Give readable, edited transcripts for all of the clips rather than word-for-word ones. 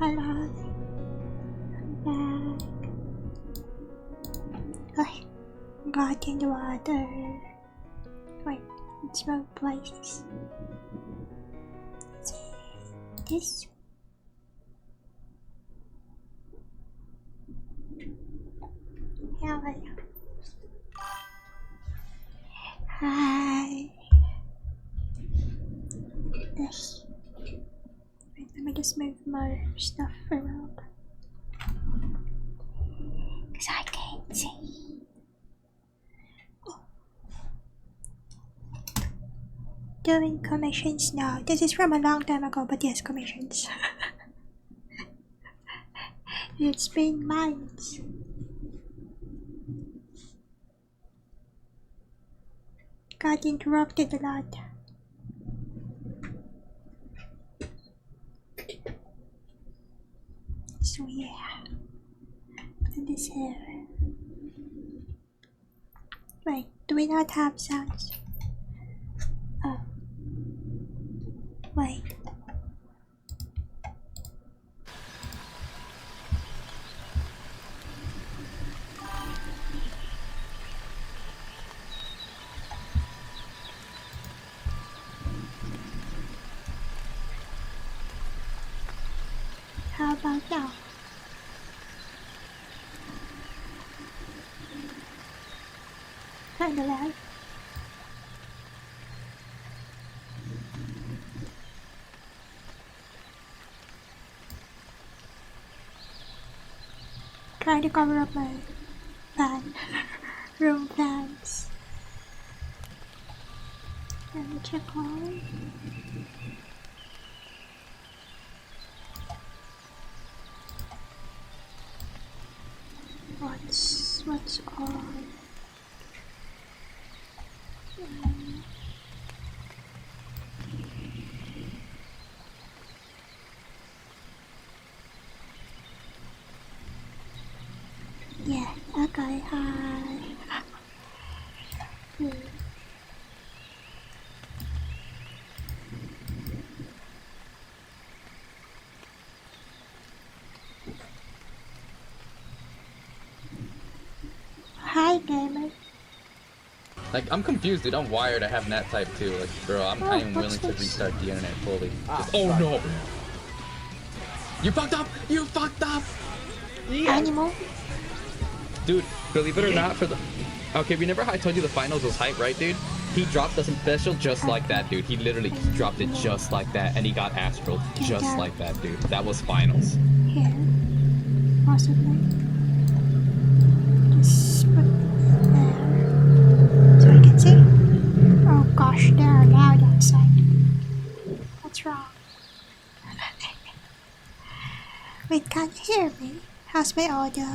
Hello. I'm back. Oh, got in the water. Wait, it's wrong places. This. How are you? Hi. Yes. Wait, let me just move more stuff around. Cause I can't see. Oh. Doing commissions now. This is from a long time ago, but yes, commissions. It's been months. Got interrupted a lot. So yeah, put this here. Wait, do we not have sounds? Oh, wait. How about now? Kinda loud. Trying to cover up my fan. Room fans. Let me check on. What's on? Yeah, okay, hi. Hi, gamer. Like, I'm confused, dude. I'm wired to have nat type too. Like, bro, I am willing to restart the internet fully. Oh no! You fucked up! You fucked up! Yeah. Animal? Dude, believe it or not, for the... Okay, remember how I told you the finals was hype, right, dude? He dropped the special just like that, dude. He literally dropped it just like that, and he got Astral just like that, dude. That was finals. Here. Possibly. Just put there. So I can see. Oh gosh, they're loud outside. What's wrong? Wait, can't you hear me? How's my audio?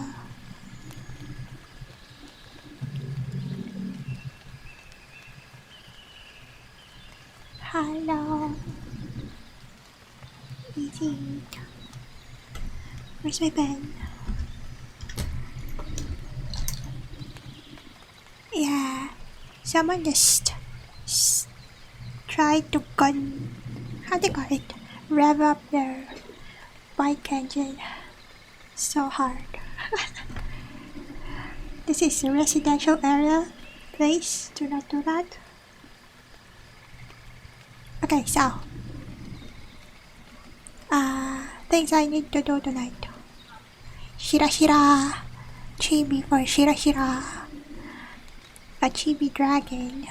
Hello. Easy. Where's my pen? Yeah. Someone just tried to how do you call it? Rev up their bike engine so hard. This is a residential area. Please do not do that. Okay, so things I need to do tonight. Shira Shira Chibi for Shira Shira. A chibi dragon.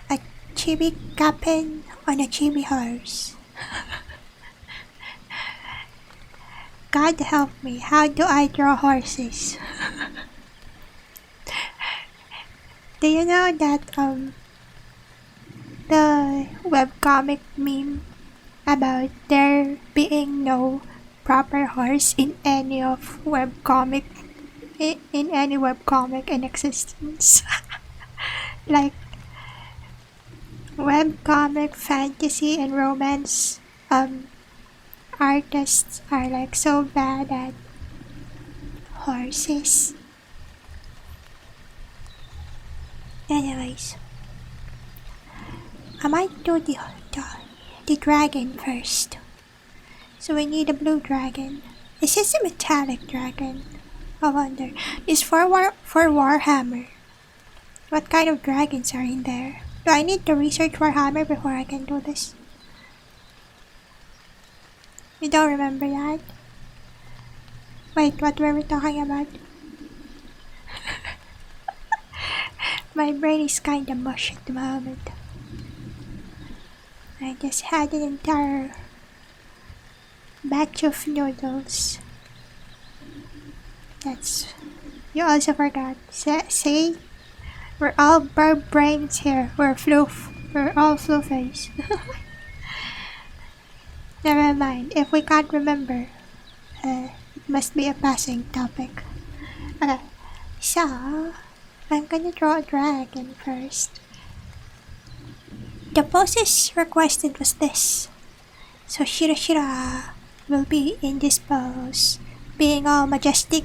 A chibi captain on a chibi horse. God help me, how do I draw horses? Do you know that the webcomic meme about there being no proper horse in any of webcomic in any webcomic in existence? Like webcomic fantasy and romance artists are like so bad at horses. Anyways, I might do the dragon first. So we need a blue dragon. Is this a metallic dragon? I wonder. It's for Warhammer. What kind of dragons are in there? Do I need to research Warhammer before I can do this? You don't remember that? Wait, what were we talking about? My brain is kinda mush at the moment. I just had an entire batch of noodles. You also forgot. See? We're all bird brains here. We're all floofies. Never mind. If we can't remember, it must be a passing topic. Okay. So, I'm gonna draw a dragon first. The poses requested was this. So Shira will be in this pose, being all majestic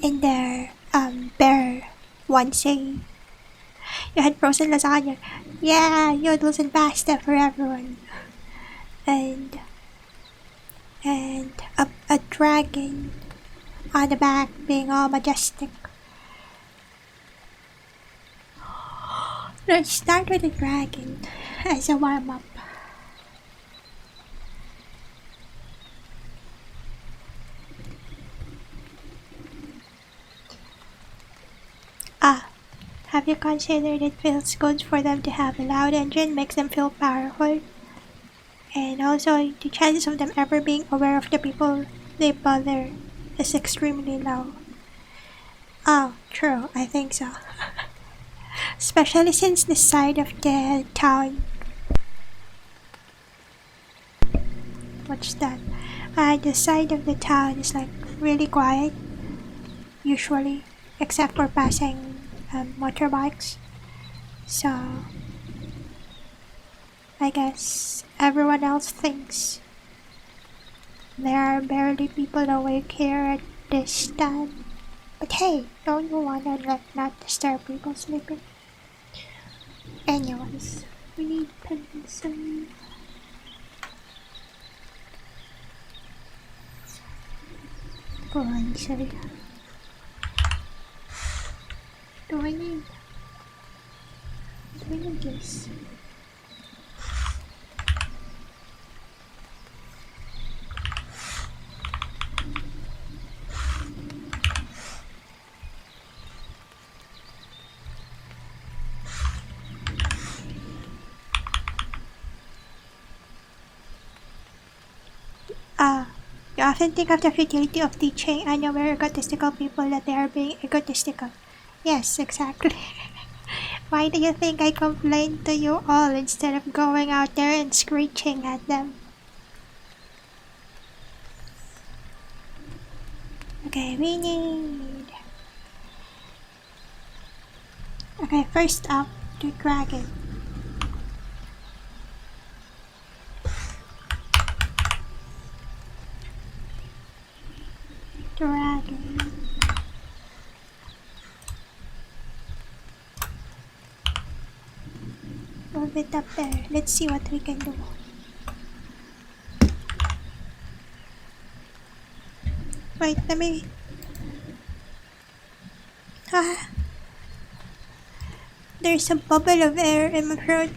in their bear onesie. You had frozen lasagna. Yeah, noodles and pasta for everyone. And a dragon on the back being all majestic. Let's start with the dragon as a warm-up. Have you considered it feels good for them to have a loud engine, makes them feel powerful? And also, the chances of them ever being aware of the people they bother is extremely low. Oh, true, I think so. Especially since the side of the town. What's that? The side of the town is like really quiet, usually, except for passing motorbikes. So, I guess everyone else thinks there are barely people awake here at this time. But hey, don't you wanna not disturb people sleeping? Anyways, we need pencil. Go on, sorry. Do I need this? You often think of the futility of teaching unaware egotistical people that they are being egotistical. Yes, exactly. Why do you think I complain to you all instead of going out there and screeching at them? Okay, we need... Okay, first up, the dragon. Dragon. Move it up there. Let's see what we can do. Wait, let me... There's a bubble of air in my throat.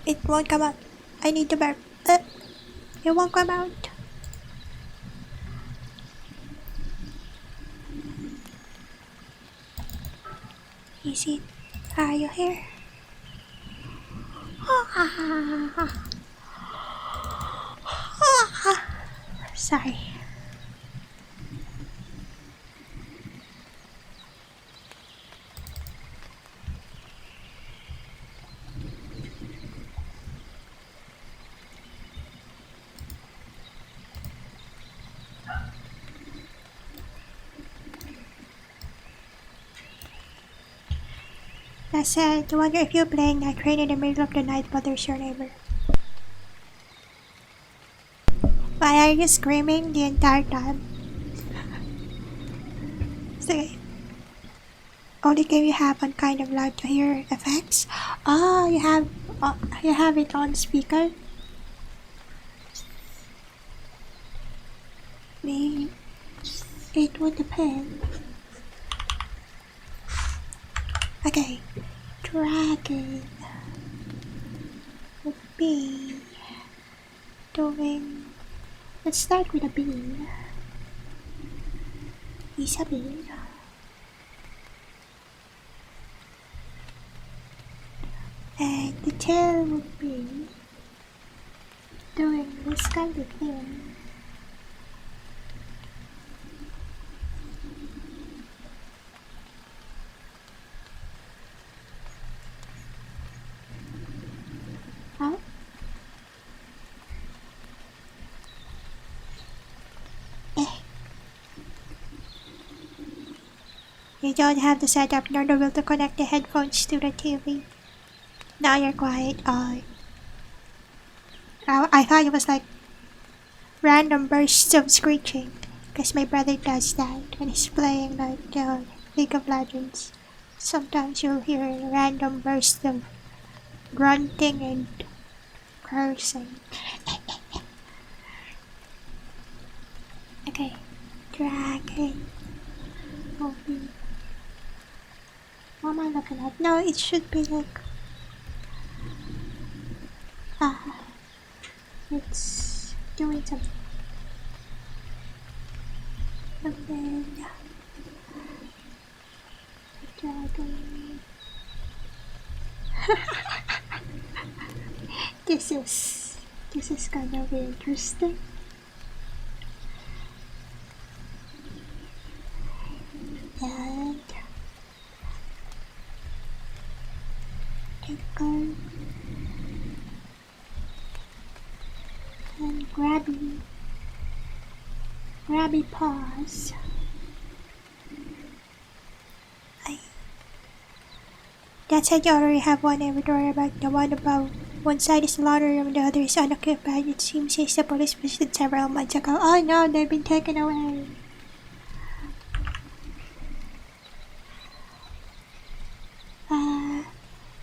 It won't come out. I need to burp. It won't come out. Easy. Are you here? Sorry. That said, I wonder if you playing that train in the middle of the night bothers your neighbor. Why are you screaming the entire time? Sige. Only game you have on kind of loud to hear effects? Oh, you have it on speaker? Me, it would depend. Okay, dragon would be doing. Let's start with a bean. He's a bean. And the tail would be doing this kind of thing. Huh? You don't have the setup nor the will to connect the headphones to the TV. Now you're quiet. I thought it was like random bursts of screeching. Because my brother does that when he's playing like League of Legends. Sometimes you'll hear random bursts of grunting and cursing. Okay, dragon. Movie. What am I looking at? No, it should be like. It's doing something. And then. Dragon. This is gonna be interesting. And tickle and grabby paws. That said, you already have one inventory about the one above. One side is the laundry room and the other is unoccupied. It seems as the police visited several months ago. Oh no, they've been taken away.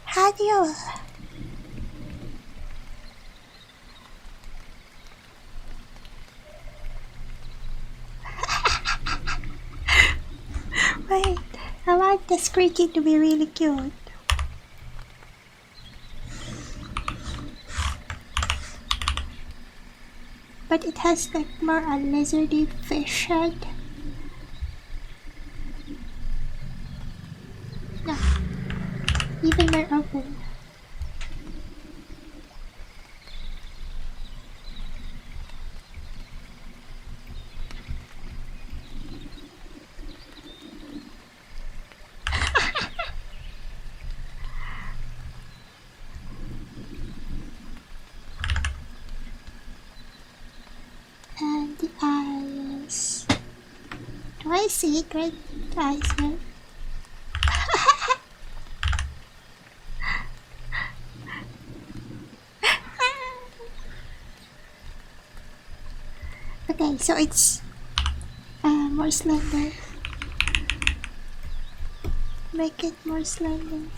How do you... Wait, I want the screeching to be really cute. But it has like more a lizardy fish head. No, even more open. And the eyes. Do I see great eyes here? Okay, so it's more slender. Make it more slender.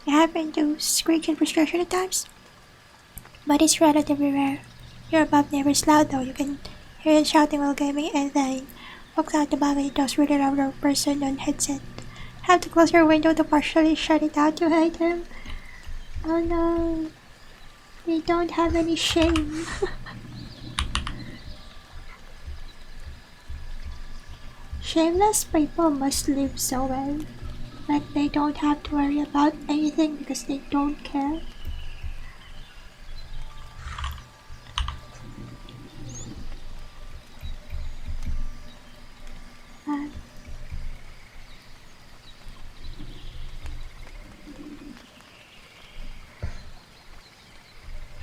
It happens to screech and frustration at times, but it's relatively rare. Your above neighbor's loud though, you can hear it shouting while gaming and then walks out the balcony to a really loud person on headset. Have to close your window to partially shut it out, you hate him? Oh no, they don't have any shame. Shameless people must live so well. Like they don't have to worry about anything because they don't care.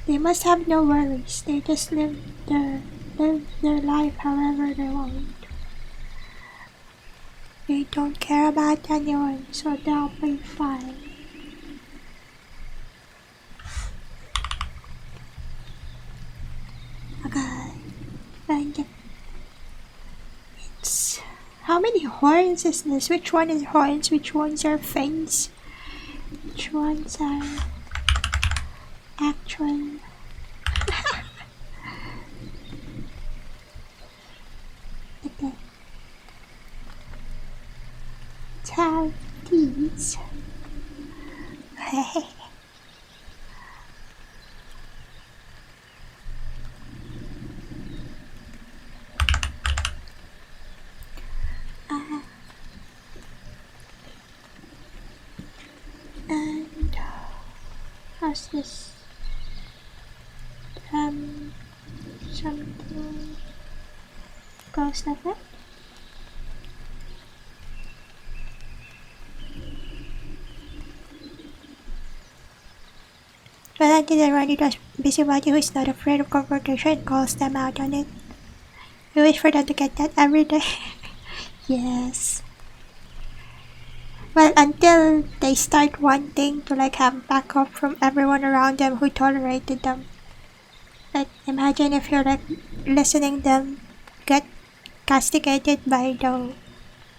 They must have no worries. They just live their life however they want. They don't care about anyone, so they'll be fine. Okay, and it's How many horns is this? Which one is horns? Which ones are fangs? Which ones are actual? Okay. Tell these. And how's this? Something goes like that. But until the running does busybody who is not afraid of confrontation calls them out on it. We wish for them to get that every day. Yes. Well, until they start wanting to like have backup from everyone around them who tolerated them. Like, imagine if you're like listening them get castigated by the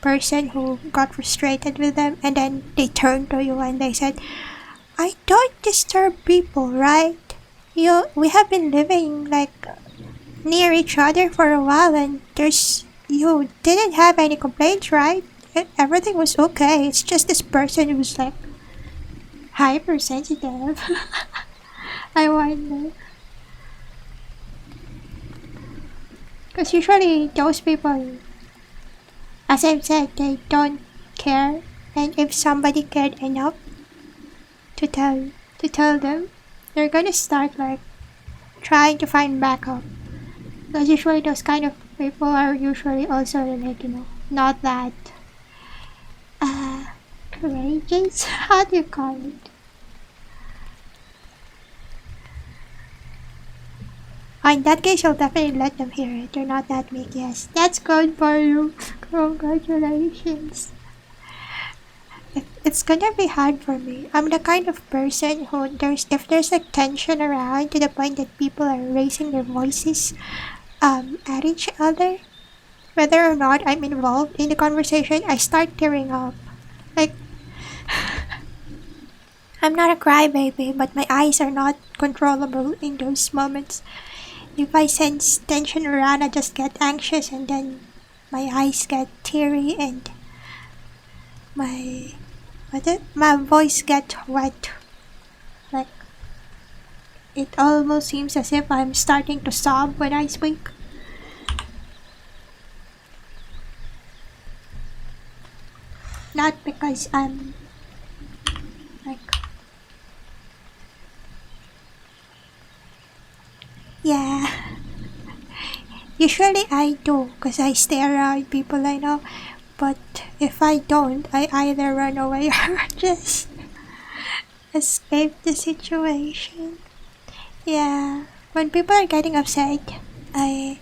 person who got frustrated with them, and then they turned to you and they said, I don't disturb people, right? We have been living like near each other for a while, and you didn't have any complaints, right? Everything was okay. It's just this person who was like hypersensitive. I wonder. Because usually those people, as I've said, they don't care. And if somebody cared enough to tell them, they're gonna start like trying to find backup. Because usually those kind of people are usually also like, not that courageous. How do you call it? In that case, you'll definitely let them hear it. They're not that weak. Yes, that's good for you. Congratulations. It's gonna be hard for me. I'm the kind of person who if there's like tension around to the point that people are raising their voices at each other, whether or not I'm involved in the conversation, I start tearing up. Like, I'm not a crybaby, but my eyes are not controllable in those moments. If I sense tension around, I just get anxious, and then my eyes get teary and my voice gets wet. Like, it almost seems as if I'm starting to sob when I speak. Not because I'm like, yeah. Usually I do, because I stay around people I know. But if I don't, I either run away or just escape the situation. Yeah. When people are getting upset, I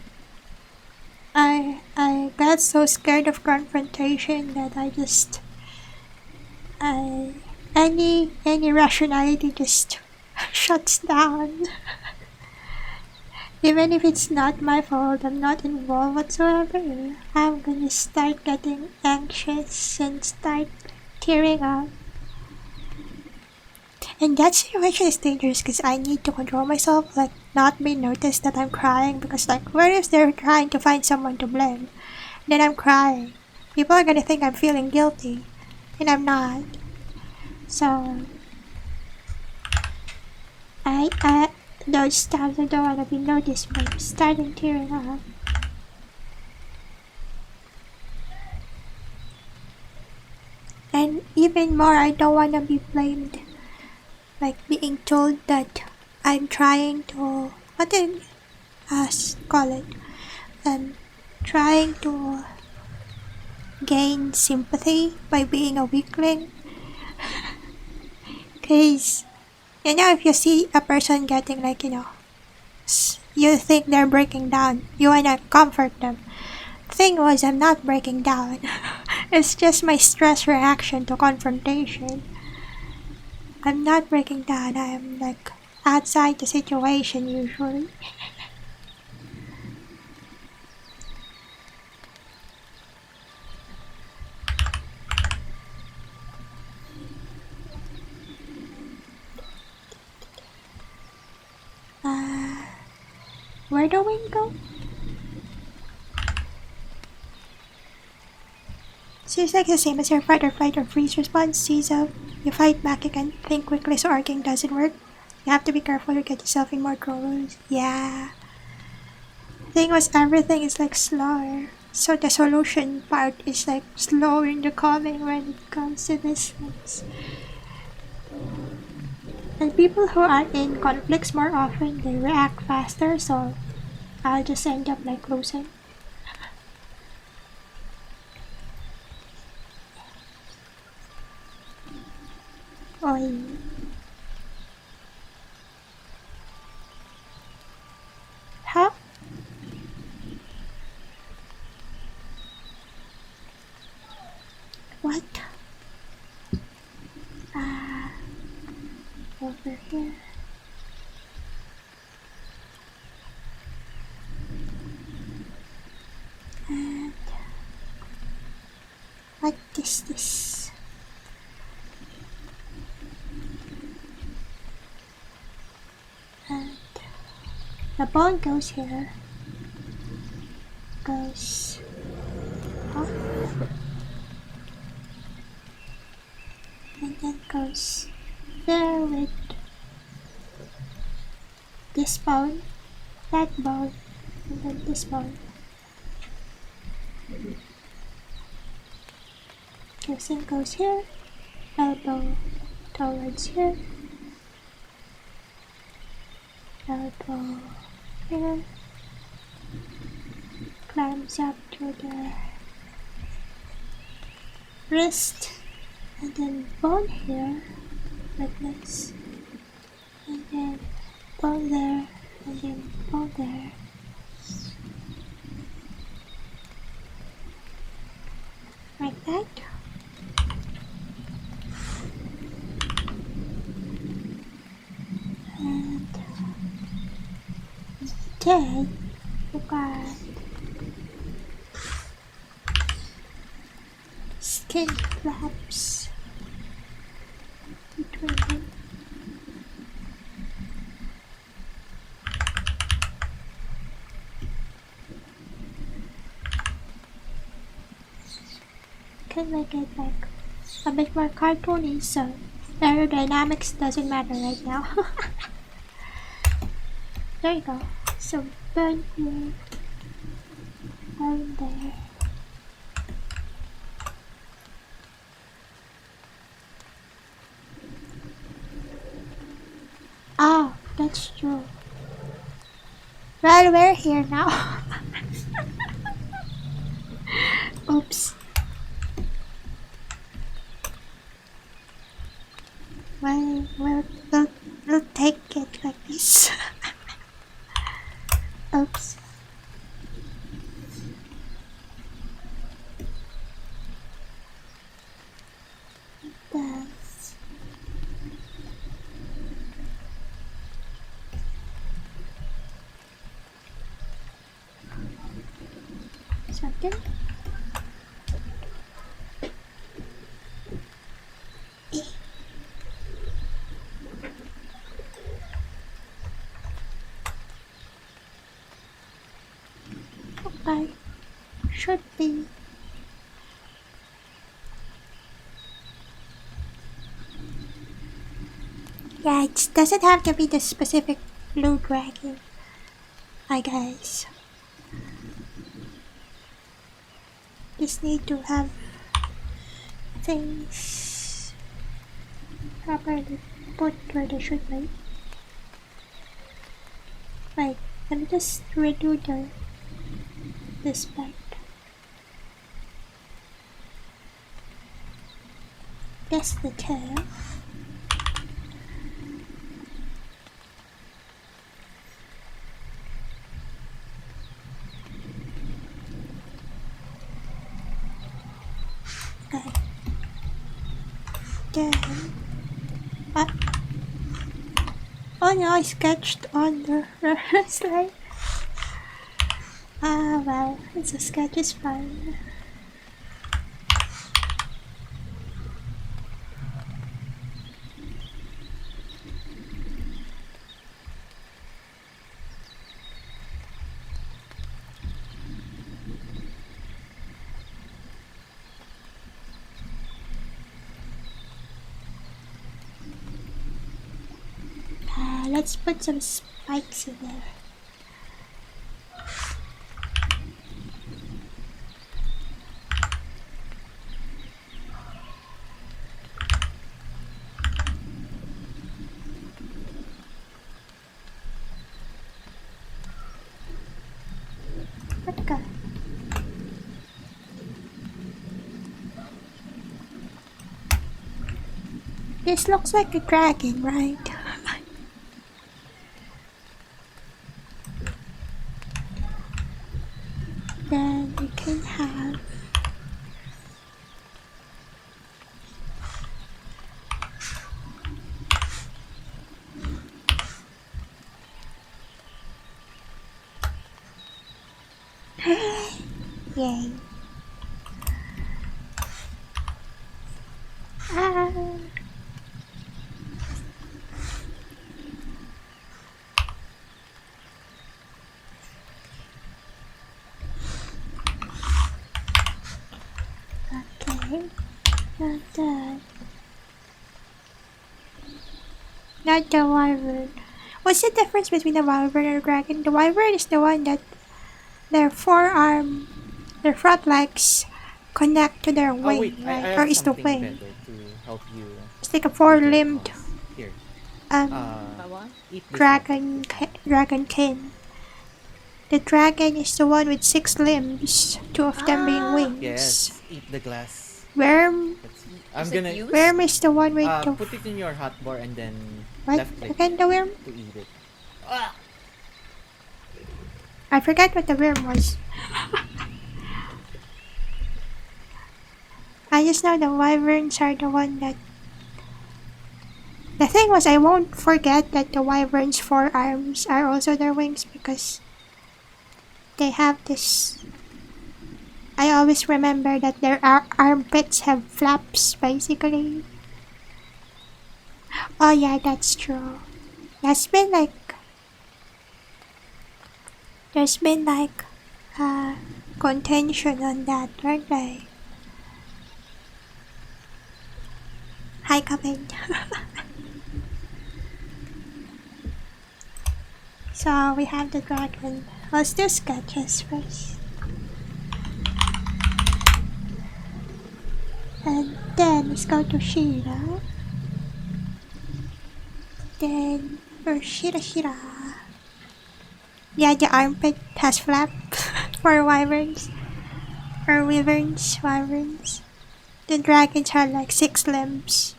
got so scared of confrontation that any rationality just shuts down. Even if it's not my fault, I'm not involved whatsoever, I'm gonna start getting anxious and start tearing up. And that situation is dangerous because I need to control myself, like not be noticed that I'm crying, because like, what if they're trying to find someone to blame? Then I'm crying. People are gonna think I'm feeling guilty, and I'm not. So I those times I don't wanna be noticed, but I'm starting tearing up. And even more, I don't wanna be blamed. Like being told that I'm trying to, what did call it? Trying to gain sympathy by being a weakling. Cause, if you see a person getting like, you think they're breaking down, you wanna comfort them. Thing was, I'm not breaking down. It's just my stress reaction to confrontation. I'm not breaking down, I'm like outside the situation usually. Where'd the wind go? Seems like the same as your fight or flight or freeze response. Seize up. You fight back again. Think quickly so arcing doesn't work. You have to be careful to get yourself in more troubles. Yeah. Thing was, everything is like slower. So the solution part is like slowing the coming when it comes to these things. And people who are in conflicts more often, they react faster, so I'll just end up like losing. Oi. Huh? What? Over here. And what is this? And the ball goes here. Goes up. And then goes there with this bone, that bone, and then this bone. The same goes here, elbow towards here, elbow here, climbs up to the wrist, and then bone here, like this, and then bone there, and then bone there. Like that. And then you got skin flaps between them. Can make it like a bit more cartoony, so aerodynamics doesn't matter right now. There you go. So burn here, burn there. Oh, that's true. Well, we're here now. Oops. Well, we'll take it like this. Oops. That's something. Okay, should be. Yeah, it doesn't have to be the specific blue dragon, I guess. Just need to have things properly put where they should be. Wait, let me just redo this back. That's the tail. Okay. Then oh no, I sketched on the slide. Ah well, it's a sketch, is fine. let's put some spikes in there. Okay. This looks like a dragon, right? Then we can have yay. Ah. Okay, not that. Not the wyvern. What's the difference between the wyvern and the dragon? The wyvern is the one that their forearm, their front legs connect to their wing, Oh wait, right? I Or have is the something wing? better to help you. It's like a with your four-limbed cause. Here. Eat this dragon one. dragonkin. The dragon is the one with 6 limbs, 2 of them being wings. Yes, eat the glass. Worm, I'm gonna worm is the one with the put it in your hotbar and then what? left click Again, the worm? to eat it. I forgot what the worm was. I just know the wyverns are the one that. The thing was, I won't forget that the wyverns' forearms are also their wings because they have this. I always remember that their armpits have flaps, basically. Oh yeah, that's true. There's been like contention on that, weren't they? Hi, Kapin. So we have the dragon. Let's do sketches first. And then let's go to Shira. Then for Shira. Yeah, the armpit has flap for wyverns. Or wyverns. The dragons have like 6 limbs.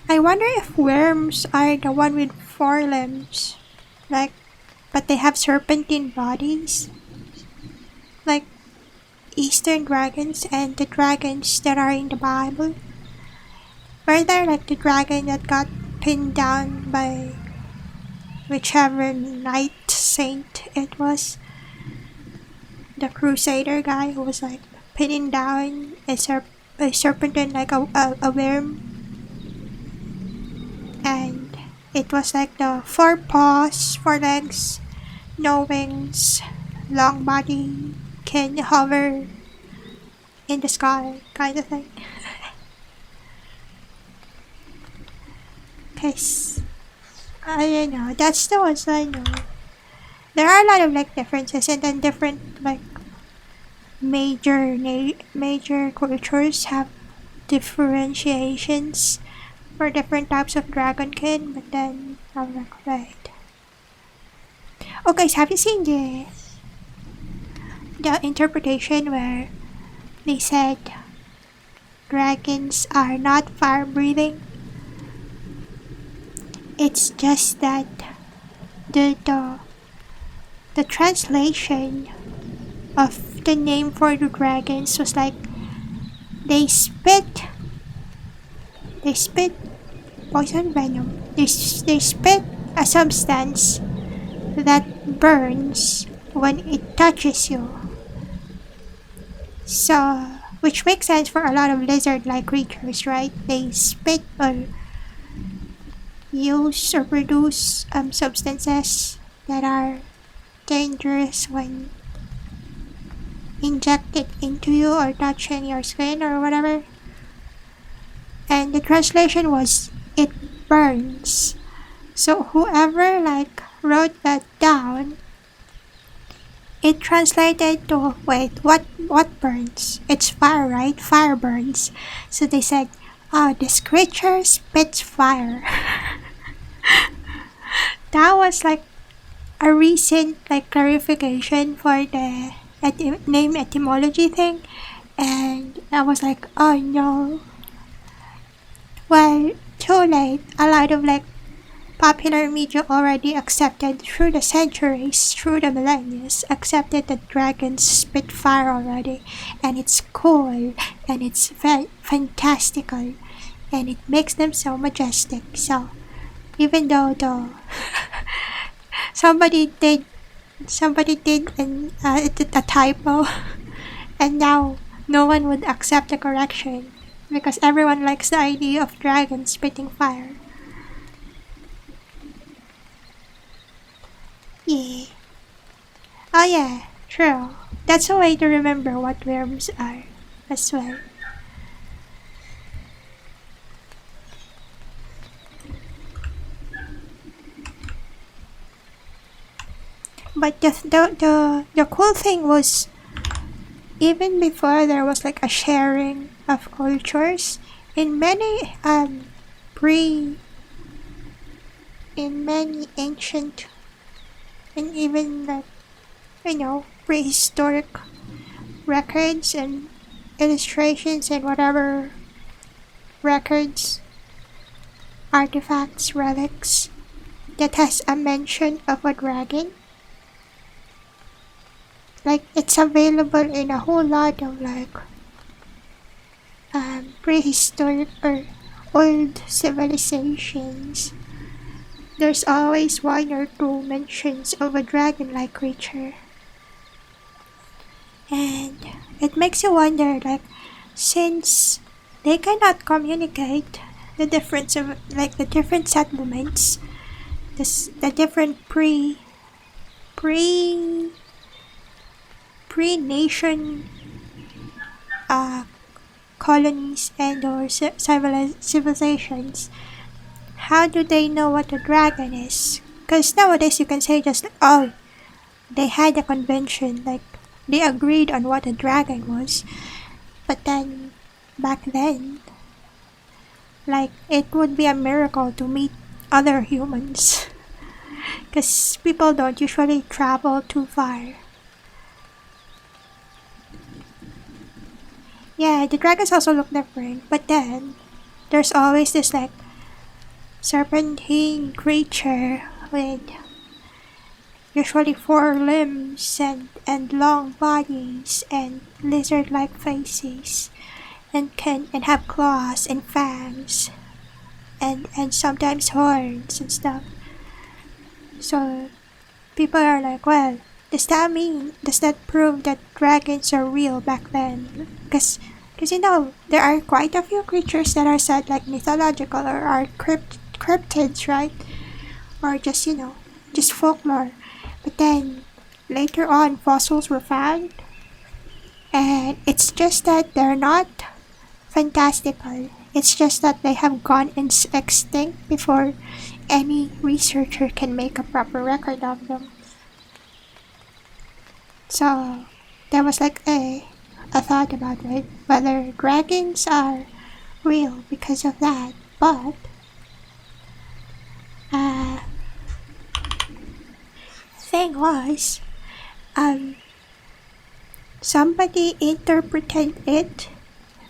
I wonder if worms are the one with 4 limbs. Like, but they have serpentine bodies. Like Eastern dragons and the dragons that are in the Bible. Were there like the dragon that got pinned down by whichever knight saint it was? The crusader guy who was like pinning down a serpentine like a worm. And it was like the 4 paws, 4 legs, no wings, long body, can hover in the sky kind of thing. Cause I don't know, that's the ones I know. There are a lot of like differences and then different like major cultures have differentiations for different types of dragonkin, but then I'm like, right. Oh guys, have you seen the interpretation where they said dragons are not fire breathing? It's just that the translation of the name for the dragons was like they spit poison venom. They spit a substance that burns when it touches you. So, which makes sense for a lot of lizard-like creatures, right? They spit or use or produce substances that are dangerous when injected into you or touching your skin or whatever. And the translation was, it burns. So whoever like wrote that down, it translated to wait, what burns? It's fire, right? Fire burns. So they said, oh, this creature spits fire. That was like a recent like clarification for the name etymology thing, and I was like, oh no. Well, too late. A lot of like popular media already accepted through the centuries, through the millennia, accepted that dragons spit fire already, and it's cool, and it's fantastical, and it makes them so majestic. So even though somebody did a typo, and now no one would accept the correction because everyone likes the idea of dragons spitting fire. Yeah. Oh yeah, true. That's a way to remember what worms are as well. But the cool thing was, even before there was like a sharing of cultures, in many in many ancient and even like prehistoric records and illustrations and whatever records, artifacts, relics that has a mention of a dragon. Like it's available in a whole lot of like prehistoric or old civilizations. There's always one or two mentions of a dragon-like creature. And it makes you wonder, like, since they cannot communicate the difference of like the different settlements, the different pre-nation colonies and or civilizations, how do they know what a dragon is? Because nowadays you can say just like, oh, they had a convention, like they agreed on what a dragon was. But then back then, like it would be a miracle to meet other humans because people don't usually travel too far. Yeah, the dragons also look different, but then there's always this like serpentine creature with usually four limbs and long bodies and lizard-like faces and have claws and fangs and sometimes horns and stuff. So people are like, well, does that prove that dragons are real back then? Because there are quite a few creatures that are said like mythological or are cryptids, right? Or just folklore. But then later on, fossils were found, and it's just that they're not fantastical. It's just that they have gone extinct before any researcher can make a proper record of them. So there was like a thought about it, whether dragons are real because of that. But thing was, somebody interpreted it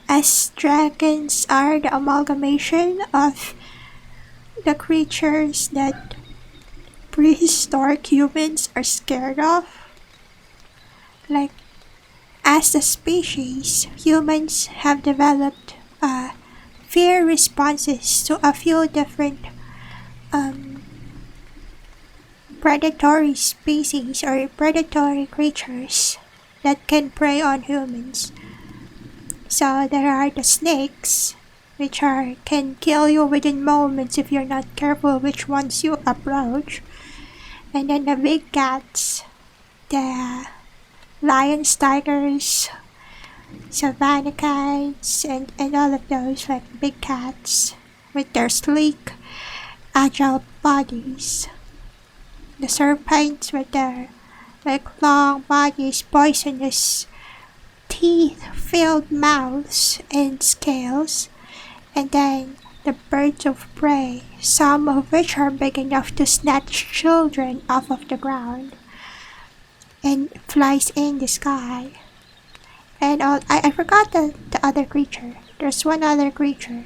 as dragons are the amalgamation of the creatures that prehistoric humans are scared of. Like, as a species, humans have developed fear responses to a few different predatory species or predatory creatures that can prey on humans. So there are the snakes, which can kill you within moments if you're not careful which ones you approach. And then the big cats, the lions, tigers, savanna cats, and all of those like big cats with their sleek, agile bodies. The serpents with their like long bodies, poisonous teeth-filled mouths and scales, and then the birds of prey, some of which are big enough to snatch children off of the ground, and flies in the sky. And I forgot the other creature. There's one other creature.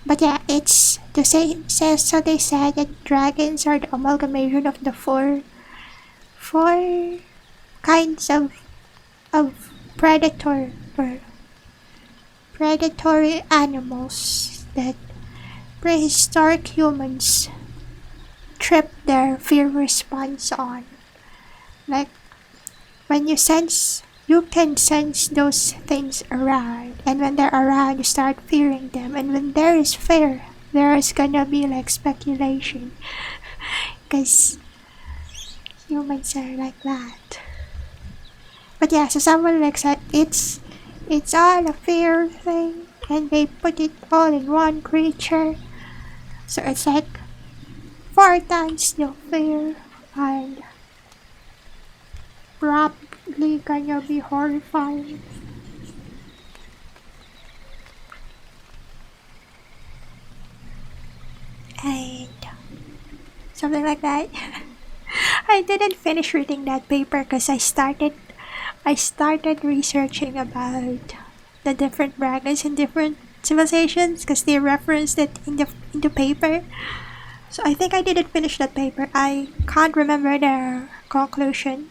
But yeah, it's the same. So they said that dragons are the amalgamation of the four kinds of predatory animals that prehistoric humans trip their fear response on. Like when you can sense those things around, and when they're around you start fearing them, and when there is fear there is gonna be like speculation because humans are like that. But yeah, so someone like said it's all a fear thing and they put it all in one creature, so it's like 4 times the fear and probably gonna be horrifying. And something like that. I didn't finish reading that paper because I started researching about the different dragons in different civilizations because they referenced it in the paper. So I think I didn't finish that paper. I can't remember their conclusion.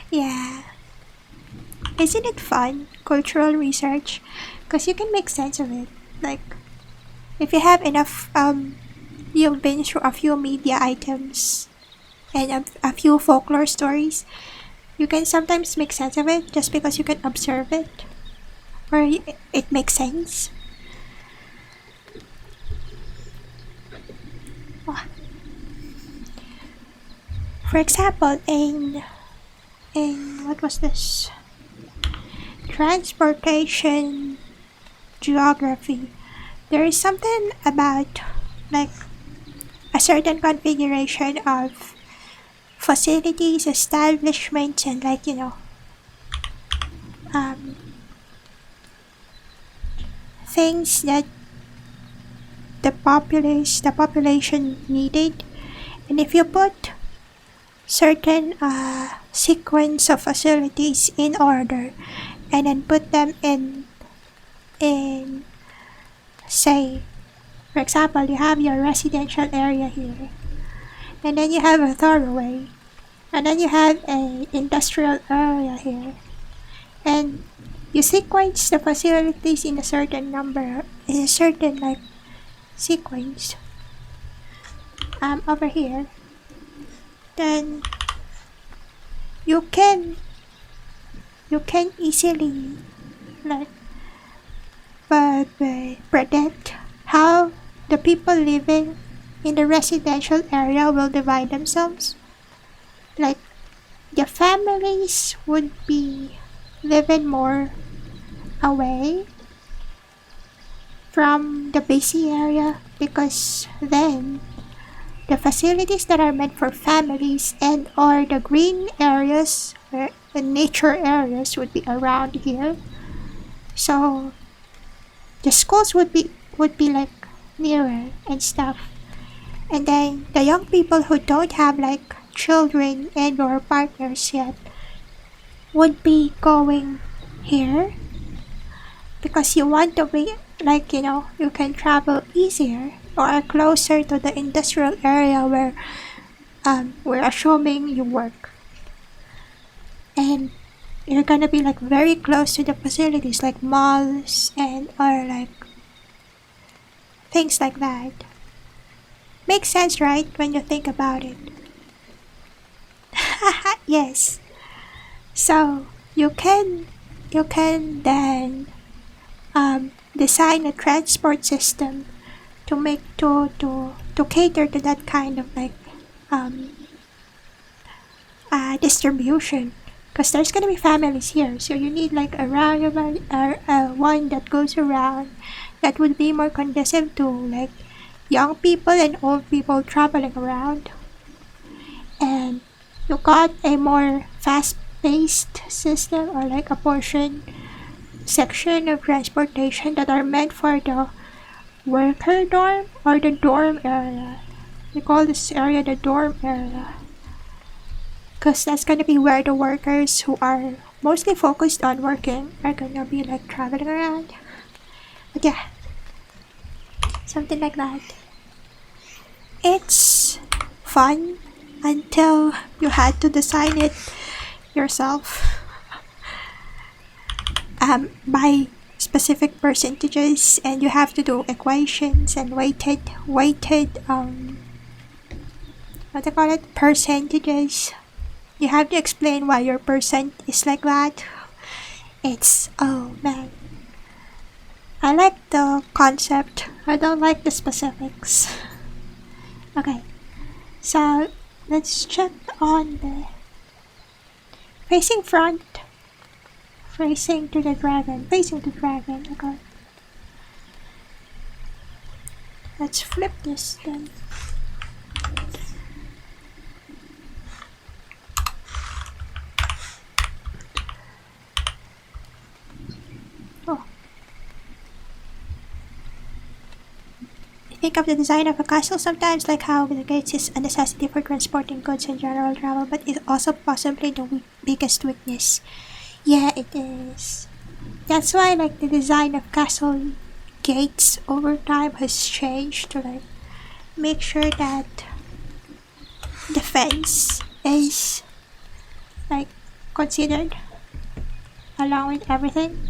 Yeah. Isn't it fun, cultural research? Because you can make sense of it. Like, if you have enough, you've been through a few media items and a few folklore stories, you can sometimes make sense of it just because you can observe it. Or it makes sense. For example, in what was this? Transportation geography. There is something about like a certain configuration of facilities, establishments, and like things that the population needed, and if you put certain sequence of facilities in order and then put them in say, for example, you have your residential area here, and then you have a thoroughway, and then you have a industrial area here, and you sequence the facilities in a certain number, in a certain like sequence over here, then you can easily like predict how the people living in the residential area will divide themselves. Like the families would be living more away from the busy area because then the facilities that are meant for families and or the green areas where the nature areas would be around here, so the schools would be like nearer and stuff, and then the young people who don't have like children and or partners yet would be going here because you want to be like you can travel easier or are closer to the industrial area where we're assuming you work, and you're gonna be like very close to the facilities like malls and or like things like that. Makes sense, right, when you think about it? Yes. So you can then design a transport system to make to cater to that kind of like distribution, because there's gonna be families here, so you need like a roundabout one that goes around that would be more conducive to like young people and old people traveling around. And you got a more fast-paced system, or like a portion section of transportation that are meant for the worker dorm or the dorm area. We call this area the dorm area, because that's gonna be where the workers who are mostly focused on working are gonna be like traveling around. But yeah, something like that. It's fun until you had to design it yourself by specific percentages, and you have to do equations and weighted what do you call it, percentages. You have to explain why your percent is like that. It's, oh man, I like the concept, I don't like the specifics. Okay, so let's check on the facing front, facing to the dragon, okay. Let's flip this then. Oh. Think of the design of a castle sometimes, like how the gates is a necessity for transporting goods and general travel, but it's also possibly the biggest weakness. Yeah, it is. That's why like the design of castle gates over time has changed to like make sure that the fence is like considered along with everything.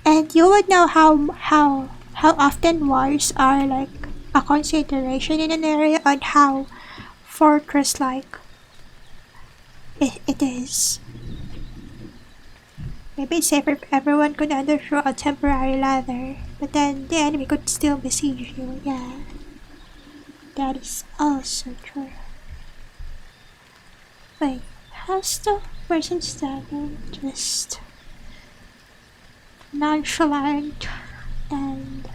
And you would know how often wars are like a consideration in an area, and how fortress like it is. Maybe it's safer if everyone could enter through a temporary ladder, but then the enemy could still besiege you. Yeah, that is also true. Wait, how's the person standing? Just nonchalant and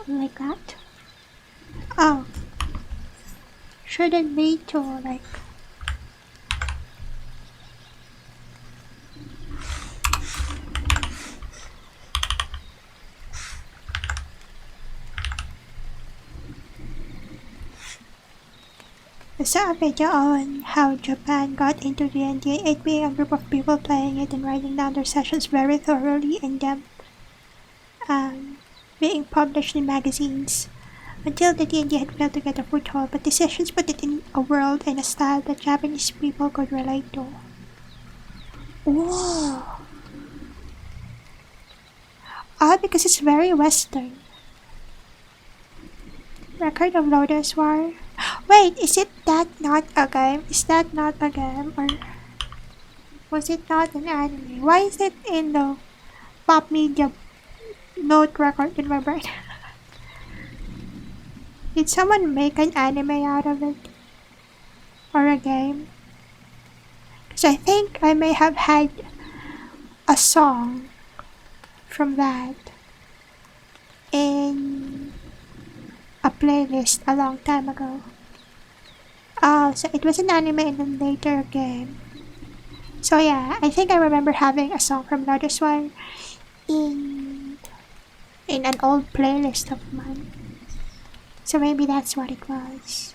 like that. Oh, shouldn't be to like I saw a video on how Japan got into D&D, it being a group of people playing it and writing down their sessions very thoroughly in depth, being published in magazines. Until the D&D had failed to get a foothold, but the sessions put it in a world and a style that Japanese people could relate to. Whoa! Ah, because it's very Western. Record of Lotus War. Wait, is it that not a game? Is that not a game? Or was it not an anime? Why is it in the pop media note record in my brain? Did someone make an anime out of it? Or a game? Because I think I may have had a song from that in a playlist a long time ago. Oh, so it was an anime in a later game. So yeah, I think I remember having a song from Lotus One in an old playlist of mine. So maybe that's what it was.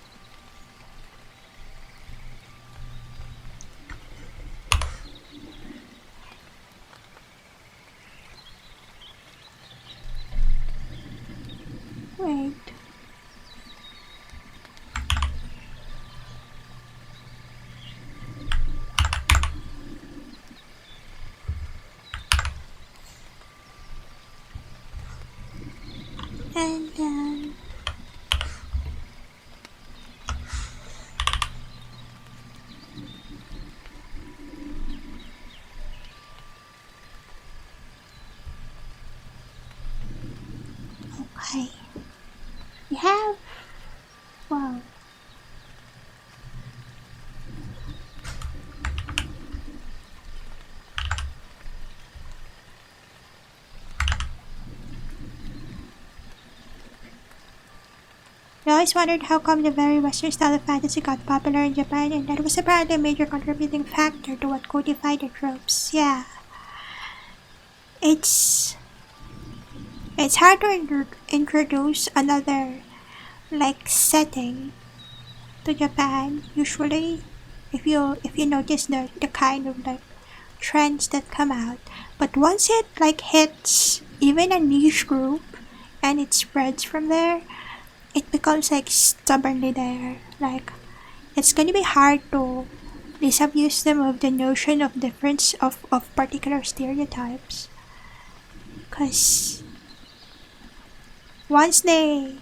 Wait. And then okay, we have, wow, I always wondered how come the very Western style of fantasy got popular in Japan, and that was apparently a major contributing factor to what codified the tropes. Yeah. It's hard to introduce another like setting to Japan usually if you notice the kind of like trends that come out. But once it like hits even a niche group and it spreads from there, it becomes like stubbornly there. Like it's gonna be hard to disabuse them of the notion of difference of particular stereotypes. Cause once they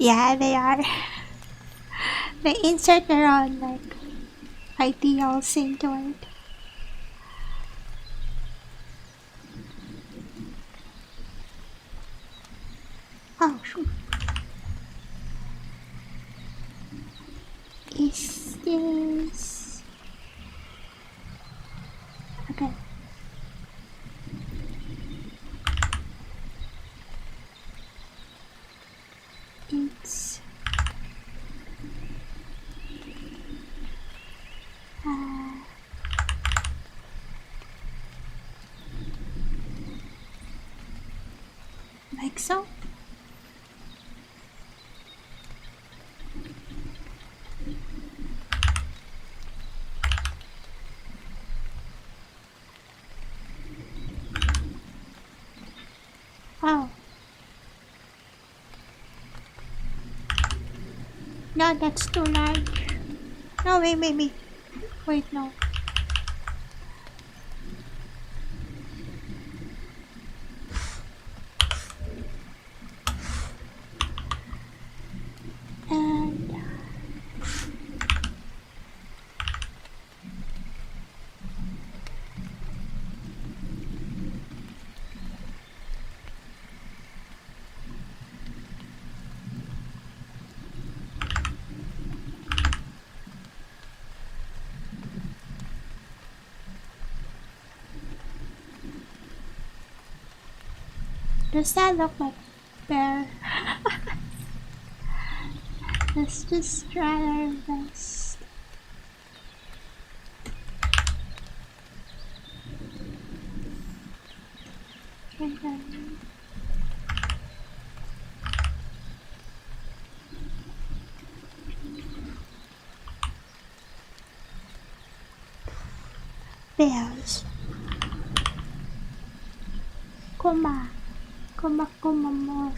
are. They insert their own like ideals into it. Oh, shoot. Is this okay? It's like so. Oh. No, that's too large. No, wait, maybe. Wait, no. And does that look like bear? Let's just try our best. And then bears. Kuma. Kumamana.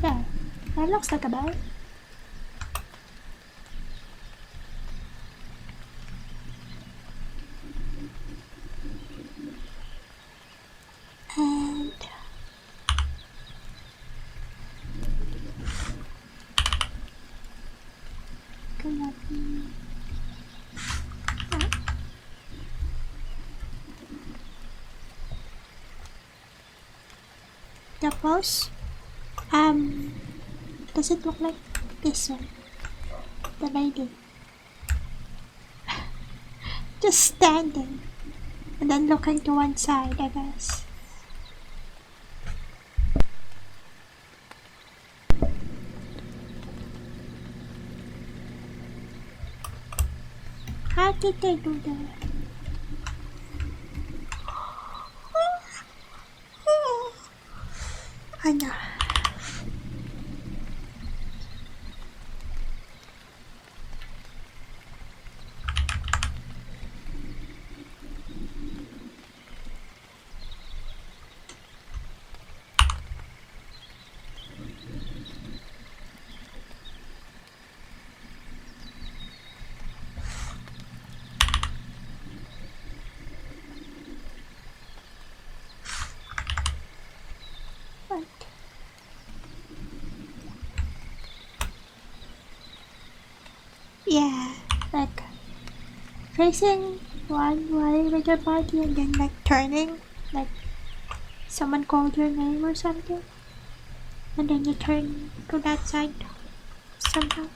There. That looks like a bear. And the pose, does it look like this one? The lady just standing and then looking to one side, I guess. How did they do that? I know. Yeah, like facing one way with your body and then like turning, like someone called your name or something, and then you turn to that side somehow.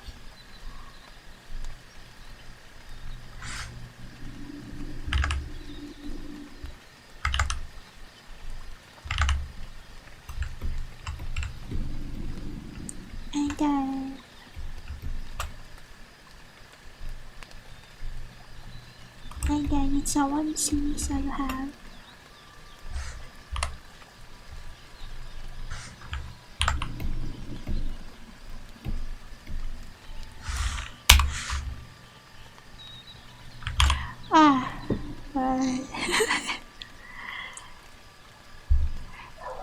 then it's a onesie, so you have well,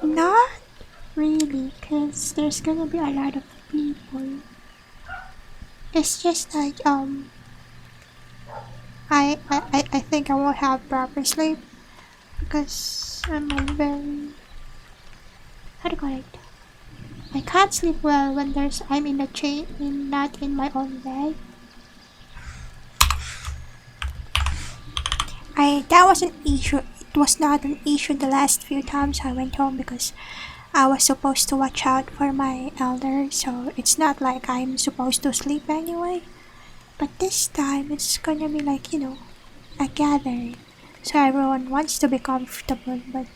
not really, cause there's gonna be a lot of people. It's just like I think I won't have proper sleep because I'm a very, how do you call it? I can't sleep well when I'm in a chain, not in my own bed. That was an issue. It was not an issue the last few times I went home because I was supposed to watch out for my elder, so it's not like I'm supposed to sleep anyway. But this time it's gonna be like, a gathering. So everyone wants to be comfortable, but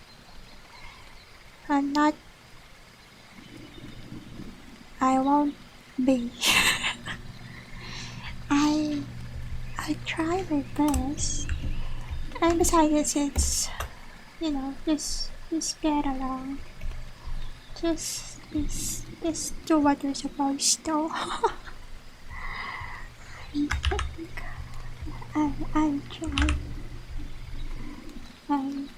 I'm not. I won't be. I I try my best. And besides, it's just get along. Just do what you're supposed to. I think I'll try. Um,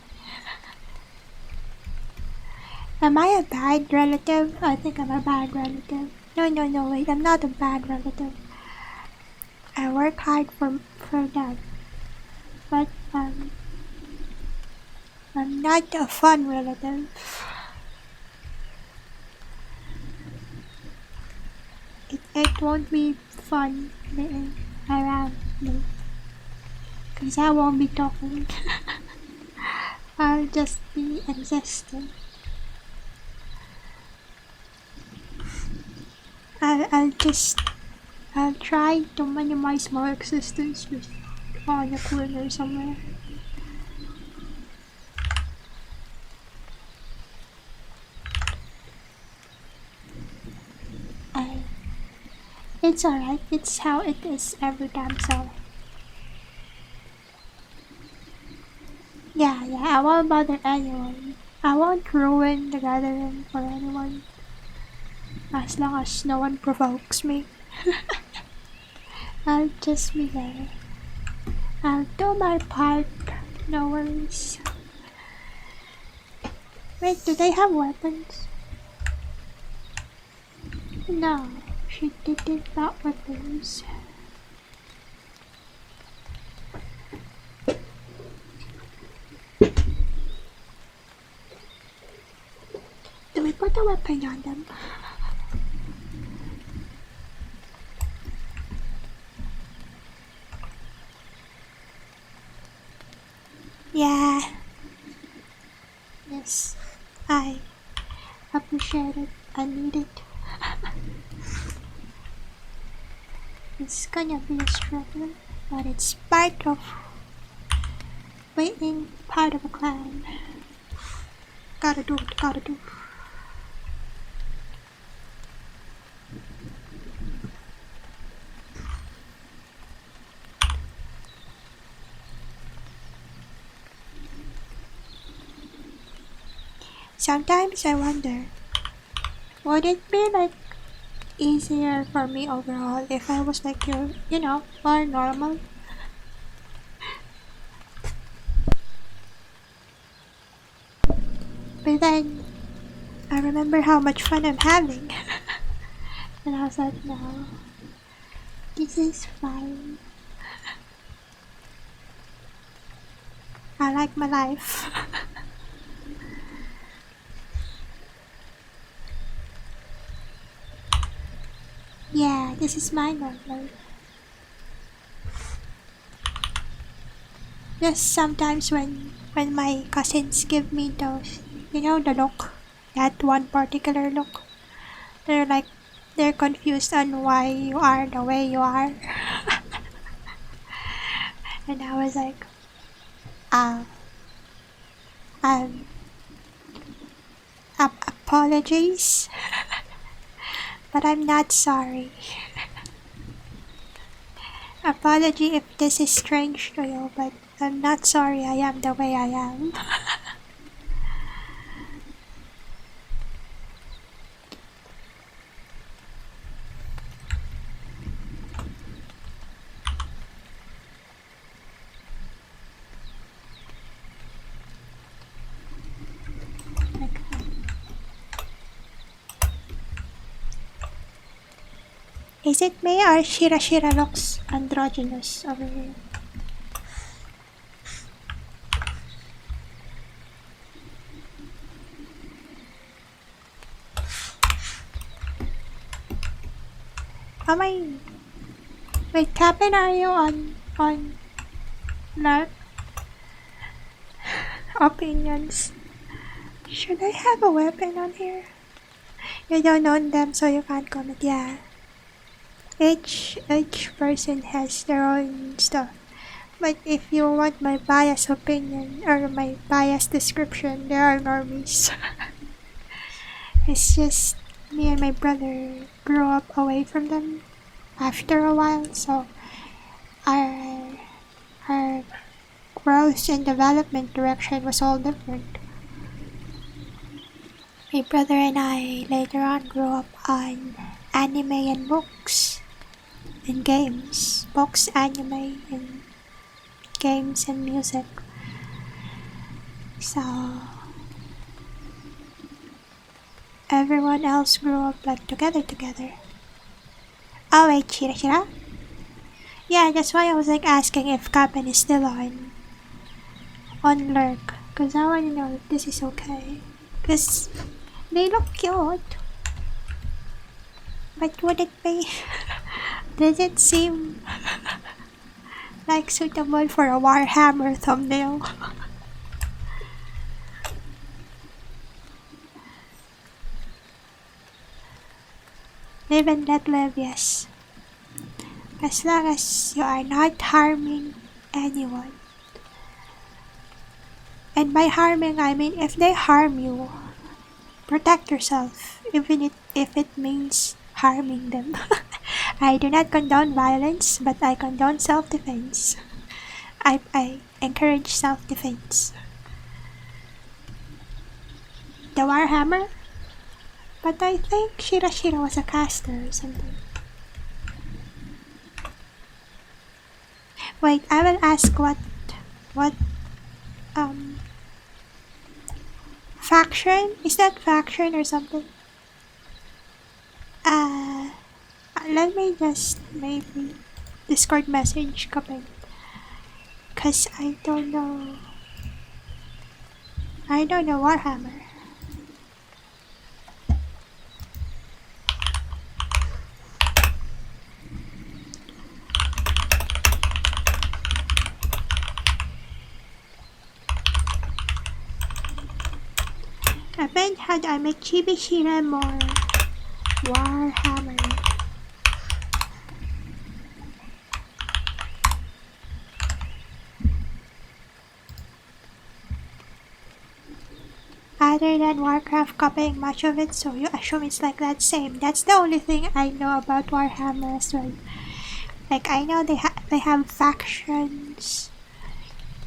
am I a bad relative? I think I'm a bad relative. No, wait, I'm not a bad relative. I work hard for that, but I'm not a fun relative. It won't be fun being around me, cause I won't be talking. I'll just be existing. I'll try to minimize my existence just on a corner somewhere. I, it's alright, it's how it is every time, so. Yeah, I won't bother anyone. I won't ruin the gathering for anyone. As long as no one provokes me. I'll just be there. I'll do my part, no worries. Wait, do they have weapons? No, she did not weapons. Do we put a weapon on them? Yeah. Yes, I appreciate it. I need it. It's gonna be a struggle, but it's part of being part of a clan. Gotta do it, gotta do. Sometimes I wonder, would it be like easier for me overall if I was like more normal? But then I remember how much fun I'm having. And I was like, no, this is fine. I like my life. Yeah, this is my normal. Just sometimes when my cousins give me those, the look, that one particular look, they're confused on why you are the way you are. And I was like, um, um, apologies, but I'm not sorry. Apology if this is strange to you, but I'm not sorry I am the way I am. Is it me or Shira looks androgynous over here? Am I... Wait, Captain, are you on Lark? Opinions. Should I have a weapon on here? You don't own them, so you can't comment. Yeah. Each person has their own stuff. But if you want my biased opinion or my biased description, there are normies. It's just me and my brother grew up away from them after a while, so our growth and development direction was all different. My brother and I later on grew up on anime and books and games. Books, anime, and games and music. So everyone else grew up like together. Oh wait, Shira? Yeah, that's why I was like asking if Kapan is still on lurk. Cause I wanna know if this is okay. Cause they look cute. But would it be... Does it seem like suitable for a Warhammer thumbnail? Live and let live, yes. As long as you are not harming anyone. And by harming, I mean if they harm you, protect yourself, even if it means harming them. I do not condone violence, but I condone self-defense. I encourage self-defense. The Warhammer? But I think Shira was a caster or something. Wait, I will ask what faction? Is that faction or something? Let me just maybe Discord message comment. Cause I don't know Warhammer. Event had I make chibis more Warhammer. Other than Warcraft copying much of it, so you assume it's like that same. That's the only thing I know about Warhammer as well. Like I know they have factions,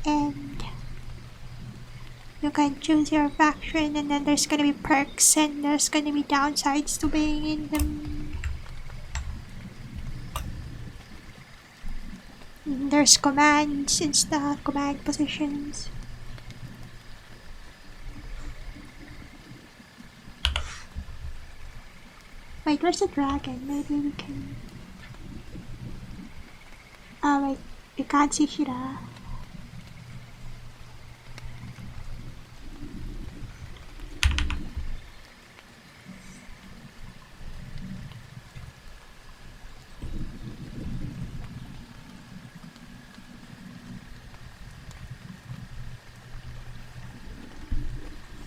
and you can choose your faction, and then there's gonna be perks and there's gonna be downsides to being in them. And there's commands and stuff, command positions. Wait, where's the dragon? Maybe we can... Oh wait, we can't see Shira.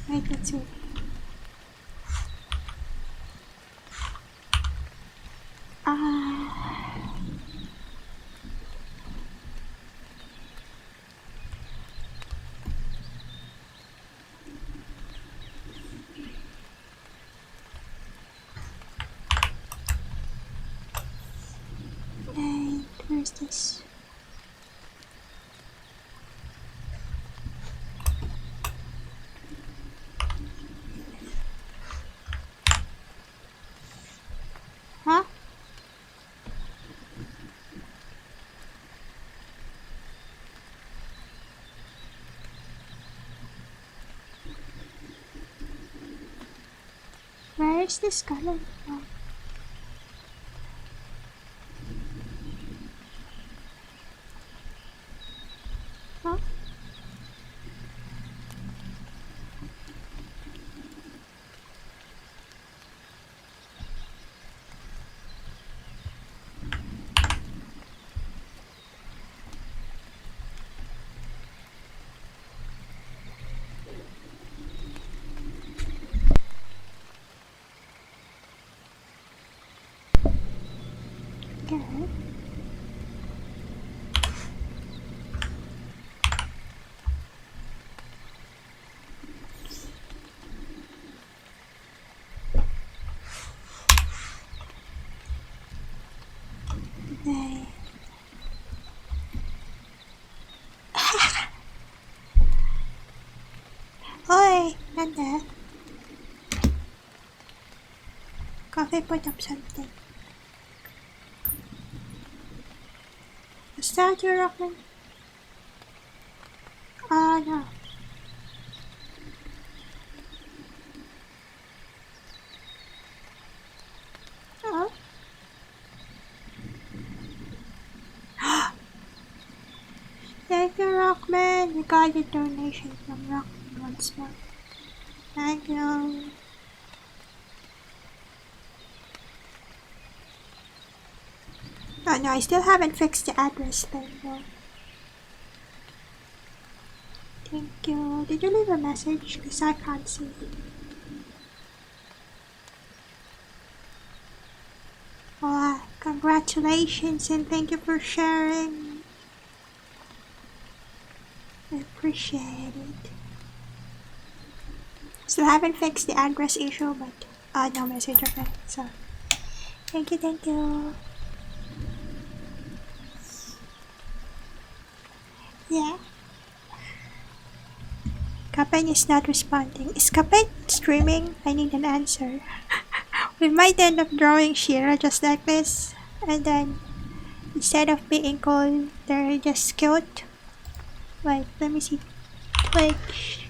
Wait, let's see. And where's this? Where is this coming from? Huh? Okay. They... Oi! Nanda. Coffee put up something. Is that your Rockman? No. Oh. Thank you, Rockman. We got a donation from Rockman once more. Thank you. Oh no, I still haven't fixed the address thing though. Thank you. Did you leave a message? Because I can't see. Oh, congratulations and thank you for sharing. I appreciate it. Still haven't fixed the address issue, but no message. Okay, so thank you, thank you. Yeah. Kapen is not responding. Is Kapen streaming? I need an answer. We might end up drawing Shira just like this, and then instead of being cool, they're just cute. Wait, let me see. Twitch.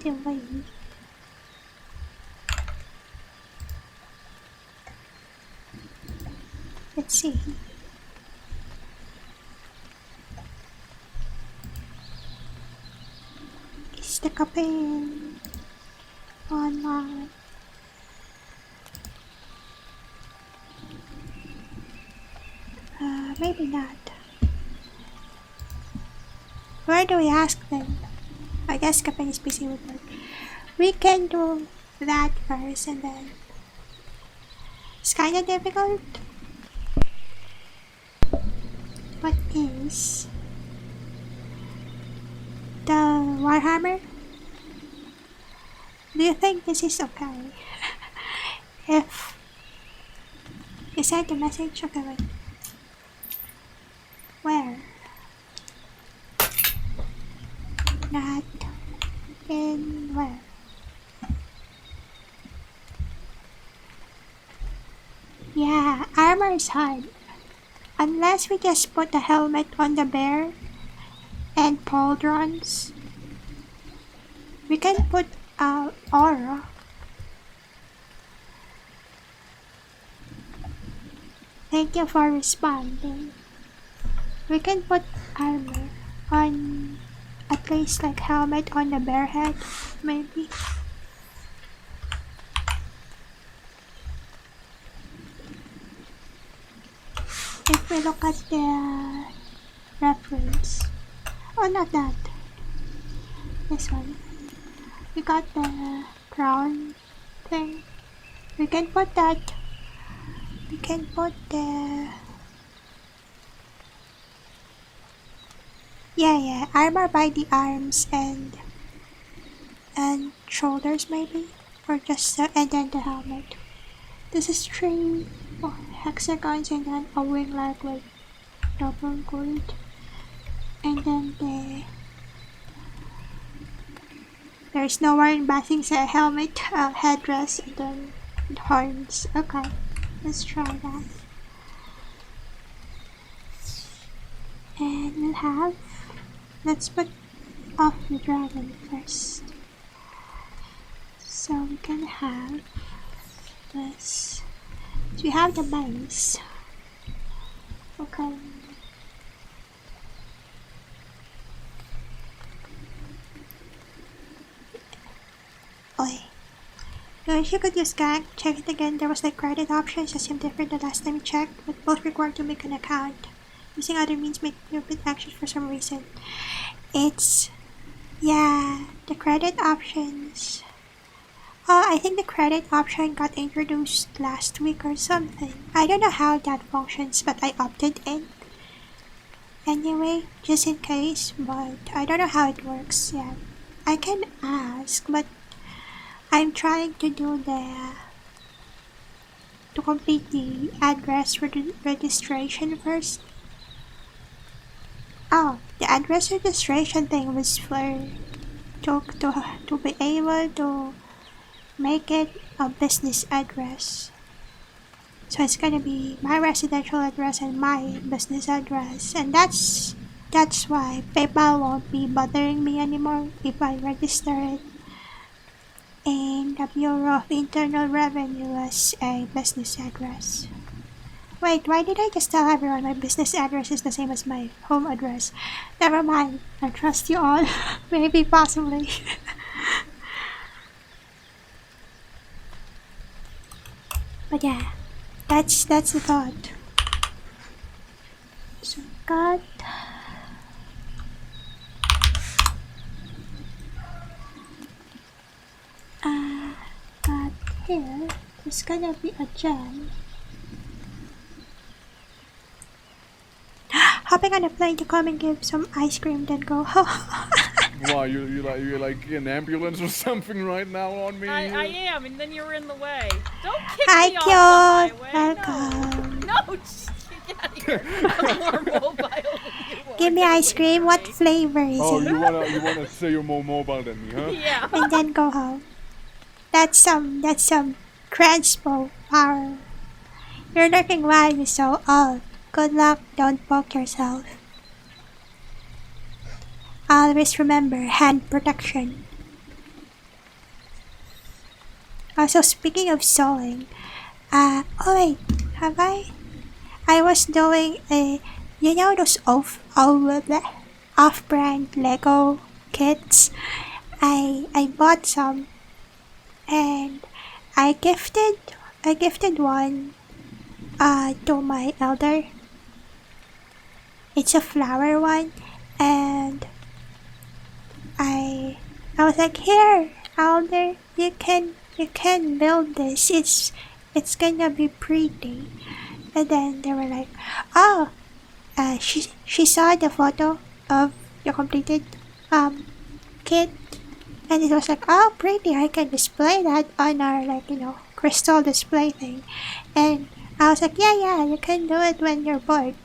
Wait. Let's see. Is the Kapen online? Maybe not. Where do we ask them? I guess Kapen is busy with work. We can do that first and then... It's kinda difficult. What is... the Warhammer? Do you think this is okay? If... You sent a message? Okay, wait. Where? Not in where? Yeah, armor is hard. Unless we just put a helmet on the bear and pauldrons. We can put aura. Thank you for responding. We can put armor on at least like helmet on the bear head, maybe. If we look at the reference. Oh, not that. This one. We got the crown thing. We can put that. We can put the... Yeah, armor by the arms and shoulders maybe, or just and then the helmet. This is 3 hexagons and then a wing leg with double gold, and then there's no more embossing, so helmet, headdress, and then horns. Okay, let's try that. And we'll have... Let's put off the dragon first. So we can have this. So we have the base. Okay. Oi. No, if you could use Gank, check it again. There was like credit options that seemed different the last time we checked, but both required to make an account. Using other means made you a bit anxious for some reason. Yeah, the credit options. Oh, I think the credit option got introduced last week or something. I don't know how that functions, but I opted in. Anyway, just in case, but I don't know how it works yet. I can ask, but I'm trying to complete the address registration first. Oh, the address registration thing was for to be able to make it a business address. So it's gonna be my residential address and my business address, and that's why PayPal won't be bothering me anymore if I register it in the Bureau of Internal Revenue as a business address. Wait, why did I just tell everyone my business address is the same as my home address? Never mind, I trust you all. Maybe, possibly. But yeah, that's the thought. So got got here. There's gonna be a gem. Hopping on a plane to come and give some ice cream, then go home. Wow, you're like an ambulance or something right now on me. I am, and then you were in the way. Don't kick Hi, me off the highway. welcome. No, just get out of here. I'm more mobile than you are. Give me ice cream. What flavor is Oh, it? you wanna say you're more mobile than me, huh? Yeah. And then go home. That's some transpo power. You're looking wildly so old. Good luck, don't poke yourself. Always remember hand protection. Also, speaking of sewing, oh wait, have I? I was doing those off-brand Lego kits. I bought some, and I gifted one to my elder. It's a flower one, and I was like, here, elder, you can build this. It's gonna be pretty. And then they were like, oh, she saw the photo of the completed kit, and it was like, oh, pretty. I can display that on our crystal display thing. And I was like, yeah, you can do it when you're bored.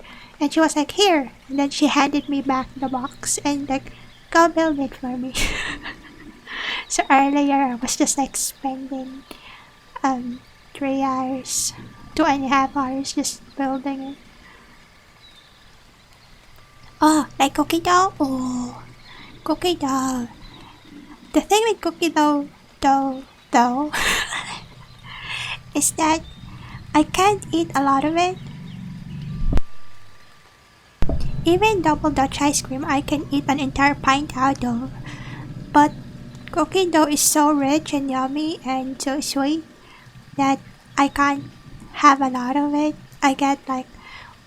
And she was like, here. And then she handed me back the box and like, go build it for me. So earlier I was just like spending 3 hours, 2.5 hours just building it. Oh, like cookie dough? Oh, cookie dough. The thing with cookie dough is that I can't eat a lot of it. Even double Dutch ice cream, I can eat an entire pint out of. But cookie dough is so rich and yummy and so sweet that I can't have a lot of it. I get like,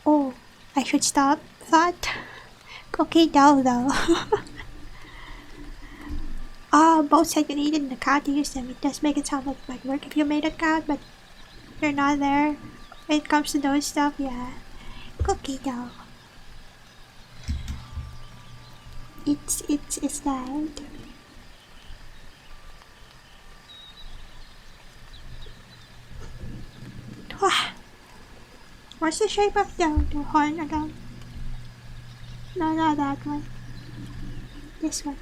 oh, I should stop thought. Cookie dough though. Both said you needed an account to use them. It does make it sound like it might work if you made an account, but you're not there. When it comes to those stuff, yeah. Cookie dough. It's that. What's the shape of the horn again? No, not that one. This one.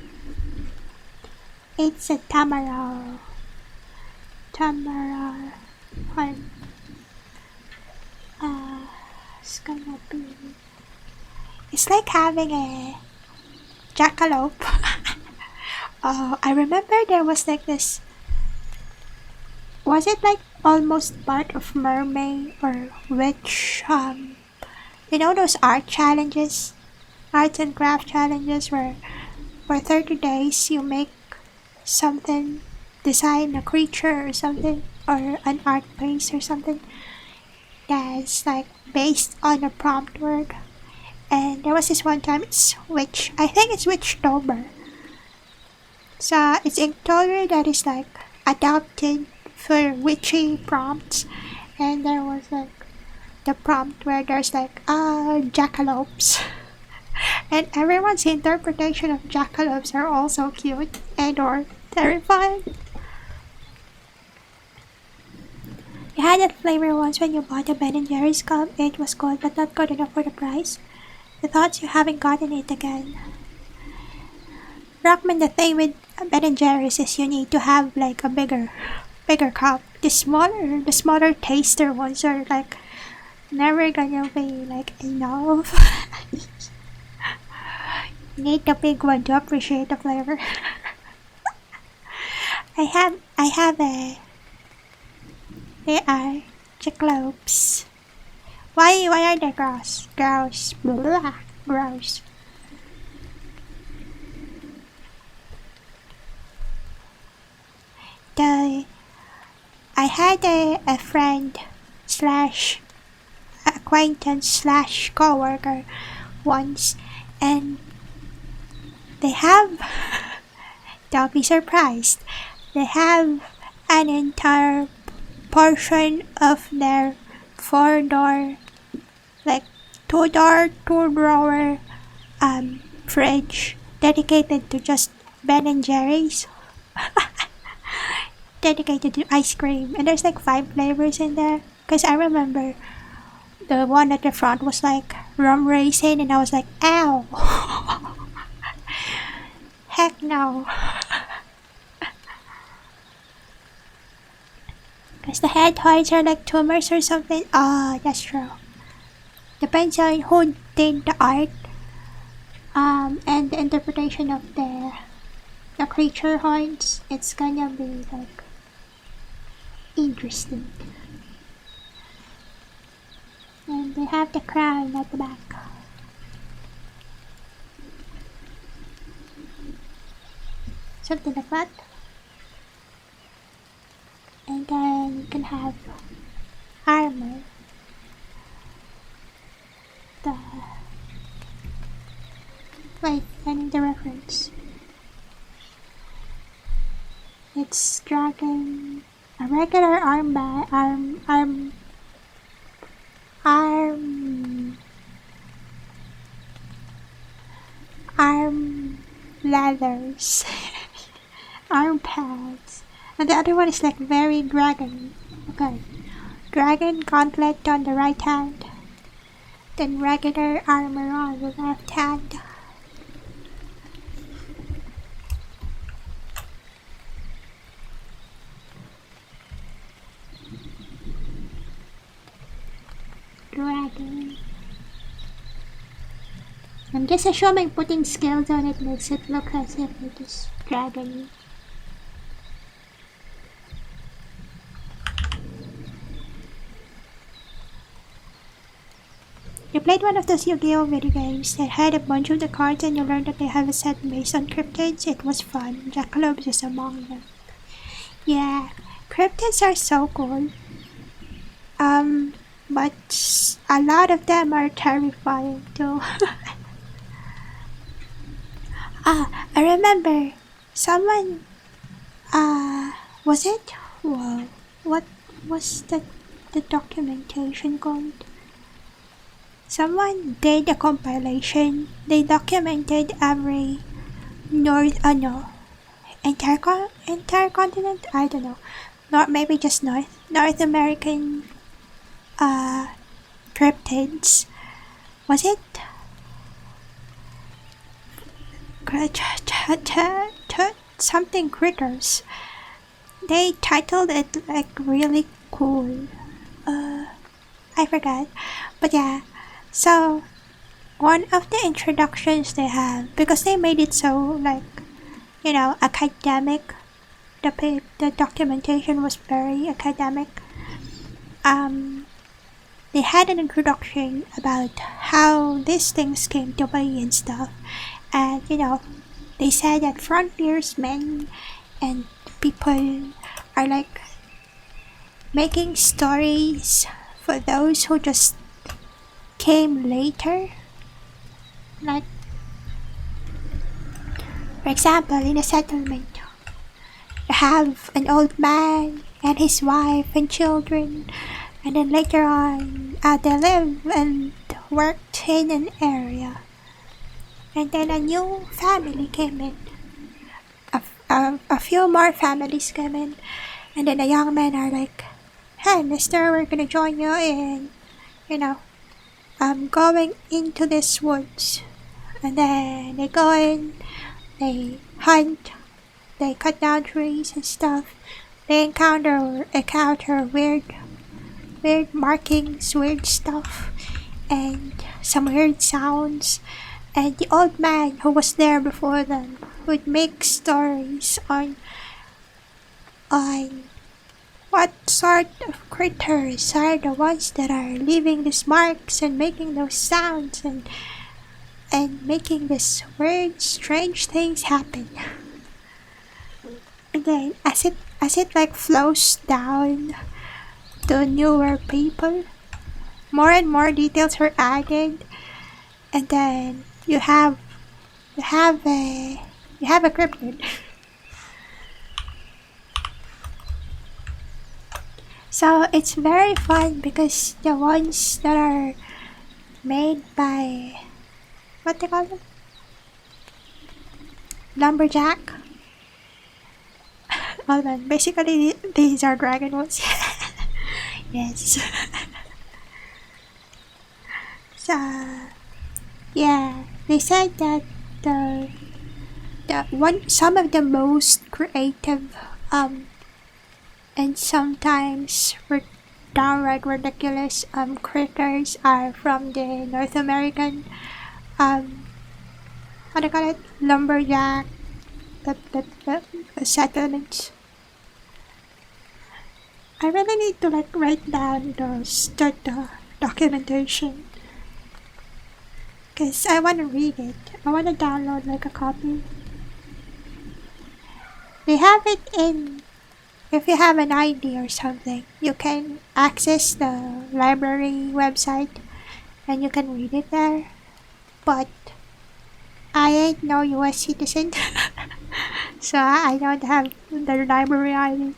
It's a tamaro. Tamaro horn. It's gonna be. It's like having a jackalope. Oh, I remember there was like this was it like almost part of mermaid or which you know those art challenges, arts and craft challenges where for 30 days you make something, design a creature or something, or an art piece or something that's like based on a prompt word. And there was this one time, I think it's Witchtober. So it's Inktober that is like adapted for witchy prompts, and there was like the prompt where there's like jackalopes. And everyone's interpretation of jackalopes are also cute and or terrifying. You had that flavor once when you bought a Ben & Jerry's cup. It was good but not good enough for the price. The thoughts you haven't gotten it again. Rockman, the thing with Ben & Jerry's is you need to have like a bigger cup. The smaller taster ones are like never gonna be like enough. You need the big one to appreciate the flavor. I have a. They are chiclopes. Why are they gross? Gross. Blah, gross. I had a friend slash acquaintance slash coworker once, and they have, don't be surprised, they have an entire portion of their 4-door, like 2-drawer fridge dedicated to just Ben & Jerry's. Dedicated to ice cream, and there's like 5 flavors in there. Cause I remember the one at the front was like rum raisin, and I was like, ow, heck no. Cause the head toys are like tumors or something. Ah, that's true. Depends on who did the art, and the interpretation of the creature horns. It's gonna be like interesting. And they have the crown at the back. Something like that. And then you can have armor. Wait, I need the reference. It's dragon. A regular arm leathers. Arm pads. And the other one is like very dragon. Okay. Dragon gauntlet on the right hand. Then regular armor on the left hand. Dragon. I'm just assuming putting scales on it makes it look as if it is dragon-y. You played one of those Yu-Gi-Oh video games that had a bunch of the cards and you learned that they have a set based on cryptids. It was fun. Jackalopes is among them. Yeah, cryptids are so cool. But a lot of them are terrifying too. I remember someone, was it? Whoa, what was the documentation called? Someone did a compilation. They documented every entire continent? I don't know. Not maybe just North American cryptids. Was it? Something critters. They titled it like really cool. I forgot. But yeah. So one of the introductions they have, because they made it so like, academic, the documentation was very academic. They had an introduction about how these things came to be and stuff, and they said that frontiersmen and people are like making stories for those who just came later. Like, for example, in a settlement, you have an old man and his wife and children, and then later on, they live and worked in an area. And then a new family came in. A few more families came in. And then the young men are like, hey, mister, we're gonna join you in, going into these woods. And then they go in, they hunt, they cut down trees and stuff. They encounter weird markings, weird stuff, and some weird sounds. And the old man who was there before them would make stories on what sort of critters are the ones that are leaving these marks and making those sounds and making these weird, strange things happen. And then as it like flows down to newer people, more and more details are added, and then you have a cryptid. So it's very fun because the ones that are made by what they call them? Lumberjack. Hold on. Basically, these are dragon ones. Yes. So yeah, they said that some of the most creative and sometimes downright ridiculous critters are from the North American how do you call it, lumberjack settlements. I really need to like write down the documentation because I want to read it. I want to download like a copy. They have it in, if you have an ID or something, you can access the library website and you can read it there. But I ain't no US citizen, so I don't have the library ID.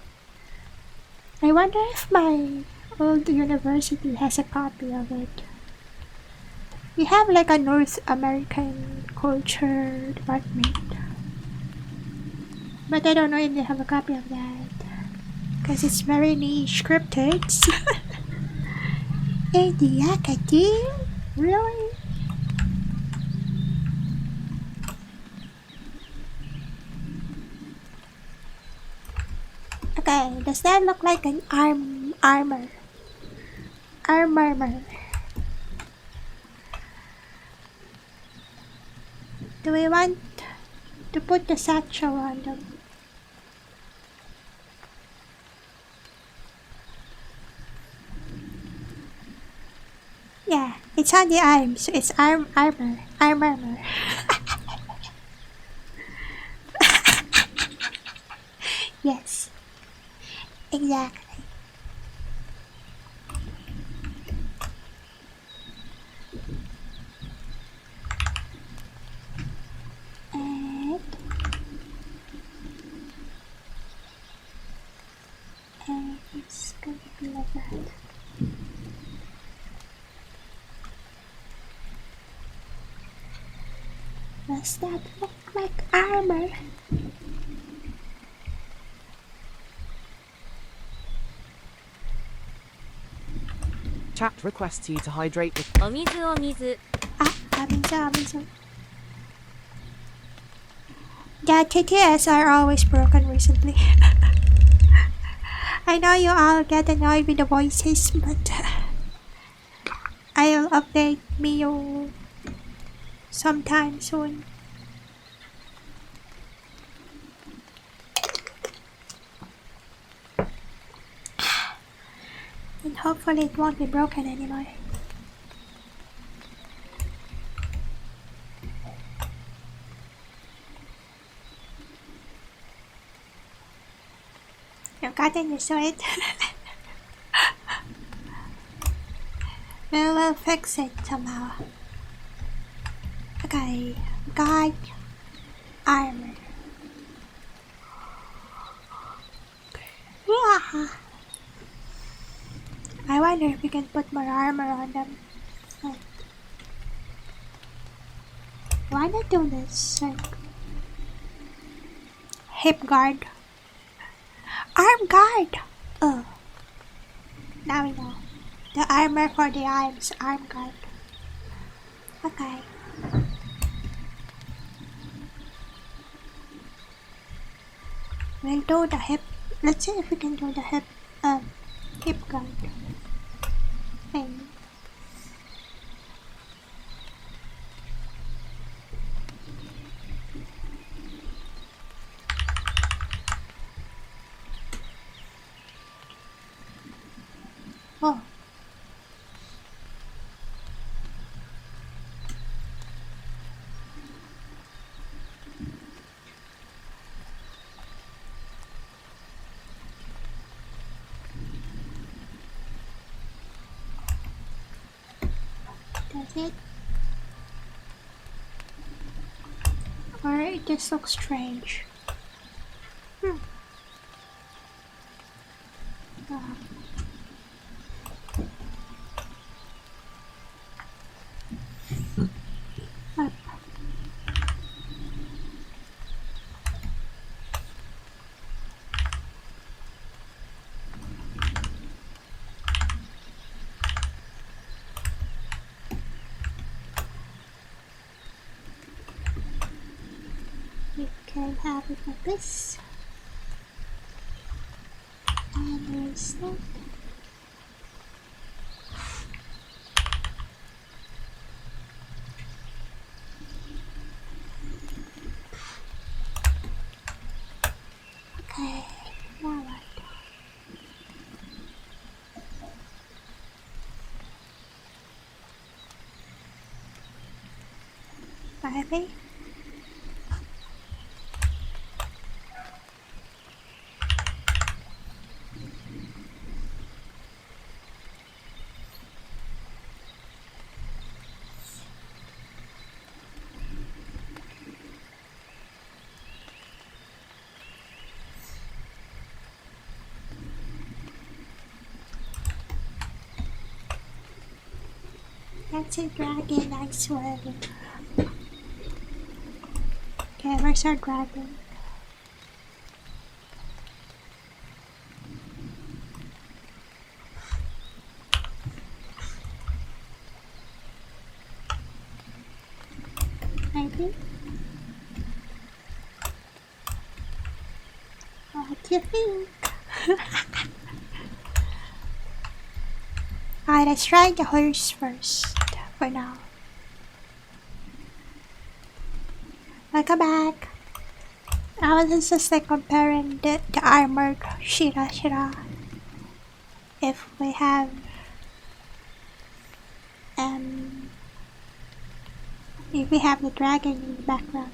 I wonder if my old university has a copy of it. We have like a North American culture department, but I don't know if they have a copy of that because it's very niche cryptids. And the academe? Really? Okay, does that look like an armor? Armor. Do we want to put the satchel on them? Yeah, it's on the arm, so it's armor. Yes, exactly. And it's gonna be like that. Does that look like armor? Chat requests you to hydrate with お水。Abizo. Yeah, TTS are always broken recently. I know you all get annoyed with the voices, but I'll update Mio sometime soon. hopefully it won't be broken anymore. You've gotten used to it. We will fix it somehow. Okay, got armor. I wonder if we can put more armor on them. Why not do this? Hip guard. Arm guard! Oh. Now we know. The armor for the arms, arm guard. Okay. We'll do the hip. Let's see if we can do the hip guard thing. Oh. Does it? Or it just looks strange. Up. You can have it like this. And there's that. Okay, now what? Maybe? That's a dragon, I swear. Okay, where's our dragon? Maybe? What do you think? Alright, let's try the horse first, for now. Welcome back. I was just like comparing the armored Shira. If we have the dragon in the background.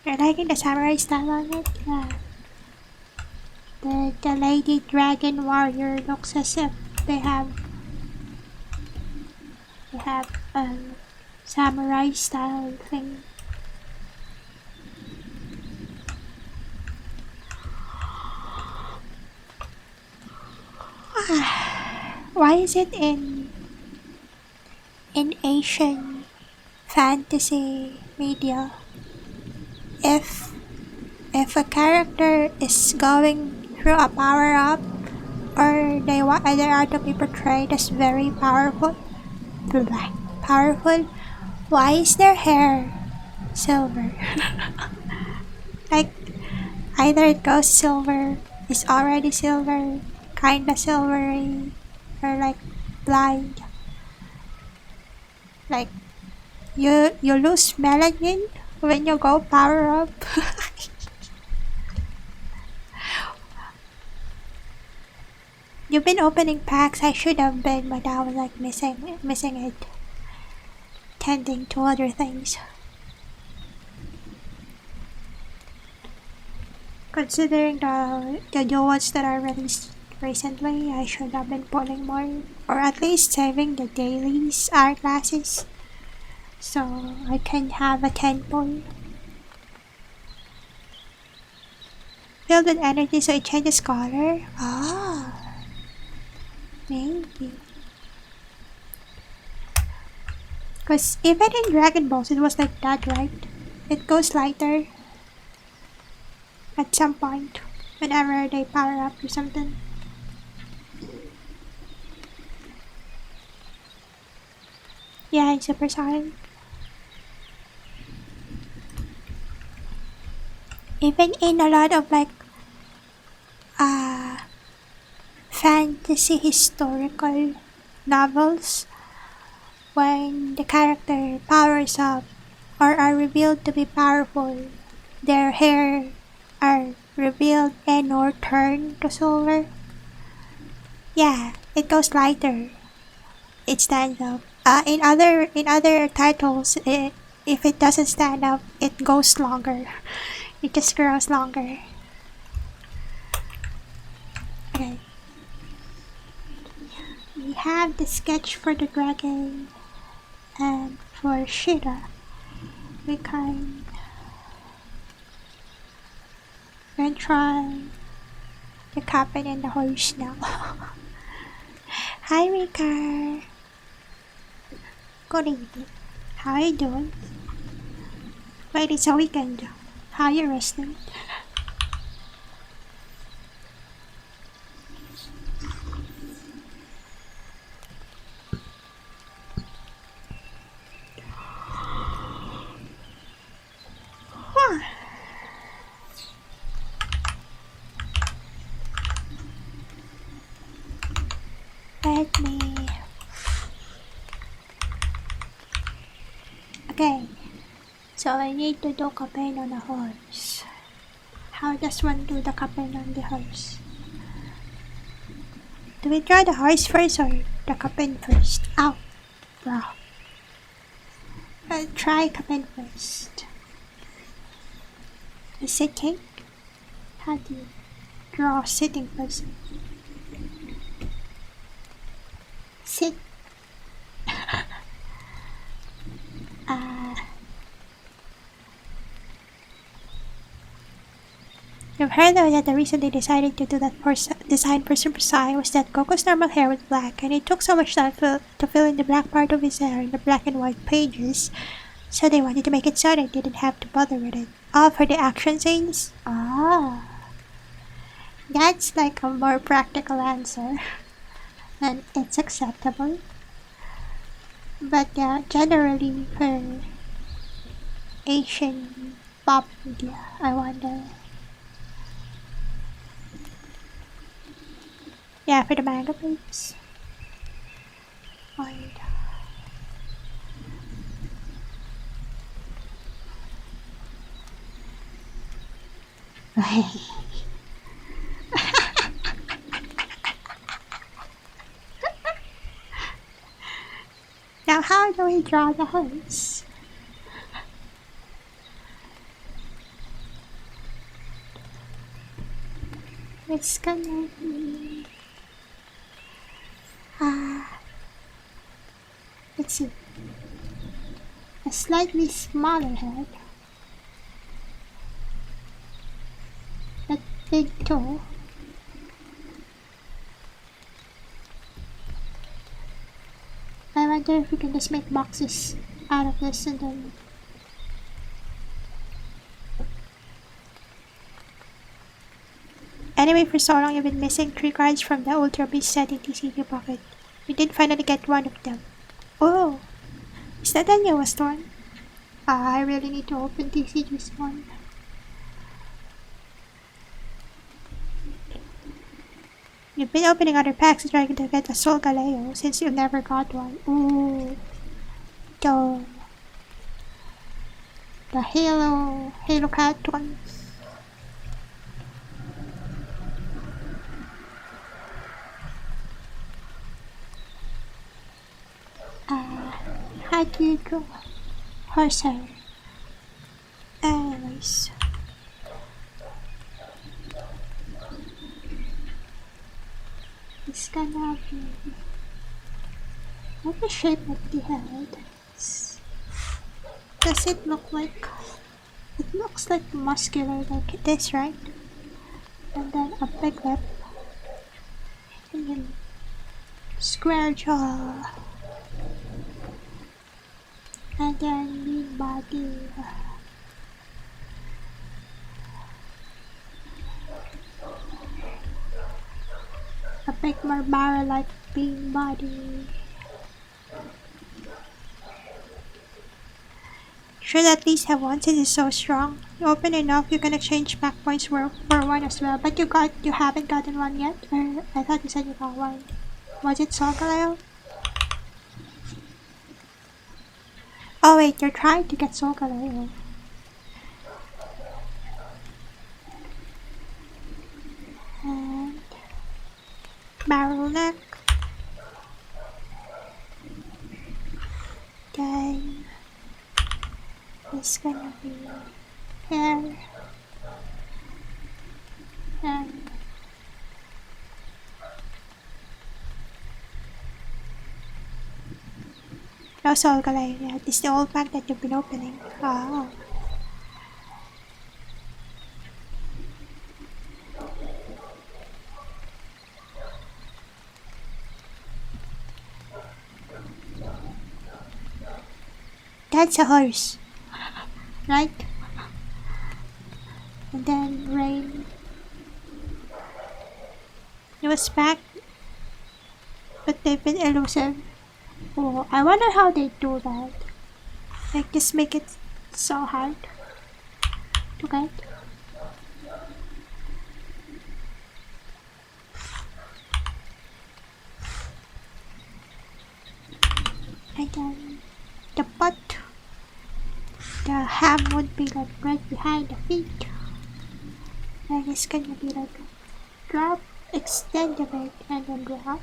You're liking the samurai style on it? The lady dragon warrior looks as if they have a samurai style thing. Why is it in Asian fantasy media, if if a character is going through a power-up, or they are to be portrayed as very powerful, why is their hair silver? Like, either it goes silver, is already silver, kinda silvery, or like blind. Like, you lose melanin when you go power up. You've been opening packs. I should have been, but I was like missing it, tending to other things. Considering the duos that are released recently, I should have been pulling more, or at least saving the dailies art classes, so I can have a 10 pull. Filled with energy, so it changes color. Ah, maybe. Cause even in Dragon Balls, it was like that, right? It goes lighter at some point whenever they power up or something. Yeah, in Super Saiyan. Even in a lot of like fantasy historical novels, when the character powers up or are revealed to be powerful, their hair are revealed and or turned to silver. Yeah, it goes lighter. It stands up. In other titles, if it doesn't stand up, it goes longer. It just grows longer. Okay. We have the sketch for the dragon, and for Shira, we can try the captain and the horse now. Hi, Rika. Good evening. How are you doing? Wait, it's a weekend. How are you resting? Let me... Okay, so I need to do campaign on a horse. How does one do the campaign on the horse? Do we try the horse first or the campaign first? Ow, bro. I'll try campaign first. A sitting? How do you draw a sitting person? Sit. You've heard though that the reason they decided to do that design for Super Sai was that Goku's normal hair was black, and it took so much time to fill in the black part of his hair in the black and white pages, so they wanted to make it so they didn't have to bother with it. All for the action scenes? Ah. That's like a more practical answer. And it's acceptable. But yeah, generally for Asian pop media, I wonder. Yeah, for the manga pages. Wait. Now how do we draw the horse? It's gonna be... let's see. A slightly smaller head. A big toe. I wonder if we can just make boxes out of this and then... Anyway, for so long you've been missing 3 cards from the Ultra Beast set in TCG pocket. We did finally get one of them. Oh! Is that the newest one? I really need to open TCG's one. You've been opening other packs trying to get a Soul Galeo since you never got one. Ooh. The Halo Cat one. How do you draw? Horsehair. Anyways. It's gonna be... What the shape of the head? Does it look like... It looks like muscular like this, right? And then a big lip. And then square jaw. And then lean body. A big Barbara like bean body. Should at least have one since it's so strong. You open enough, you can exchange back points for one as well. But you haven't gotten one yet? Or I thought you said you got one. Was it Solgaleo? Oh wait, you're trying to get Solgaleo. And barrel neck. Then it's gonna be hair and no Solgaleo yet. It's the old pack that you've been opening. Oh. That's a horse, right? And then rain. It was back, but they've been elusive. Oh, I wonder how they do that. Like just make it so hard to get. And then the butt. The ham would be like right behind the feet. And it's gonna be like drop, extend a bit, and then drop.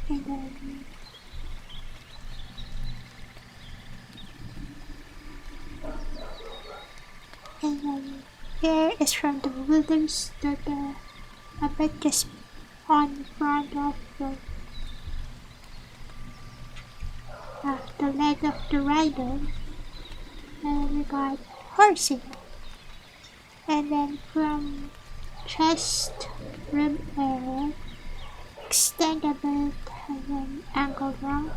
And then here is from the wilderness that a bit just on front of the leg of the rider. And we got horsey. And then from chest, rib area, extend a bit, and then ankle drop,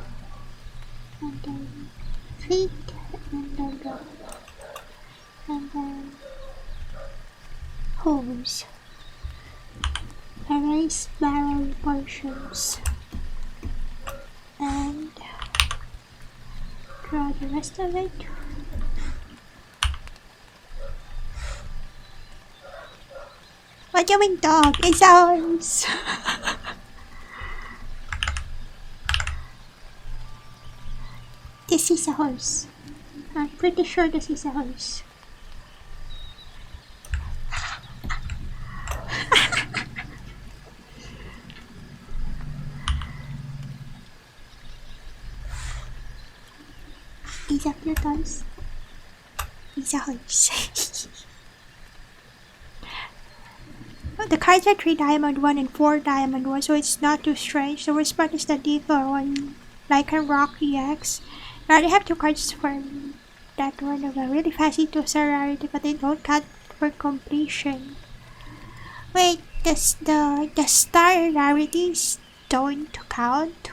and then feet, and then drop, and then hose. Erase barrel portions, and draw the rest of it. What do you mean dog? It's ours! This is a horse. I'm pretty sure this is a horse. These are your toys. It's a horse. The cards are 3 diamond 1 and 4 diamond 1, so it's not too strange. The worst part is the deeper one, like a rock EX. I already have 2 cards for that one of a really fast E2 rarity, but they don't count for completion. Wait, does the star rarities don't count?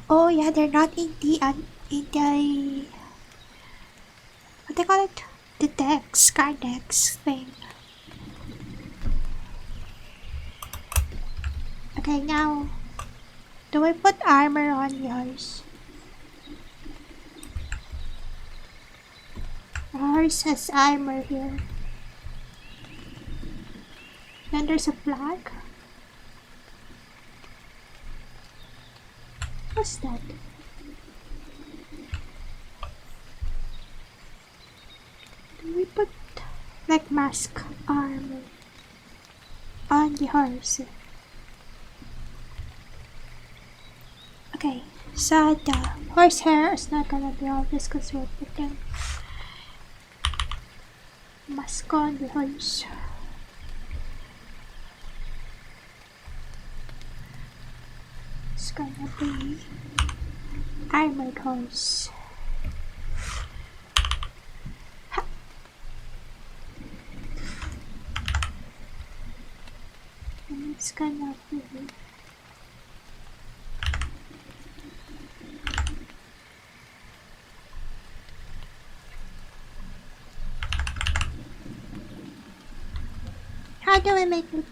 Oh yeah, they're not in the what they call it? The decks, card decks thing. Okay, now, do we put armor on yours? Ours has armor here. Then there's a flag. What's that? Do we put like mask armor on the horse? Okay, so the horsehair is not gonna be obvious because we're putting mask on the horse. It's gonna be armored horse. Ha. And it's gonna be how do I make it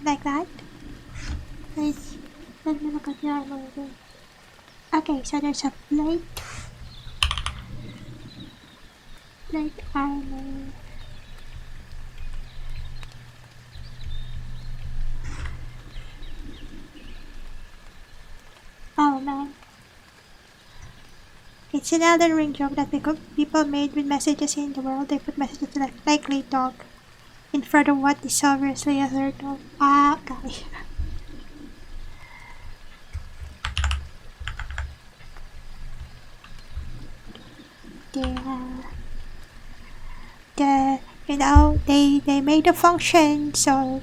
like that? Wait, let me look at the armor again. Okay, so there's a plate armor. Oh man. It's an Elden Ring joke that people made with messages in the world. They put messages like likely dog in front of what is obviously a turtle. Ah, okay. They made a function so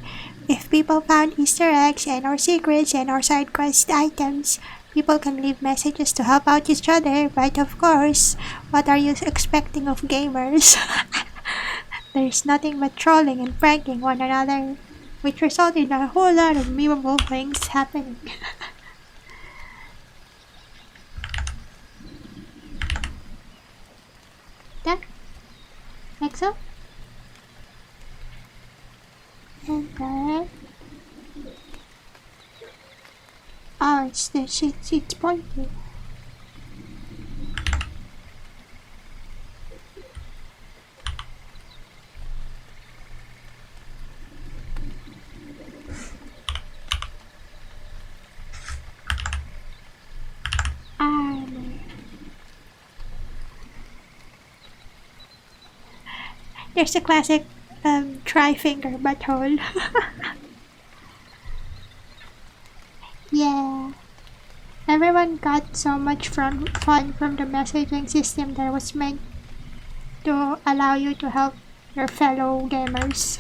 if people found Easter eggs and or secrets and or side quest items, people can leave messages to help out each other, but of course, what are you expecting of gamers? There's nothing but trolling and pranking one another, which resulted in a whole lot of memeable things happening. That? Like so? And then... oh, it's pointing. There's a classic tri-finger butthole. Yeah. Everyone got so much fun from the messaging system that was meant to allow you to help your fellow gamers.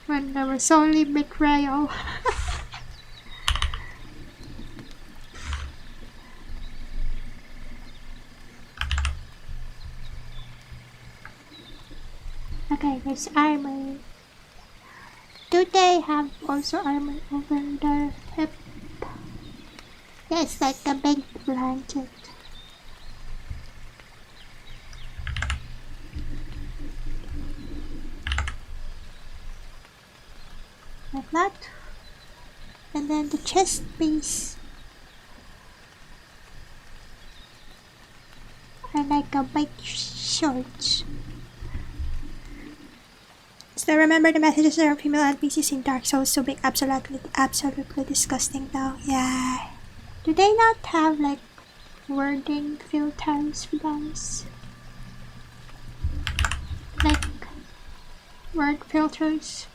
When there was only betrayal. Okay, there's armor. Do they have also armor over the hip? Yeah, it's like a big blanket. Like that. And then the chest piece. And like a bike shorts. So remember the messages are female NPCs in Dark Souls so being absolutely disgusting though. Yeah. Do they not have like wording filters for those? Like word filters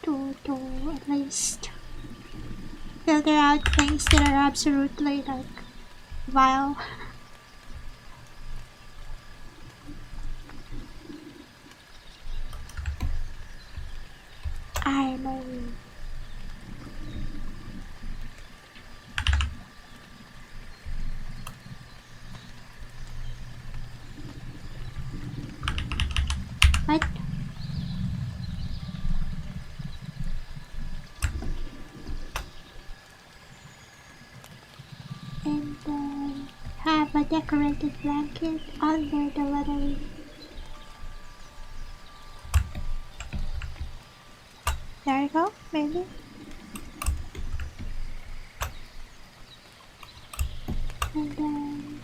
to at least filter out things that are absolutely like vile. Armor. What? decorated blanket under the lettering. There you go, maybe. And then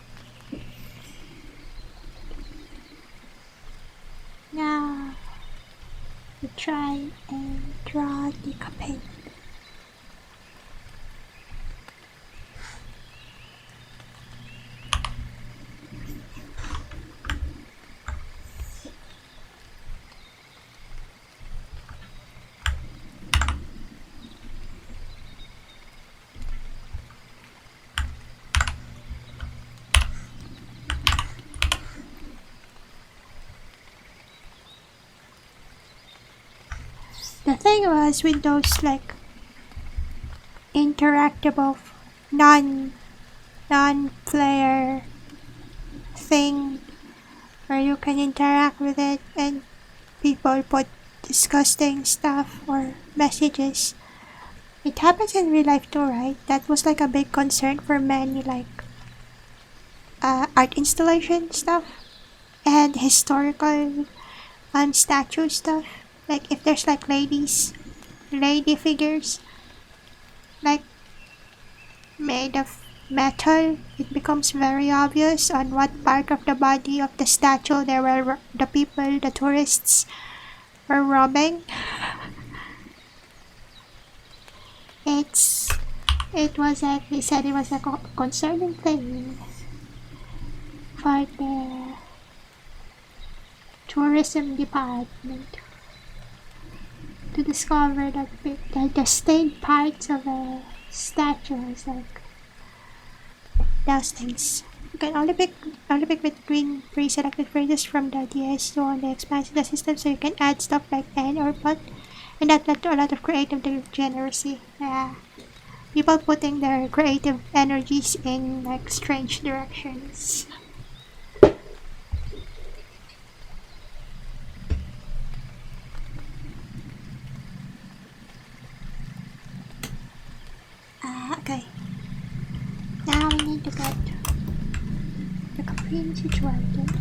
now we try and draw the campaign. The thing was with those like interactable non-player thing where you can interact with it and people put disgusting stuff or messages. It happens in real life too, right? That was like a big concern for many like art installation stuff and historical statue stuff. Like if there's like lady figures like made of metal, it becomes very obvious on what part of the body of the statue the tourists were robbing. It was like they said it was a concerning thing for the tourism department to discover that the stained parts of a statue is like those things. You can only pick between pre-selected phrases from the DS tool on the expansion of the system, so you can add stuff like N or but, and that led to a lot of creative degeneracy. Yeah. People putting their creative energies in like strange directions. Okay. Now we need to get the campaign situated.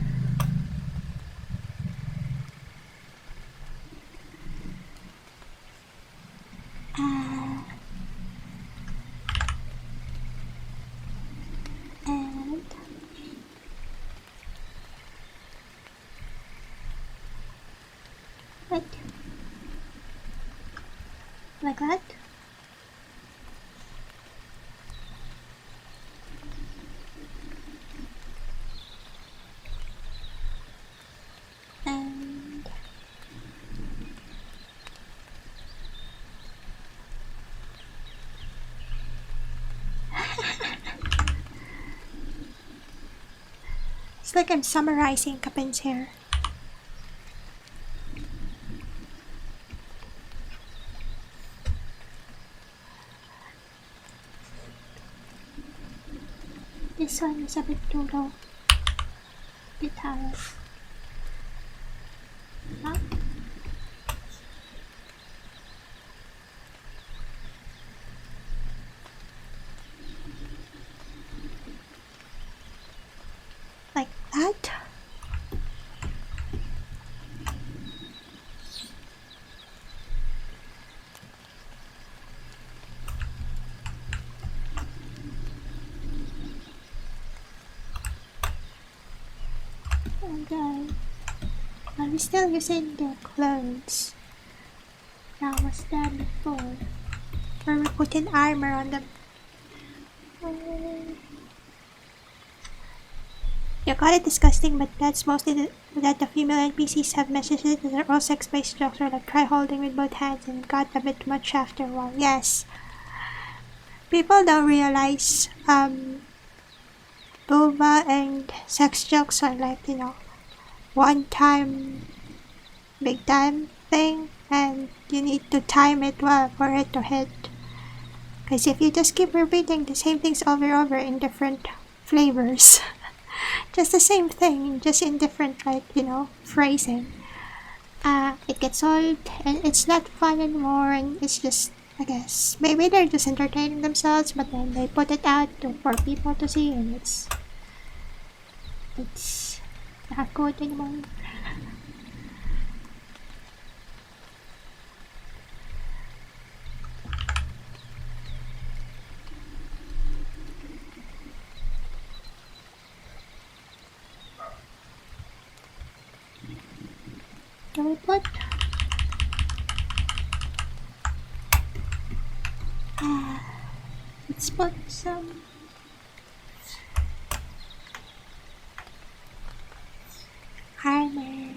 And wait, like that. And it's like I'm summarizing Kapin's here. This one is a bit too low. Bit higher. Huh? Like that. And are we still using the clothes that was there before? Where we put in armor on them? You call it disgusting, but that's mostly that the female NPCs have messages that are all sex-based jokes, or like try holding with both hands, and got a bit much after a while. Yes. People don't realize vulva and sex jokes are like, you know, one time, big time thing, and you need to time it well for it to hit. Because if you just keep repeating the same things over and over in different flavors, just the same thing, just in different, like, you know, phrasing, it gets old and it's not fun anymore, and it's just, I guess, maybe they're just entertaining themselves, but then they put it out for people to see, and it's It's not good anymore. Can we put let's put some armor.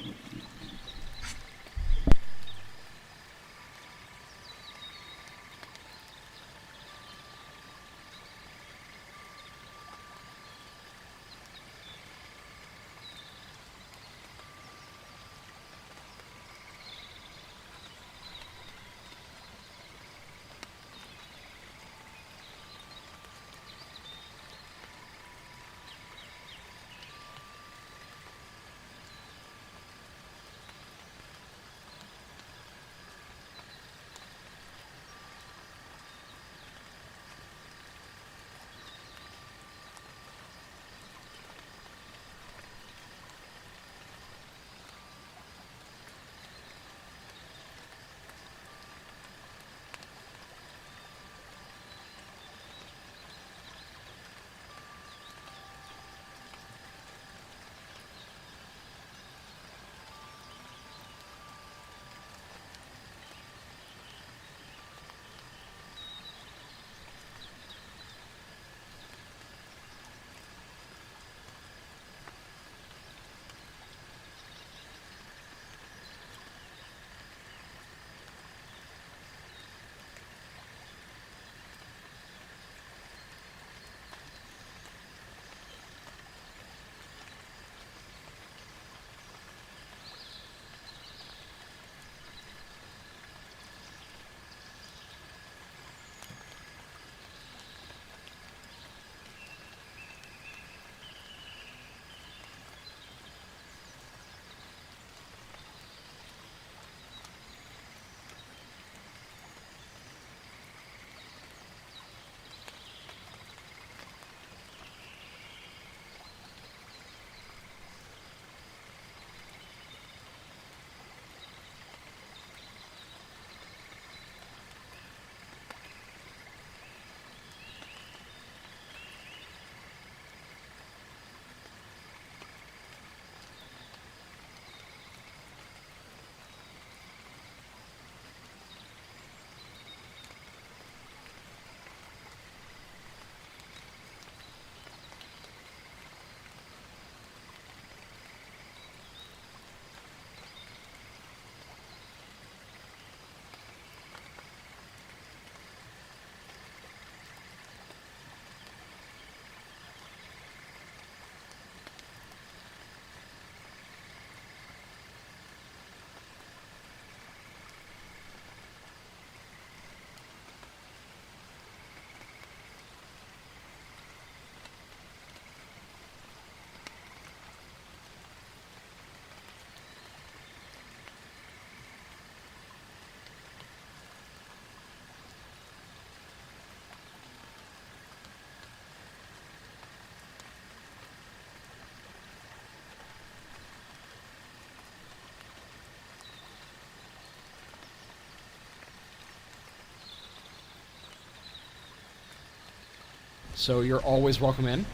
So you're always welcome in.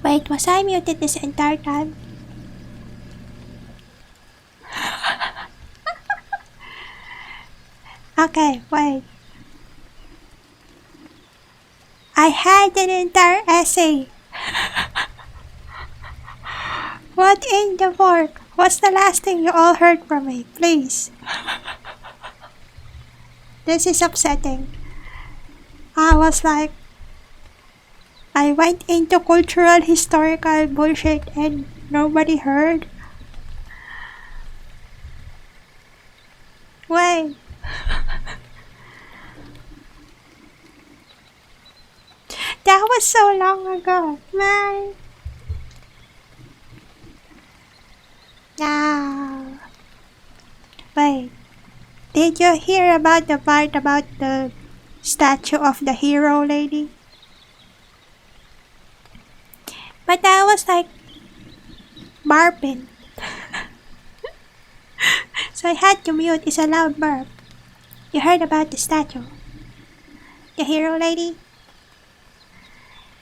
Wait, was I muted this entire time? Okay, wait. I had an entire essay. What in the fork? What's the last thing you all heard from me? Please. This is upsetting. I was like, I went into cultural historical bullshit and nobody heard. Wait. That was so long ago, man. Now. Wait. Did you hear about the part about the statue of the hero lady? But I was like burping. So I had to mute. It's a loud burp. You heard about the statue? The hero lady?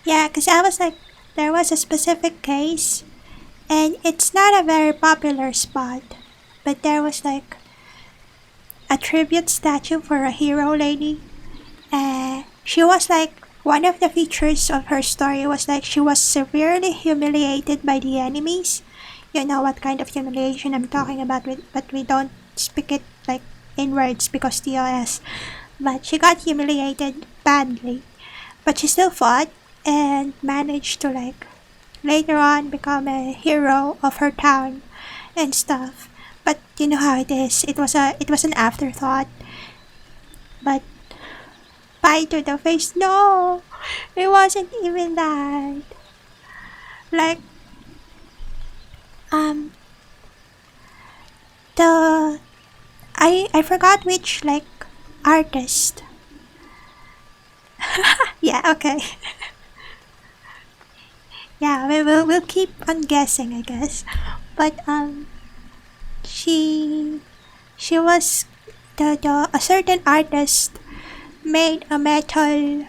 Yeah, because I was like, there was a specific case, and it's not a very popular spot, but there was like a tribute statue for a hero lady. She was like, one of the features of her story was like she was severely humiliated by the enemies. You know what kind of humiliation I'm talking about, but we don't speak it like in words because TOS. But she got humiliated badly. But she still fought and managed to like later on become a hero of her town and stuff. But you know how it is. It was an afterthought. But pie to the face, no, it wasn't even that. Like the I forgot which like artist. Yeah, okay. Yeah, we'll keep on guessing, I guess. But she was the a certain artist made a metal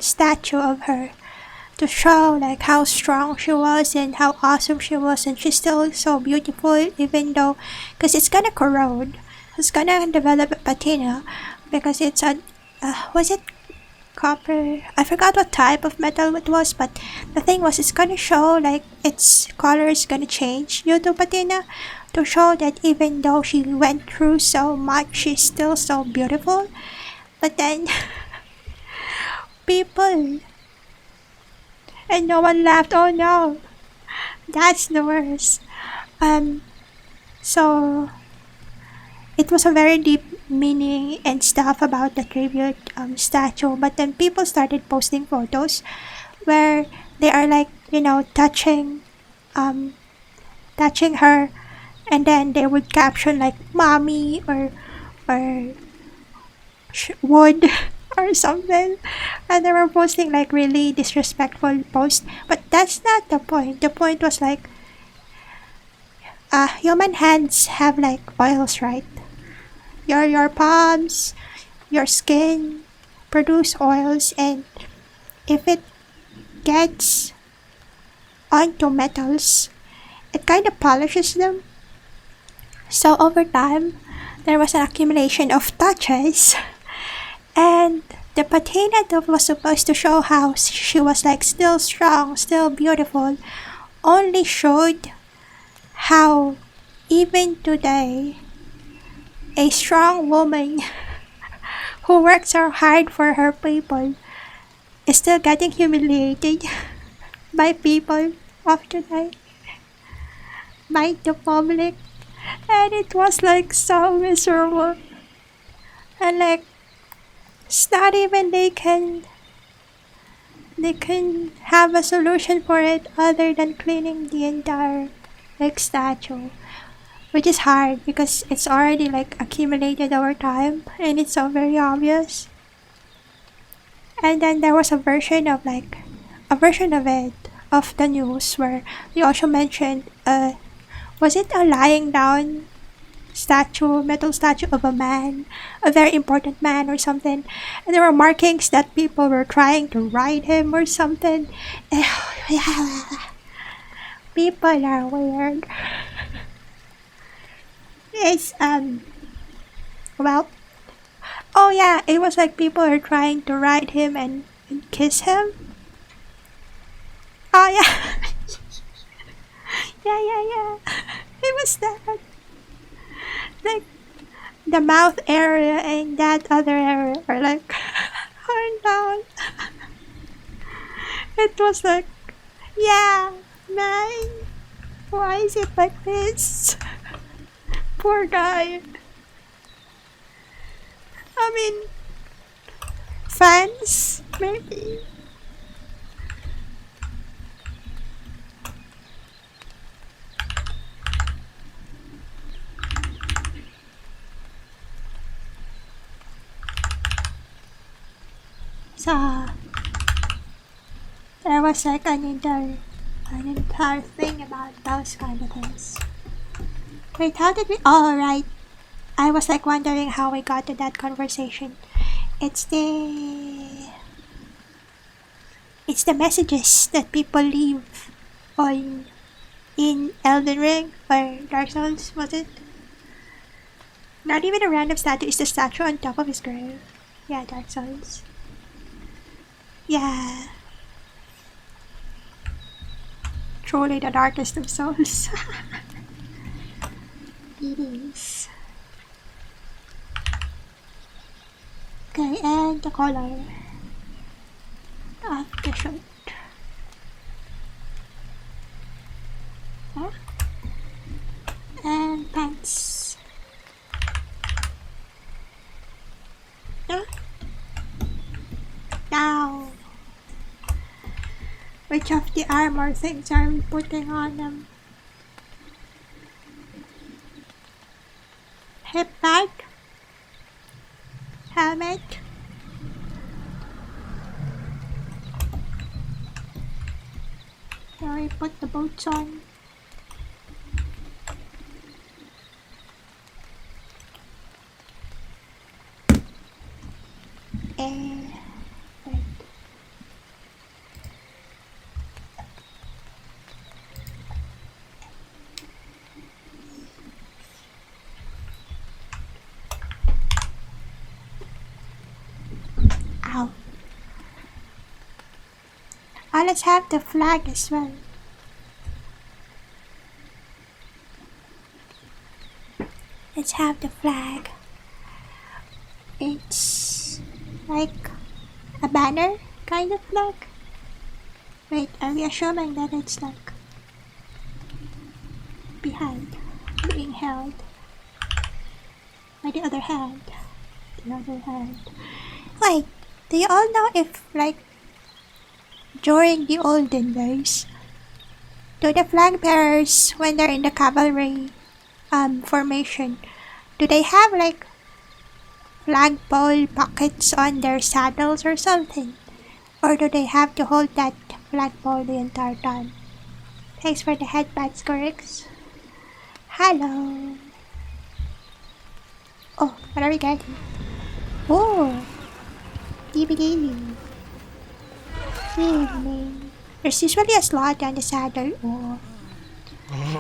statue of her to show like how strong she was and how awesome she was, and she's still so beautiful even though because it's gonna corrode, it's gonna develop a patina because it's a was it copper? I forgot what type of metal it was, but the thing was it's gonna show like its color is gonna change due to patina to show that even though she went through so much, she's still so beautiful. But then people and no one laughed. Oh no, that's the worst. So it was a very deep meaning and stuff about the tribute statue. But then people started posting photos where they are like touching her, and then they would caption like "mommy" or wood or something, and they were posting like really disrespectful posts. But that's not the point. The point was like human hands have like oils, right? Your palms, your skin produce oils, and if it gets onto metals, it kind of polishes them. So over time, there was an accumulation of touches, and the patina that was supposed to show how she was like still strong, still beautiful, only showed how even today a strong woman who works so hard for her people is still getting humiliated by people of today, by the public. And it was like so miserable, and like it's not even they can have a solution for it other than cleaning the entire like statue, which is hard because it's already like accumulated over time and it's so very obvious. And then there was a version of it of the news where they also mentioned was it a lying down metal statue of a man, a very important man or something, and there were markings that people were trying to ride him or something. People are weird. It's well, oh yeah, it was like people are trying to ride him and kiss him. Oh yeah. Yeah. It was that. Like, the mouth area and that other area are like torn down. It was like, yeah, man, why is it like this? Poor guy. I mean, fans, maybe. So, there was like an entire thing about those kind of things. Wait, how did we? Oh, right. I was like wondering how we got to that conversation. It's the messages that people leave on in Elden Ring or Dark Souls, was it? Not even a random statue, it's the statue on top of his grave. Yeah, Dark Souls. Yeah. Truly the darkest of souls. It is. Okay, and the color of the shirt. Huh? And pants. Huh? Now, which of the armor things are we putting on them? Hip bag? Helmet? Shall we put the boots on? Wait. Ow. Oh, let's have the flag as well. Let's have the flag. It's like a banner kind of flag. Wait, are we assuming that it's like behind, being held by the other hand? The other hand. Wait, do you all know if like during the olden days, do the flag bearers when they're in the cavalry formation, do they have like flagpole pockets on their saddles or something? Or do they have to hold that flagpole the entire time? Thanks for the headbands, Gorix. Hello. Oh, what are we getting? Oh, DVD. Evening. There's usually a slot on the saddle. Oh.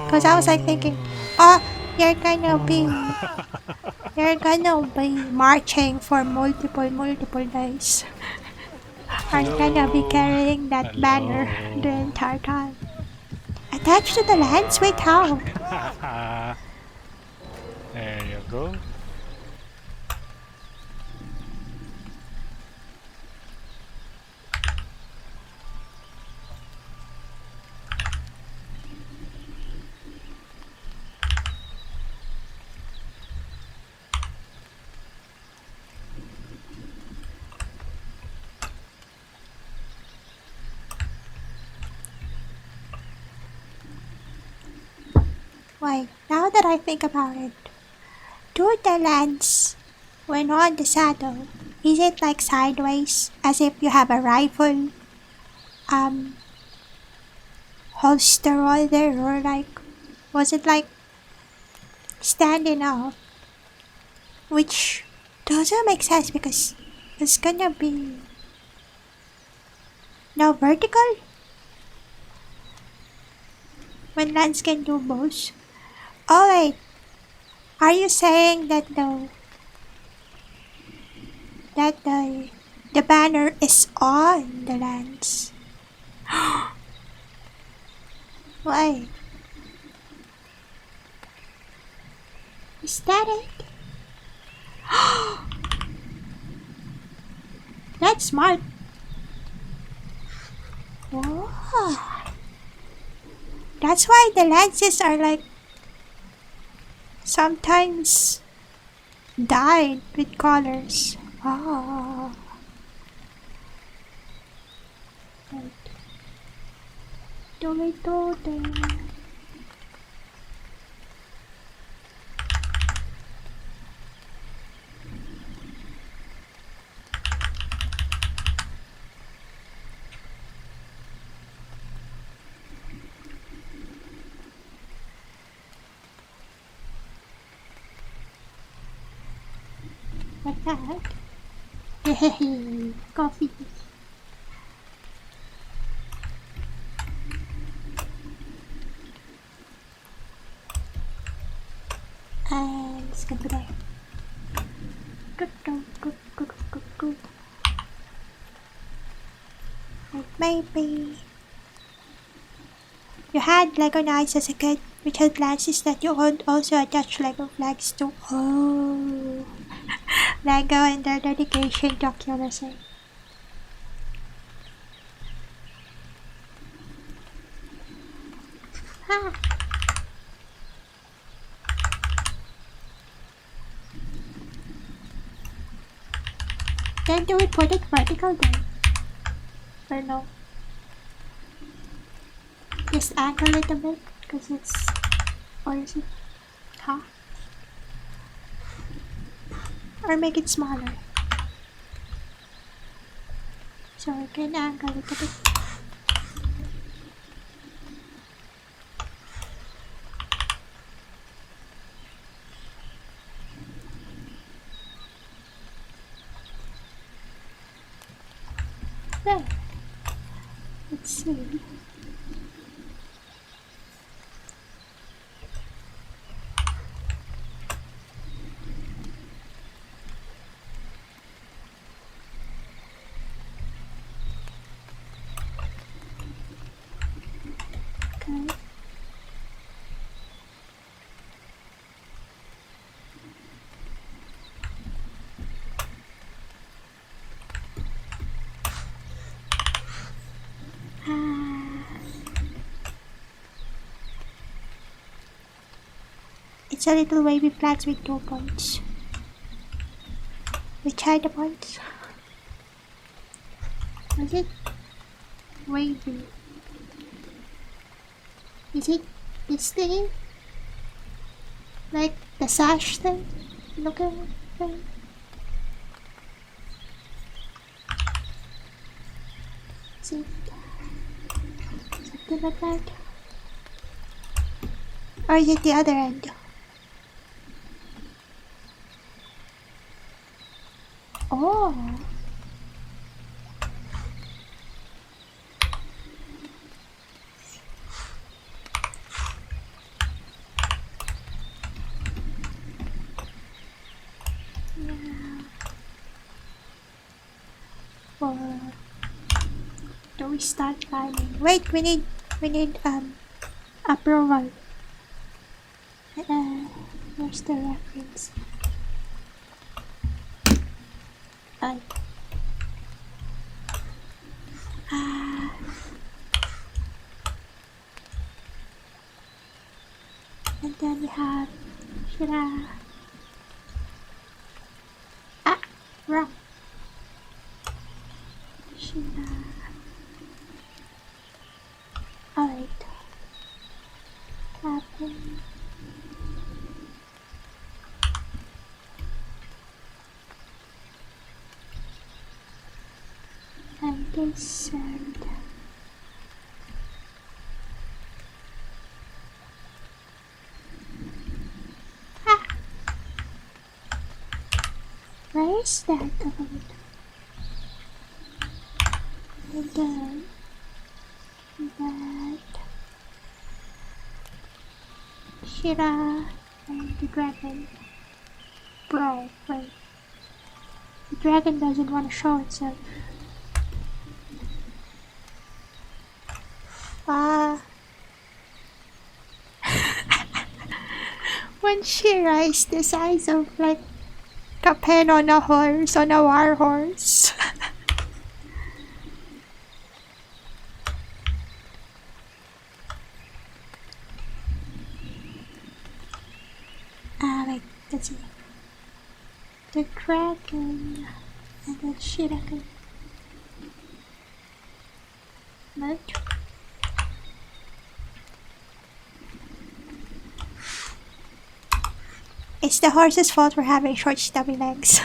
Cause I was like thinking, oh, you're gonna be marching for multiple days. Are you gonna be carrying that banner the entire time? Attached to the lance? Wait, how? There you go. Wait, now that I think about it, do the lance, when on the saddle, is it like sideways, as if you have a rifle, holster all there, or like, was it like standing up? Which doesn't make sense because it's gonna be now vertical when lance can do both. Oh wait, are you saying that the banner is on the lance? Wait, Is that it? That's smart. Whoa. That's why the lenses are like sometimes dyed with colors. Oh. Right. Doodle. Like that. Yay! Coffee. And it's gonna be there. Go. Like maybe you had Lego knives as a kid, which had glasses that you could also attach Lego flags to. Oh, Lego and their dedication to accuracy. Ah. Then do we put it vertical then? Or no? Just angle it a bit, because it's... Or is it... Huh? Or make it smaller. So we can angle it a bit. There. Let's see. Okay. It's a little wavy flags with 2 points. Which are the points? Was it wavy? Is it this thing? Like the sash thing? Looking thing? Is it something like that? Or is it the other end? Oh. Yeah. Or do we start climbing? Wait, we need approval. Where's the reference? And then we have Shira. Wrong. Shira. Alright. Happen. And this and where is that? And then that Shira and the dragon. Bro, wait. The dragon doesn't want to show itself. when Shira is the size of like a pen on a horse, on a war horse. Wait, let's see. The dragon and then Shira can merge. It's the horse's fault for having short stubby legs.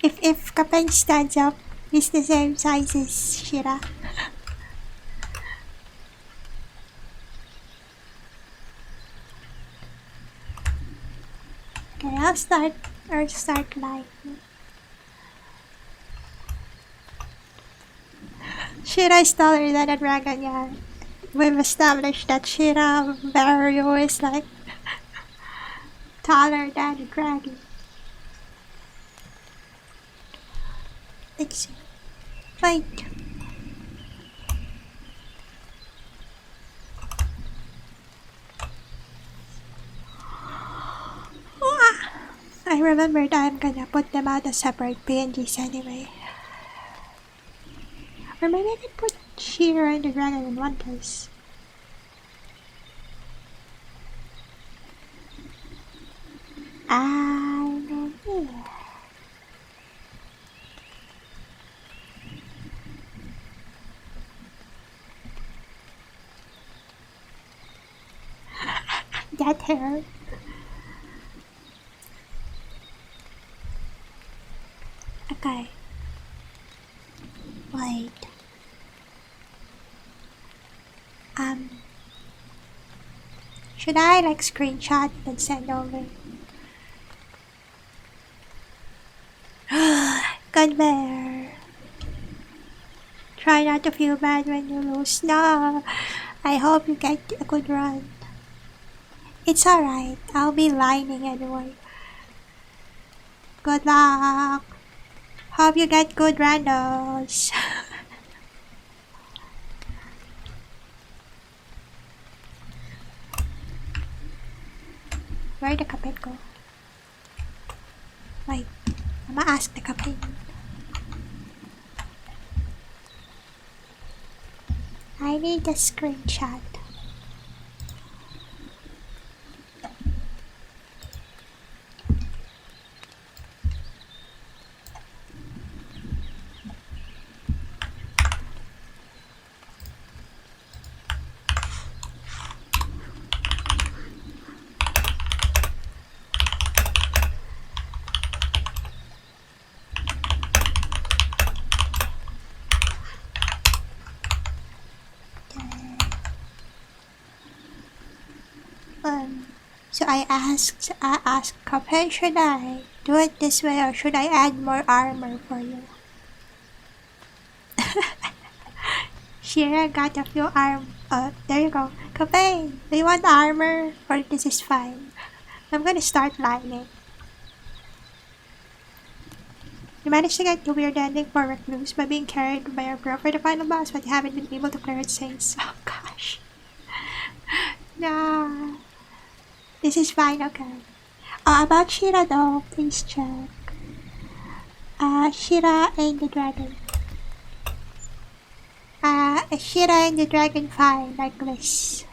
if Kapeng stands up, he's the same size as Shira. Okay, I'll start lying. Shira is taller than a dragon, yeah. We've established that Shira Barrio is like taller than a dragon. Let's see. Wait. I remembered I'm gonna put them out as separate PNGs anyway. Or maybe I can put Shira and the dragon in one place. I know here. That hair. Okay. Wait. Should I like screenshot and send over? Good bear. Try not to feel bad when you lose. No, I hope you get a good run. It's alright, I'll be lining anyway. Good luck. Hope you get good randos. Where'd the captain go? Wait, I'm gonna ask the captain. I need a screenshot. So I asked Captain, should I do it this way or should I add more armor for you? Shira got a few there you go. Captain, do you want armor or this is fine? I'm gonna start lining. You managed to get the weird ending for Recluse by being carried by your bro for the final boss, but you haven't been able to clear it since. Oh gosh. Nah. This is fine, okay. About Shira though, please check. Shira and the dragon. Shira and the dragon fine, like this.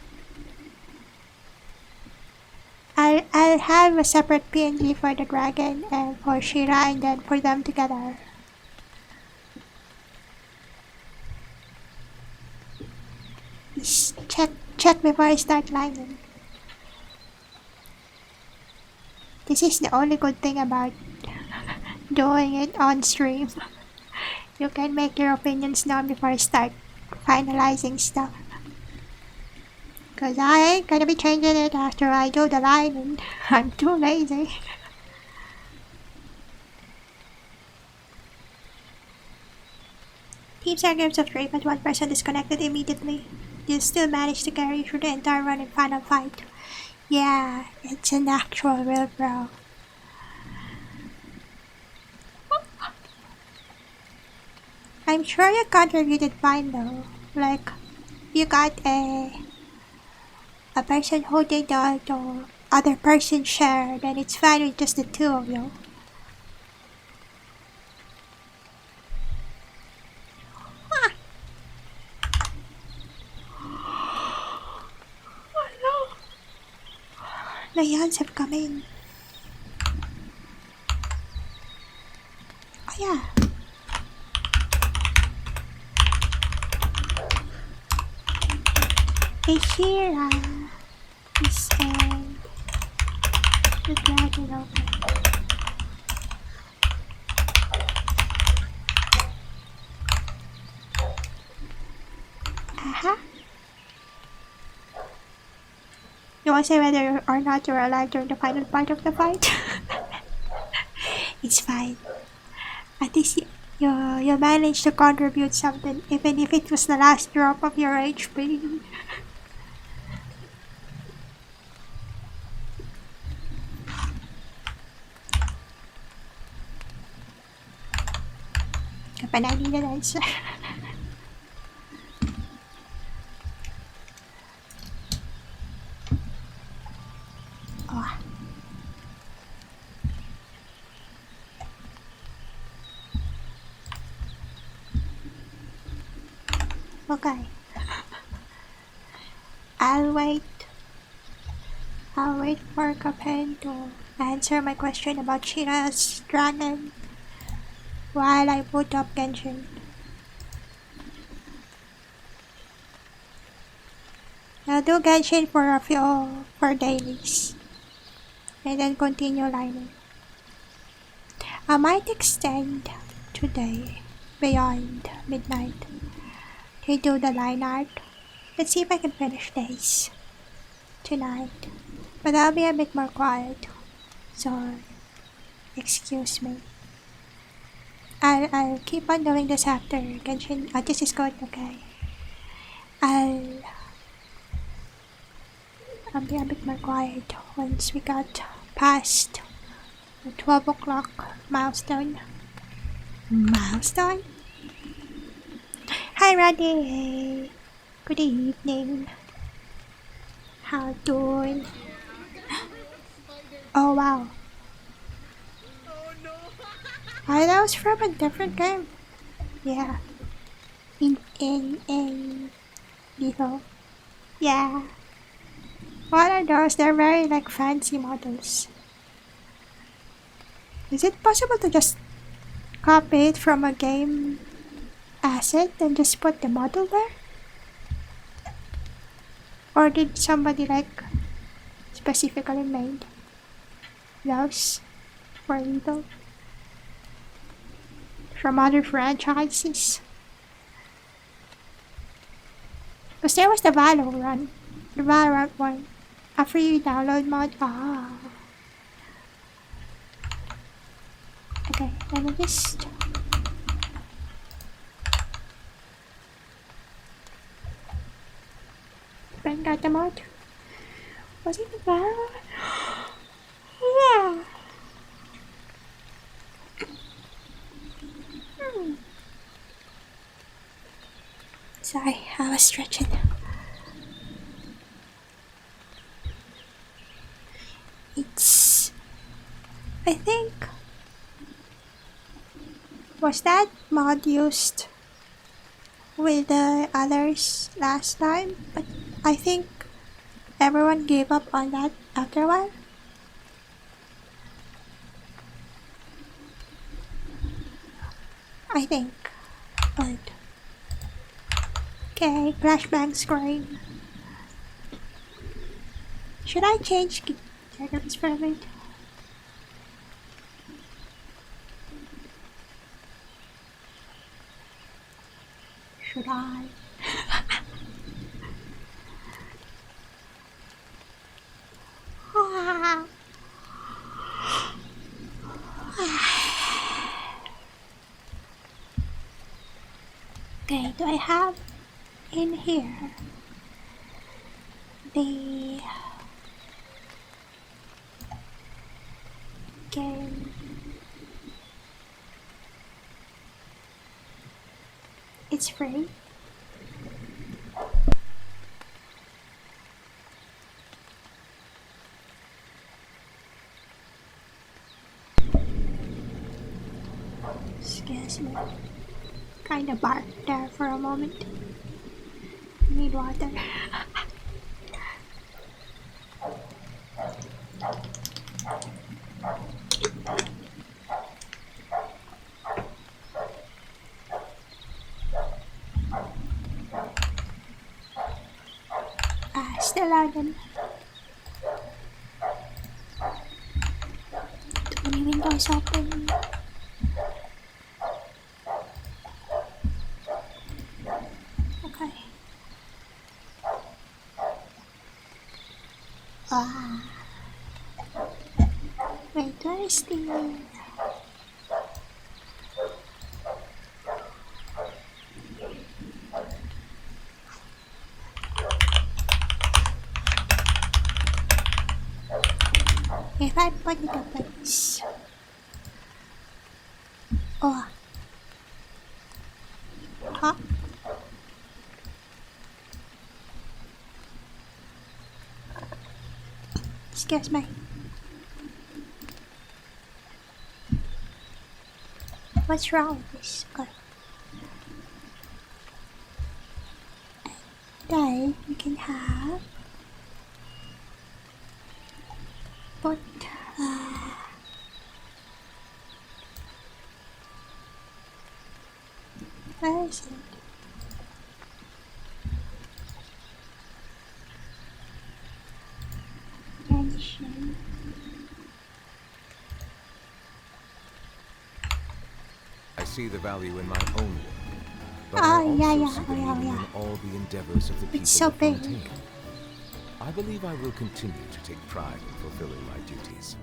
I'll have a separate PNG for the dragon and for Shira and then for them together. Just check before I start lining. This is the only good thing about doing it on stream. You can make your opinions known before I start finalizing stuff. Cause I ain't gonna be changing it after I do the lining. I'm too lazy. Teams are games of 3, but one person disconnected immediately. You'll still manage to carry through the entire run in final fight. Yeah, it's an actual real bro. I'm sure you contributed fine though. Like, you got a person holding the other person's share, then it's fine with just the two of you. Ah. Oh no! Lions have come in. Oh yeah. Ishira is the dragon open. You want to say whether or not you're alive during the final part of the fight? It's fine. At least you managed to contribute something, even if it was the last drop of your HP. But I need an answer. Oh. Okay. I'll wait for Kapen to answer my question about Shira's dragon while I boot up Genshin. I'll do Genshin for dailies and then continue lining. I might extend today beyond midnight to do the line art. Let's see if I can finish days tonight, but I'll be a bit more quiet, so excuse me. I'll keep on doing this after Genshin. This is good, okay? I'll be a bit more quiet once we got past the 12 o'clock milestone. Milestone? Hi, Raddy. Good evening. How doing? Oh wow. Oh, that was from a different game. Yeah. In Lethal. Yeah. What are those? They're very like fancy models. Is it possible to just copy it from a game asset and just put the model there? Or did somebody like specifically made those for Lethal from other franchises? Because there was the Valorant one, a free download mod. Ah. Okay, let me just. Ben got the mod. Was it the Valorant? Yeah. Sorry, I was stretching. I think. Was that mod used with the others last time? But I think everyone gave up on that after a while. I think. But okay, flashbang screen. Should I change characters for a bit? Should I? Okay, do I have in here the game? It's free. excuse me. Kinda barked there for a moment. Need water. Still out then. Too many windows open. Okay. Ah. Wait, where is the... If I put it up like this. Oh. Huh? Excuse me. What's wrong with this? Okay. Then we can have... But where is it? Tension. I see the value in my own work, but I also see the meaning in all the endeavors of the people It's so of big. Fontaine. I believe I will continue to take pride in fulfilling my duties.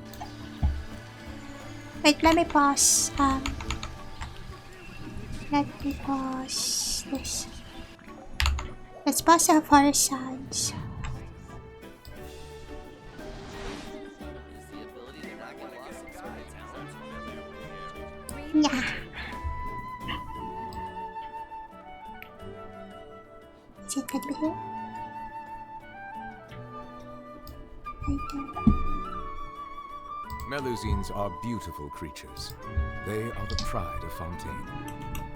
Wait, let me pause. Let me pause this. Let's pause our forest sounds. Yeah. Is it gonna be here? Right there. Melusines are beautiful creatures. They are the pride of Fontaine.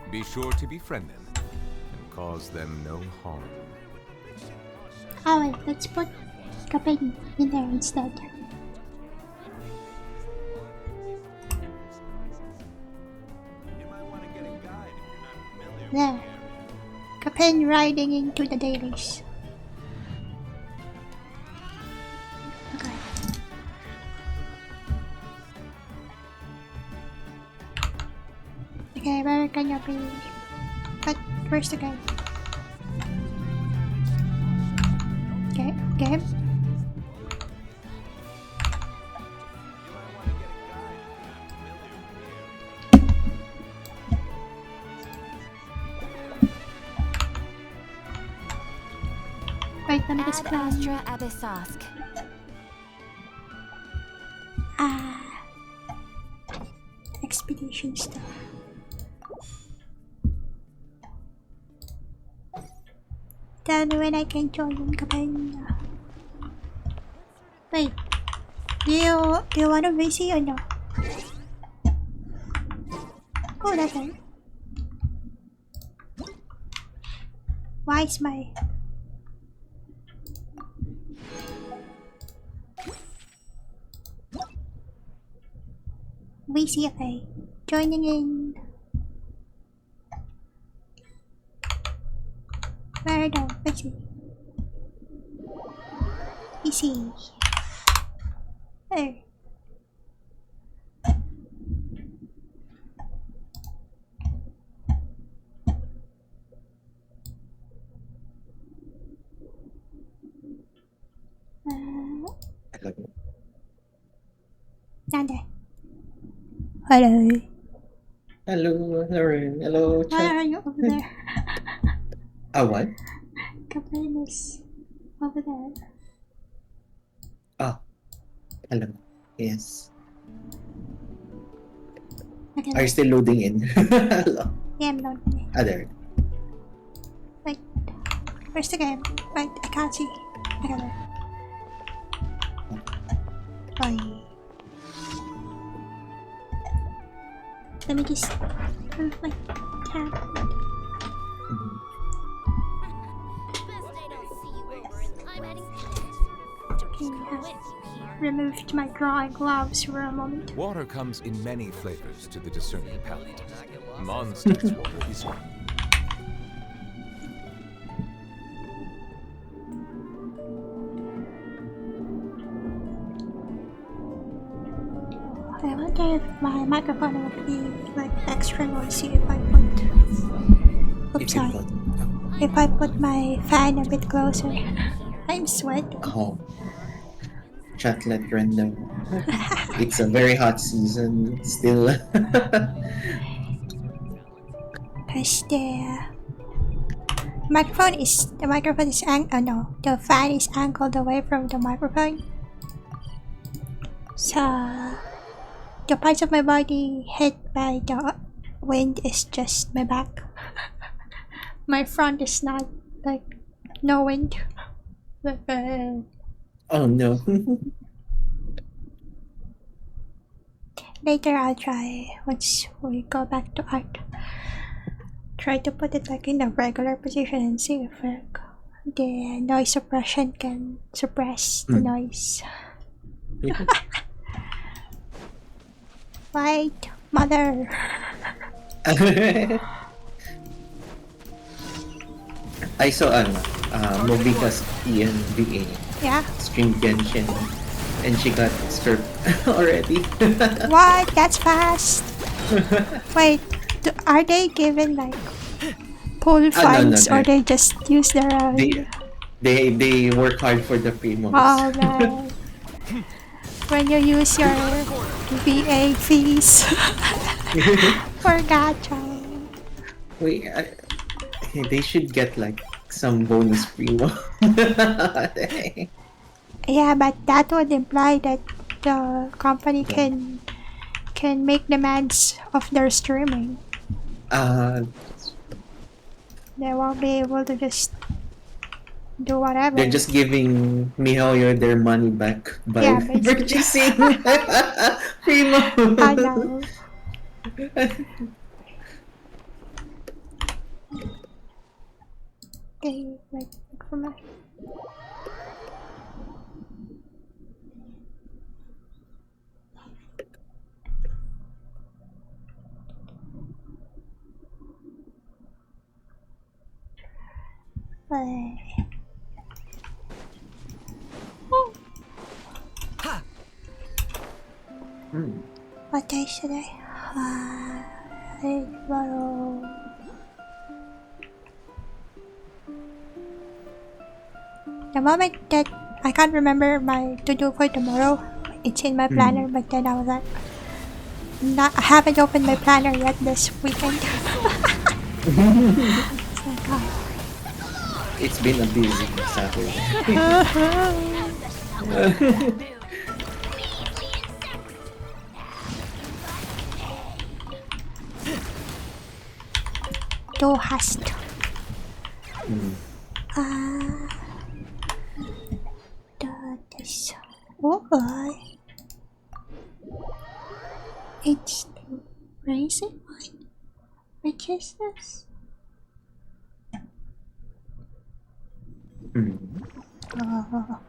Be sure to befriend them and cause them no harm. Oh wait, let's put Captain in there instead. There. Captain riding into the dailies. Okay. Okay, where can you be? But where's the game? Okay, game. Wait, let me just play. Expedition stuff. Tell me when I can join in Captain. Wait, do you want to VC or no? Oh, that's it. Why is my... VCFA joining in. Where though? Let's see. PC. There. Down there. Hello. Hello, Lauren. Hello, Why chat. are you over there? What? Captain is over there. Ah, hello. Yes. Okay. Are you still loading in? Hello. Yeah, I'm loading it. There. Wait. Where's the game? Wait, I can't see. Okay, there. Bye. Let me just move my camera. Removed my drawing gloves for a moment. Water comes in many flavors to the discerning palate. Monsters water is one. I wonder if my microphone would be like extra noisy if I put. Oops, sorry. If I put my fan a bit closer. I'm sweating. Oh. Chocolate random. It's a very hot season still. Cause the microphone is the fan is angled away from the microphone. So the parts of my body hit by the wind is just my back. My front is not like no wind. Oh no. Later I'll try once we go back to art. Try to put it like in a regular position and see if the noise suppression can suppress the noise. Wait, mother. I saw a movie kasi Ian VA. Yeah. Stream Genshin. And she got stripped already. What? That's fast. Wait, are they given like pool funds or they just use their own? They work hard for the promos. Oh man. When you use your VA fees for gacha. Wait, they should get like some bonus primo. Yeah, but that would imply that the company can make demands of their streaming. They won't be able to just do whatever. They're just giving MiHoYo their money back by purchasing primo. I know. Okay, wait for my. What day is today? Tomorrow. The moment that I can't remember my to-do for tomorrow, it's in my planner, but then I was like, I haven't opened my planner yet this weekend. It's like, It's been a busy Saturday. Du hast. Das. Oh, it's the racing one. Which is this? Oh.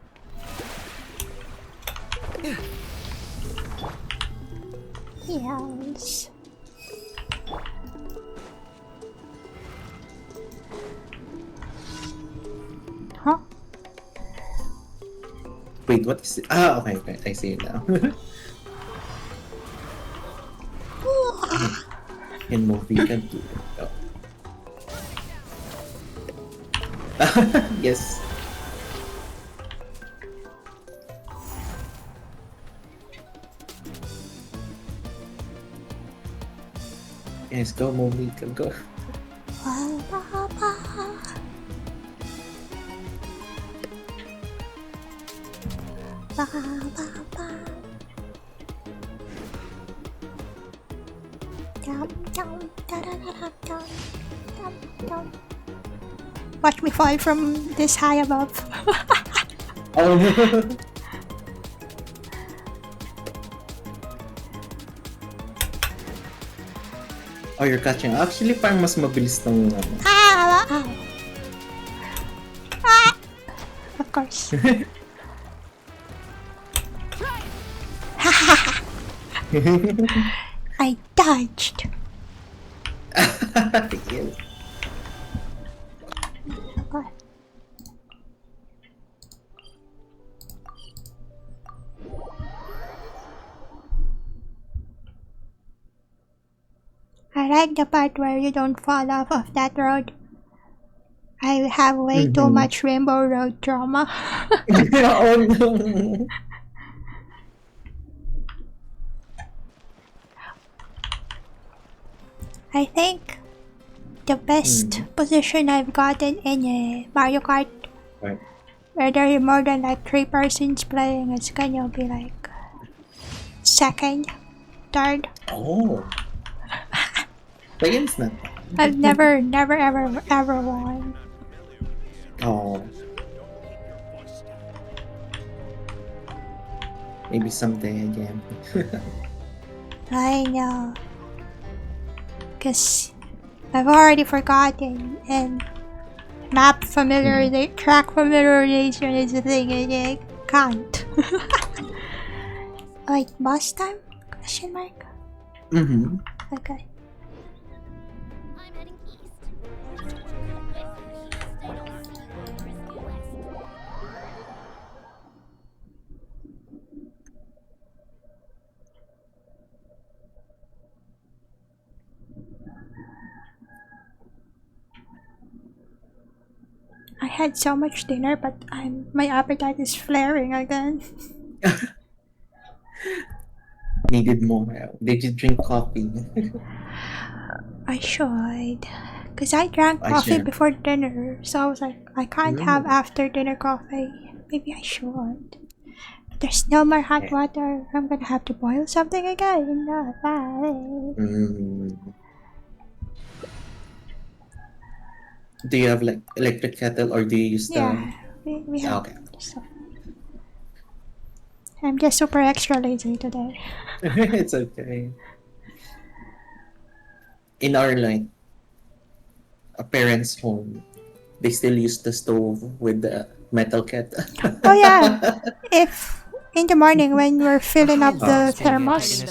Yes. Huh? Wait, what is it? Ah, okay, I see it now. In movie can do it. Oh. Yes. Yes, go movie, go. Watch me fall from this high above. Oh no. Oh, you're catching. Actually, parang mas mabilis ng Ow! Ah! Of course. I dodged. Yes. Okay. I like the part where you don't fall off of that road. I have way too much Rainbow Road trauma. Oh no. I think the best position I've gotten in a Mario Kart, Right. where there are more than like 3 persons playing, it's gonna be like second, third. Oh. Against that. I've never ever won. Oh. Maybe someday again. I know. Cause I've already forgotten, and track familiarization is a thing and I can't. Like boss time? Question mark? Okay. I'm heading east. I had so much dinner, but my appetite is flaring again. Needed more. Did you drink coffee? I should. Cause I drank coffee before dinner, so I was like, I can't have after dinner coffee. Maybe I should. But there's no more hot water. I'm gonna have to boil something again. Do you have like electric kettle or do you use the? Yeah, we have. Okay. So. I'm just super extra lazy today. It's okay. In our like a parent's home, they still use the stove with the metal kettle. Oh yeah, if in the morning when we're filling up the thermos,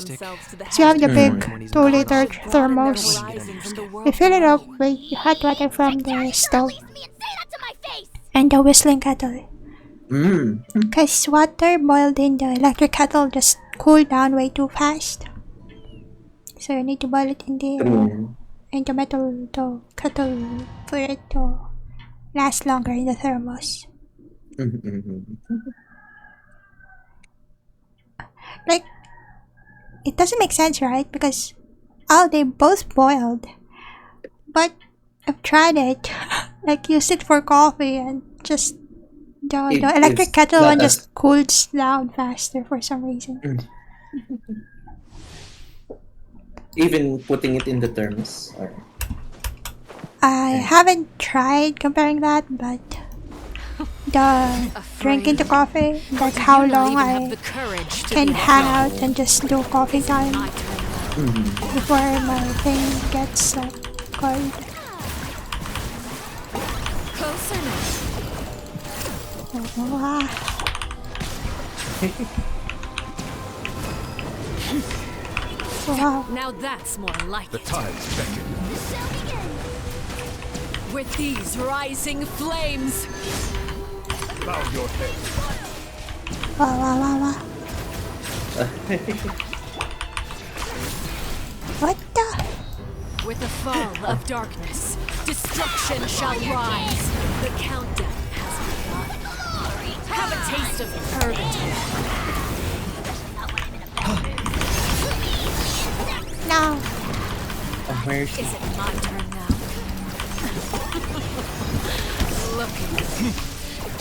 so you have the big 2-liter thermos. We fill it up with hot water from the stove and the whistling kettle. Cause water boiled in the electric kettle just cool down way too fast. So you need to boil it in the metal kettle for it to last longer in the thermos. Like, it doesn't make sense, right? Because they both boiled, but I've tried it. Like, use it for coffee and just the electric kettle one just cools down faster for some reason. Even putting it in the thermos. I haven't tried comparing that, but the drinking the coffee, like how long I can hang out and just do coffee time before my thing gets cold. Wow. Now that's more like The tides beckon. with these rising flames. Bow your head. Wow. What the? With the fall of darkness, destruction shall rise. The countdown has begun. Have a taste of purgatory. No. Is it my turn now? Look at me.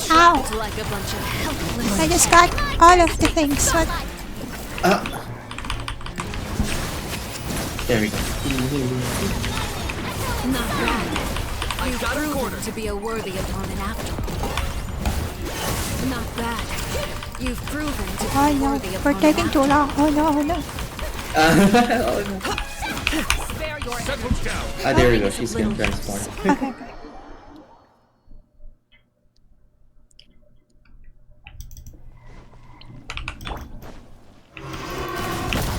Trapped like a bunch of helpless. I just got all of the things. What? There we go. Not bad. You've proven to be a worthy opponent after all. Not bad. You've proven to be Oh a no, worthy opponent. we're taking too long. Oh no. Oh no. Spare Ah, there we go. She's gonna transform. Okay.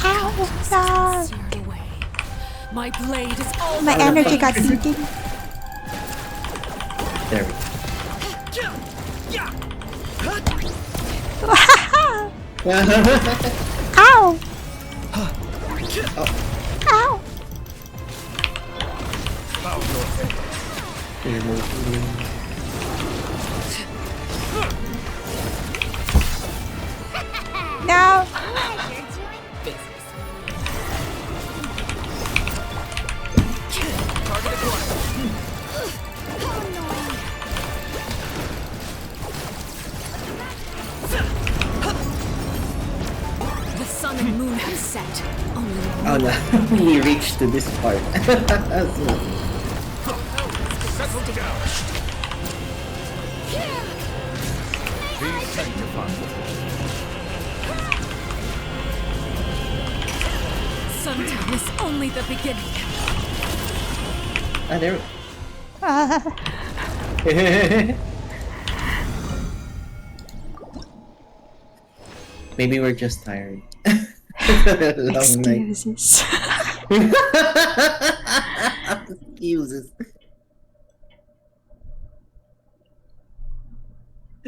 Ow! Seared away. My blade is all My energy got eaten. There we go. Ow! Ow! No! The sun and moon have set. Only Oh no, we reached to this part. sundown is only the beginning. Ah, there. Maybe we're just tired. Long night. Excuses. Excuses.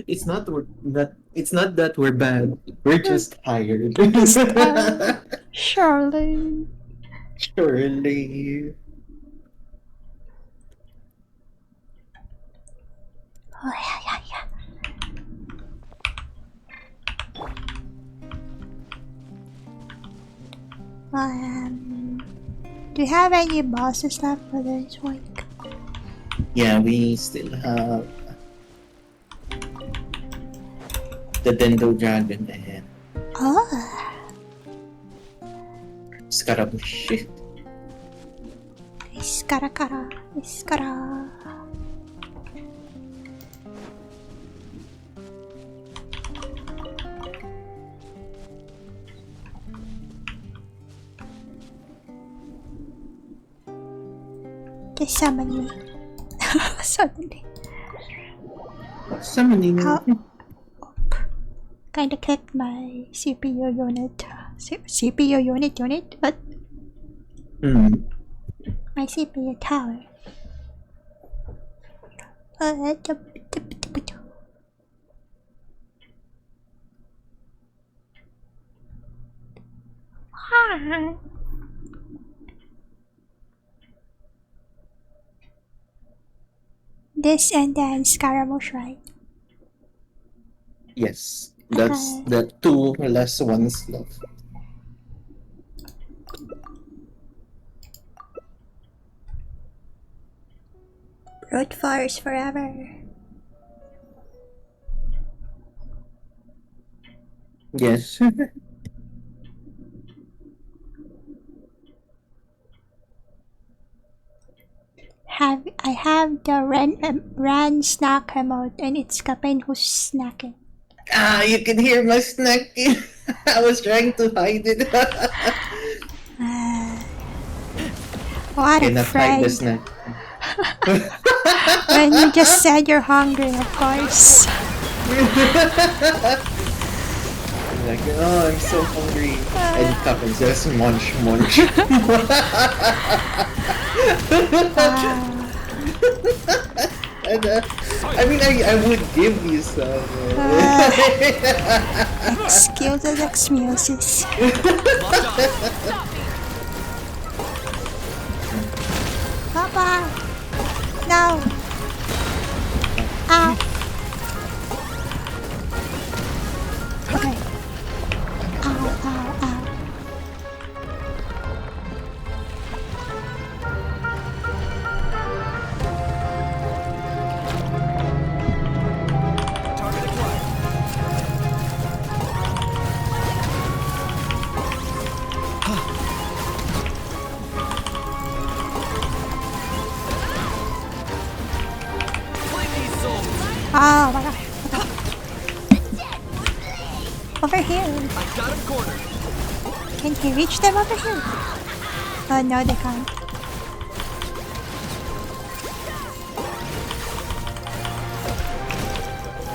It's not that we're bad. We're just tired. Surely. Surely. Oh, yeah. Do you have any bosses left for this week? Yeah, we still have the Dendo Dragon and Scaramouche. Shit. Iskara. Just summon me. Suddenly. Summoning. Kinda clicked my CPU unit. CPU unit? What? My CPU tower. This and then Scaramouche, right? Yes, that's the two last ones left. Road fires forever. Yes. I have the Ran snack remote and it's Kapin who's snacking. Ah, you can hear my snacking. I was trying to hide it. What a Cannot hide friend. the snack. When you just said you're hungry, of course. Like, oh, I'm so hungry. And Kapin says, munch. And, I mean, I would give you some. Excuses. Papa! No! Ow! Okay. Ow. Oh my god. Over here. I got him cornered. Can he reach them over here? Oh no, they can't.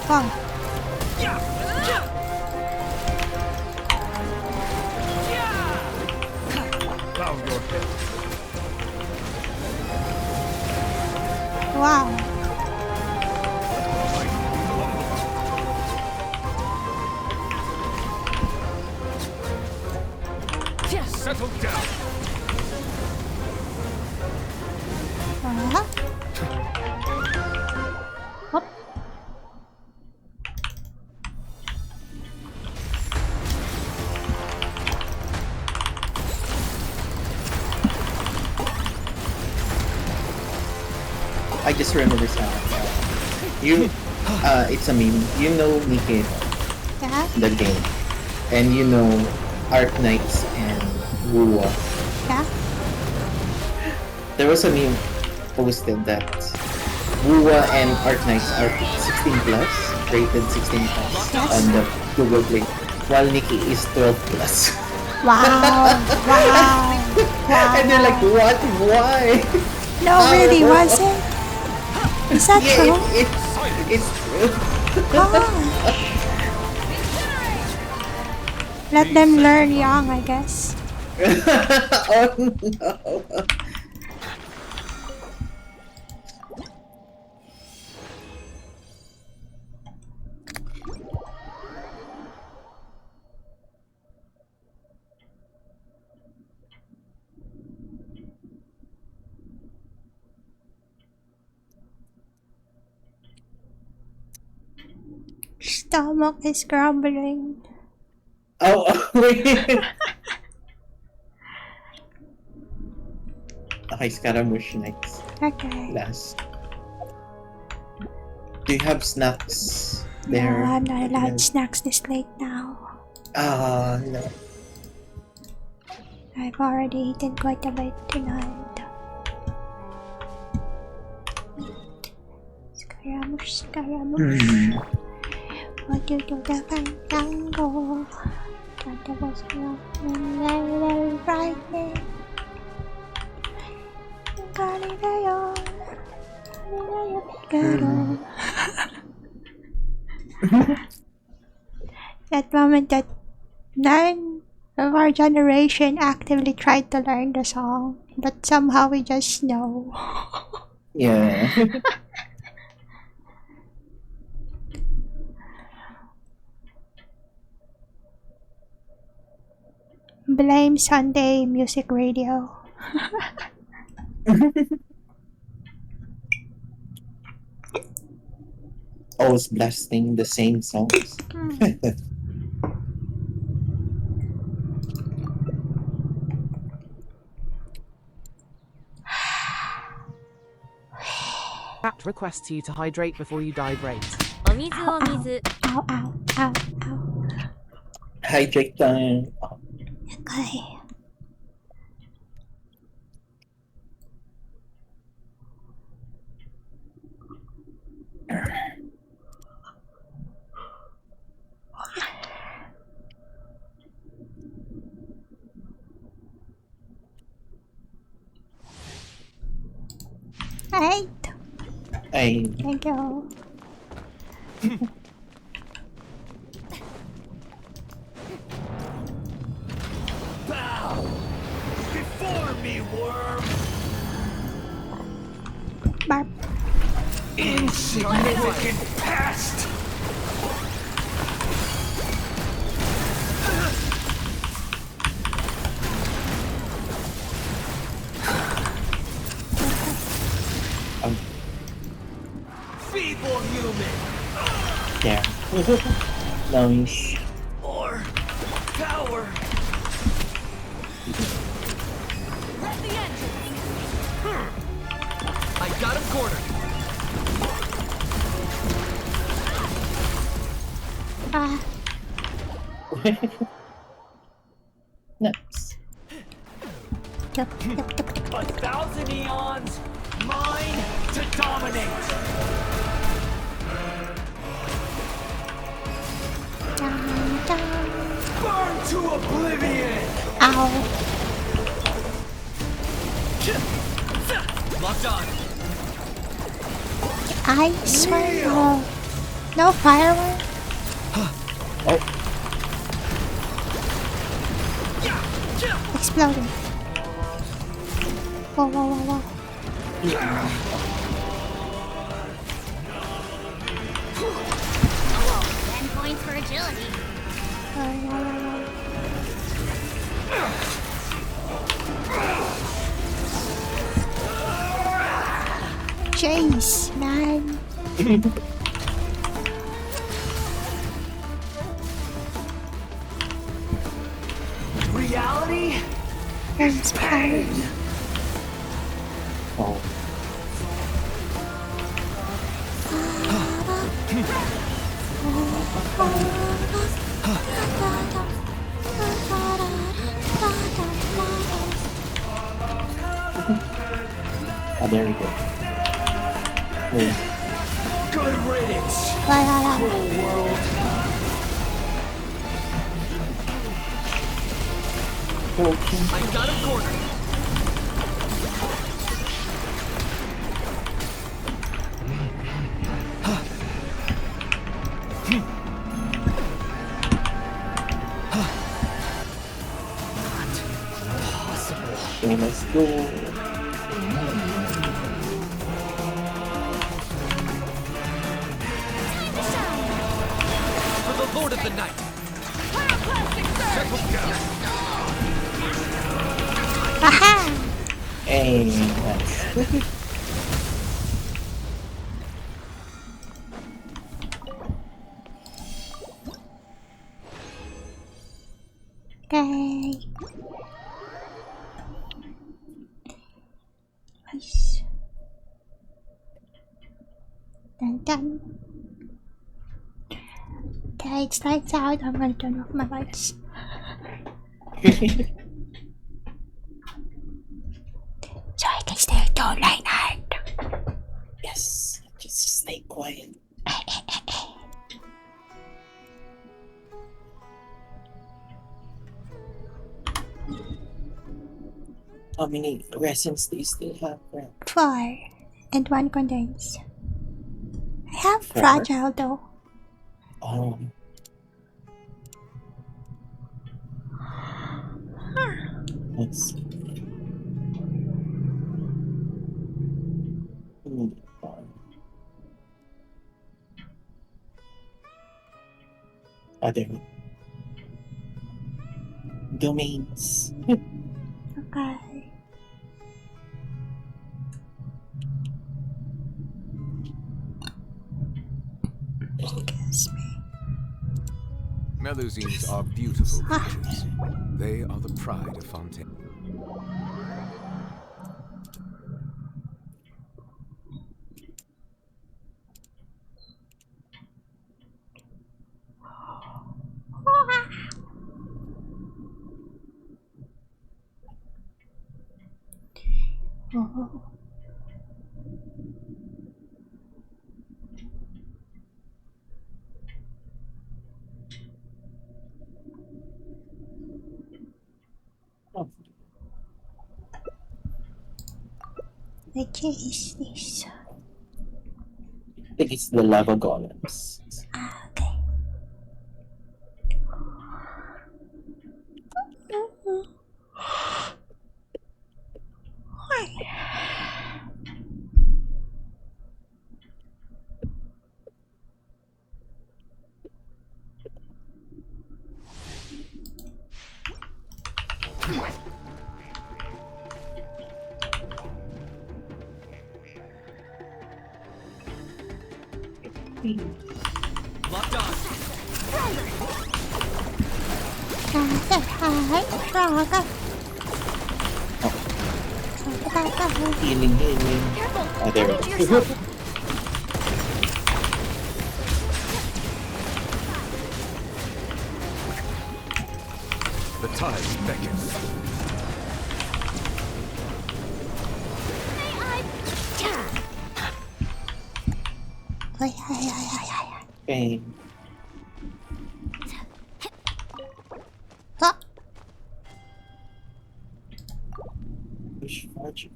Wow. Settle down. Hop. I just remember something. It's a meme. You know Nikki, Yeah. the game, and you know Arc Knights and Wuwa. Yeah. There was a meme posted that Wuwa and Arc Knights are 16 plus, rated 16 plus on the Google Play, while Nikki is 12 plus. Wow. Wow. And they're like, what? Why? No, really, was it? Is that true? It's true. Let them learn young, I guess. Oh no. Stomach is grumbling. Oh, wait. Okay, Scaramouche next. Okay. Last. Do you have snacks there? No, I'm not allowed snacks this late now. No. I've already eaten quite a bit tonight. Scaramouche, Scaramouche. What do you do the fandango? That was very frightening. Galileo, Galileo Figaro. That moment that none of our generation actively tried to learn the song, but somehow we just know. Yeah. Blame Sunday Music Radio. Always blasting the same songs. Chat requests you to hydrate before you die great. Ow, ow, ow, ow. Hydrate time. Okay. Right. Thank you. Bow before me, worm. Barb. Insignificant past. Feeble human. Yeah. Nice. Or power. Let the engine. I got him cornered. Nice. 1,000 eons, mine to dominate. Burn to oblivion. Ow. Locked on. I swear. No firework? Oh. Exploding. Whoa, whoa, whoa, whoa. 10 points for agility. Jeez, man. Reality? It's pain. Oh. Oh, there we go. Oh. Good riddance. Cruel world. I got him cornered. Okay, let's go. For the Lord of the Night. Aha! Hey, nice. Okay. Nice. Dun dun. Okay, it starts out. I'm gonna turn off my lights. So I can stay at all Reinhardt. Yes, just stay quiet. How many resins do you still have? 4 and 1 condense. I have 4? fragile though. Oh. Let's see. Other domains. Okay. Excuse me. Melusines are beautiful creatures. They are the pride of Fontaine. Oh. Which is this? I think it's the lava golems. Okay. Locked on. Healing. Oh, there we go. The tide beckons. Okay. Push fortune.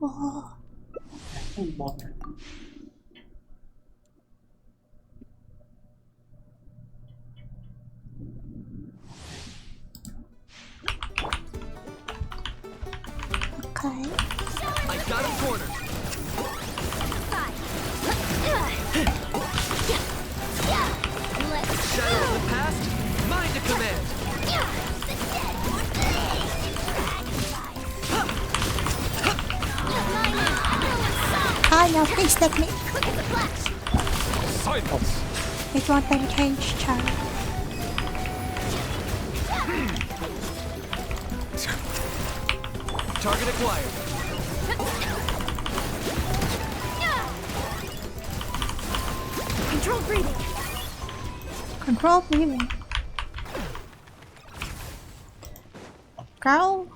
Oh. Okay. I got him cornered. Shadow of the past, mind to command. Ah, no, please let me. Silence. It won't let me change channel. Target acquired. Control breathing. Control breathing. Girl.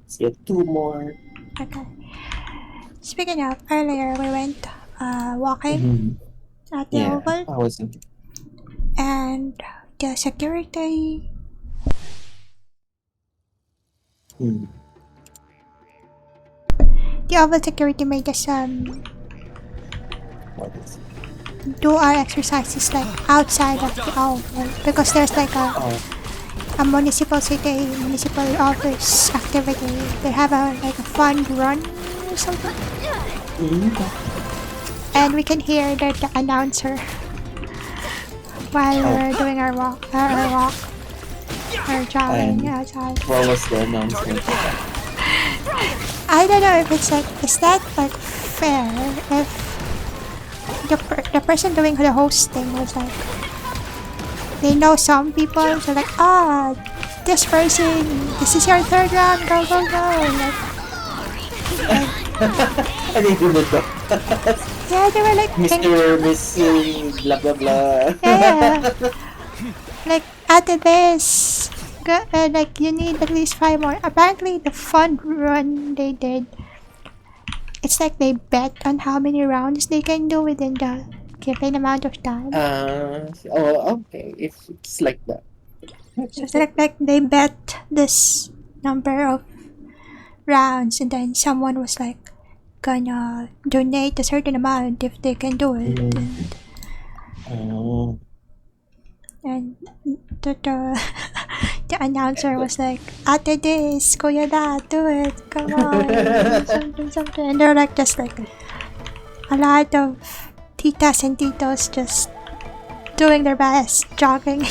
Let's get 2 more. Okay. Speaking of, earlier we went walking at the Yeah, oval, I wasn't. and the security. The oval security made us What is it? do our exercises like outside of the oval because there's like a municipal office activity. They have a like a fun run or something, and we can hear the announcer while we're doing our walk, or jogging outside. What was the announcement? I don't know if it's like, is that like fair if the person doing the hosting was like, they know some people, so like, this person, this is your third round, go go go, like, I didn't know. yeah, they were like Mr. Miss blah blah blah. yeah, like after this, like you need at least 5 more. Apparently, the fun run they did, it's like they bet on how many rounds they can do within the given amount of time. Okay, if it's like that. So it's like they bet this number of rounds, and then someone was like gonna donate a certain amount if they can do it. And the the announcer was like, "Ate this, kuya that, do it, come on," something. And they're like just like a lot of titas and titos just doing their best, jogging.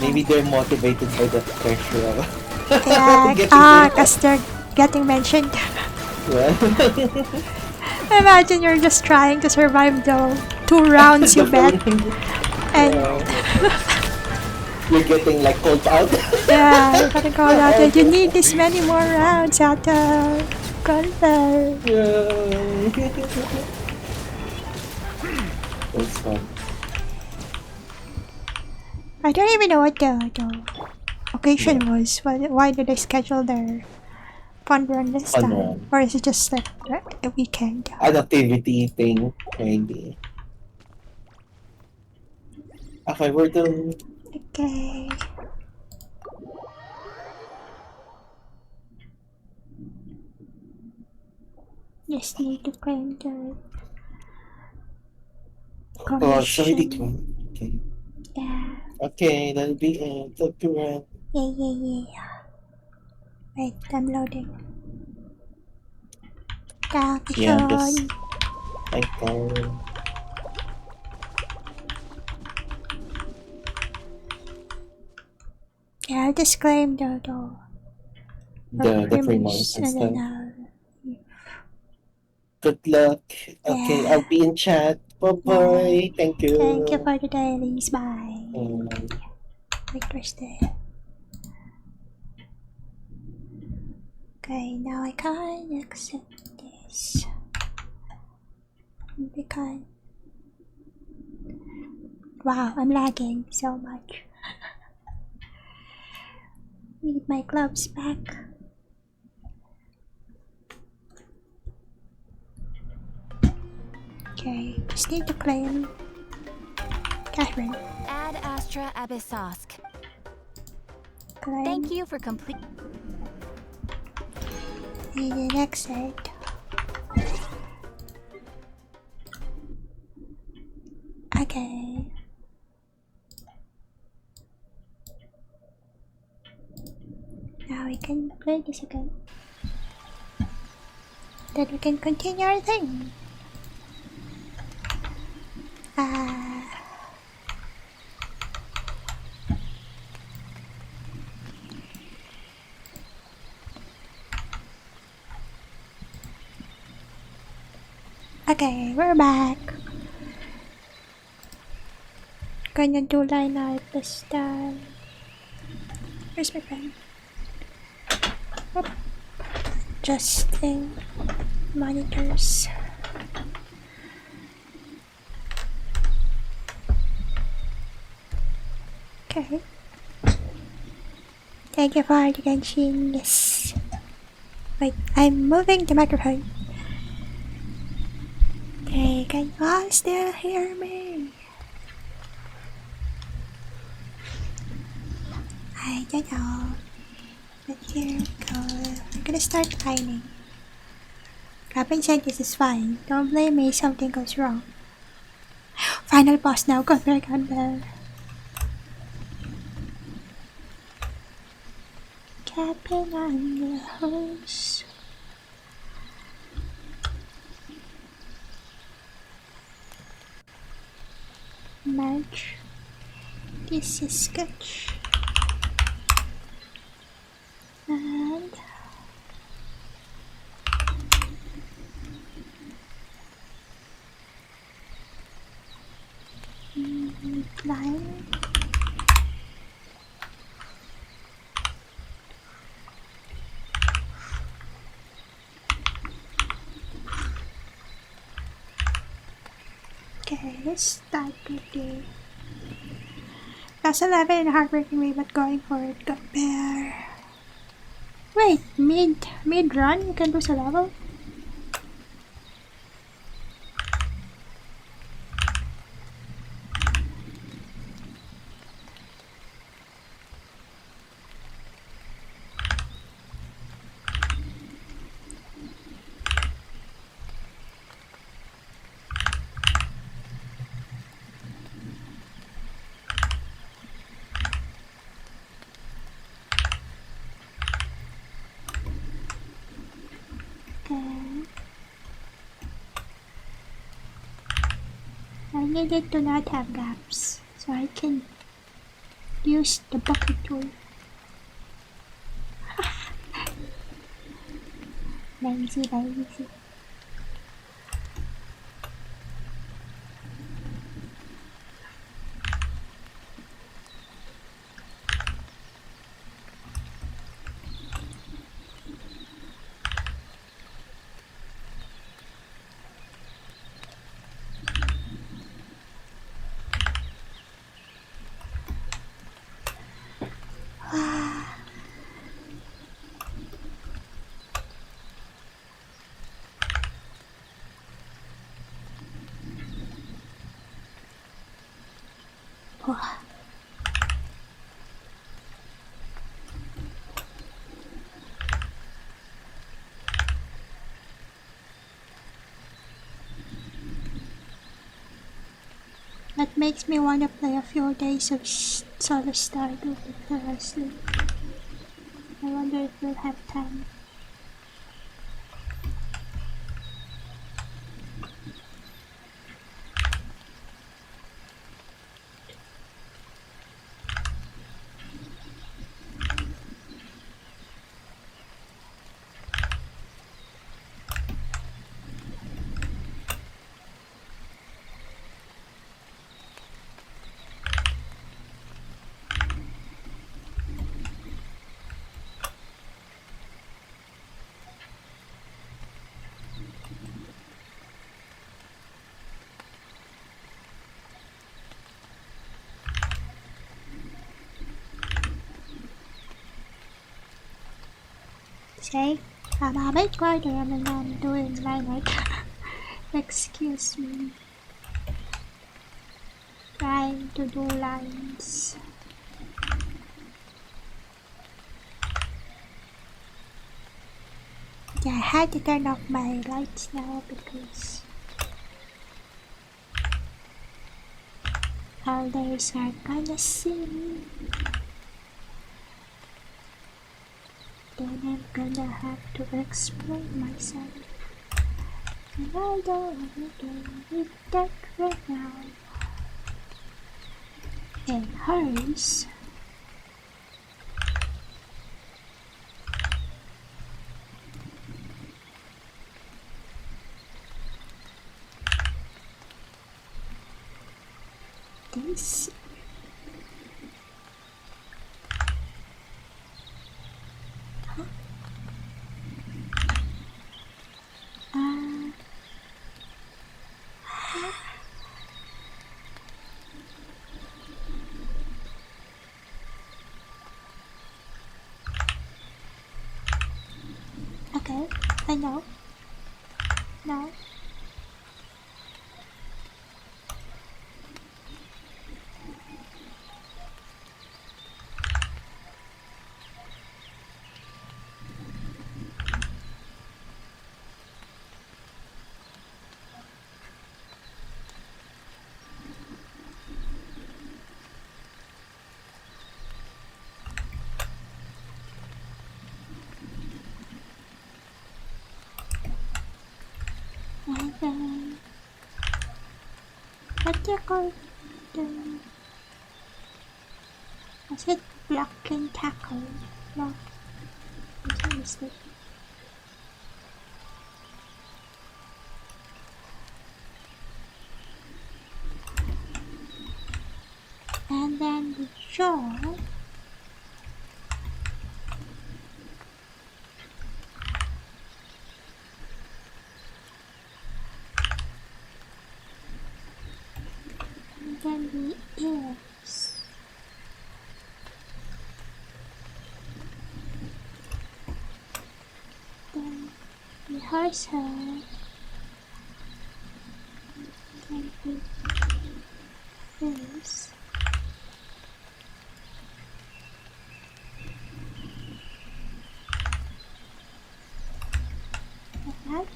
Maybe they're motivated by the pressure of Yeah, because they're getting mentioned. Imagine you're just trying to survive the 2 rounds you bet, and you're getting like called out. yeah, you're getting called out. And you need this many more rounds at the gunfire. That's fun. I don't even know what the occasion was. Why did they schedule their fun run this time? Or is it just like a weekend? An activity thing, maybe. Okay, we're done. Okay. Just need to claim the commission. Okay. Yeah. Okay, that'll be it. Copyright. Yeah. Wait, I'm loading. Yeah, just thank God. Yeah, I'll just claim the premiums and and stuff. then Good luck. Okay, I'll be in chat. Bye-bye. Thank you. Thank you for the dailies. Bye. Wait, where's the... Okay, now I can accept this. Because... Wow, I'm lagging so much. Need my gloves back. Okay, just need to claim Catherine. Ad Astra Abyssosk. Claim. Thank you for complete. Need an exit. Okay. Now we can play this again. Then we can continue our thing. Okay, we're back. Gonna do line art this time. Where's my pen? Adjusting monitors. Okay. Thank you for the Genshin. Yes. Wait, I'm moving the microphone. Okay, can you all still hear me? I don't know. But here we go. I'm gonna start lining. Captain said this is fine. Don't blame me if something goes wrong. Final boss now. Go back on there. Captain on the hose. Match. This is sketch. And line. Okay, let's start with the Class 11 in a heartbreaking way, but going for it. Got bear. Wait, mid run you can lose a level? I needed to not have gaps, so I can use the bucket tool. Lazy. That makes me want to play a few days of Solo Stardew before I sleep. I wonder if we'll have time. See? I'm a bit quieter and I'm doing my work. Excuse me. Trying to do lines. Yeah, I had to turn off my lights now because others are gonna see me. Then I'm gonna have to explain myself. And I don't need that right now. And hers. This. Huh? Okay, I know. No. And then what do you call the was it block and tackle? No, it's a mistake. And then the jaw. And then the ears. Then the horsehead. Then the face. Like that.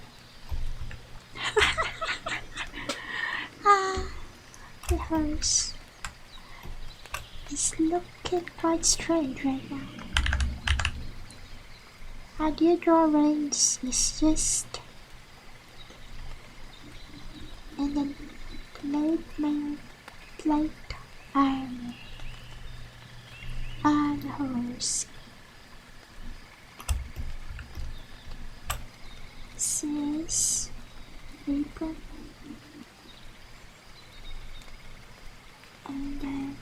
The horse is looking quite strange right now. How do you draw reins is just and then plate armor on the horse. Says apron and then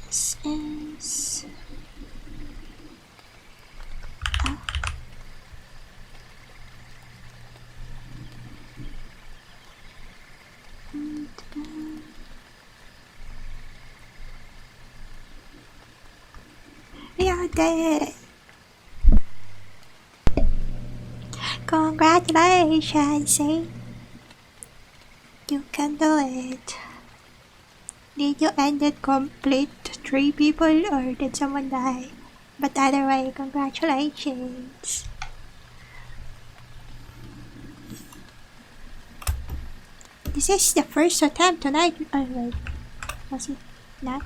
this is and yeah, did it. Congratulations, eh? You can do it. Did you end it complete 3 people or did someone die? But either way, congratulations. This is the first attempt tonight. Oh wait, was it not?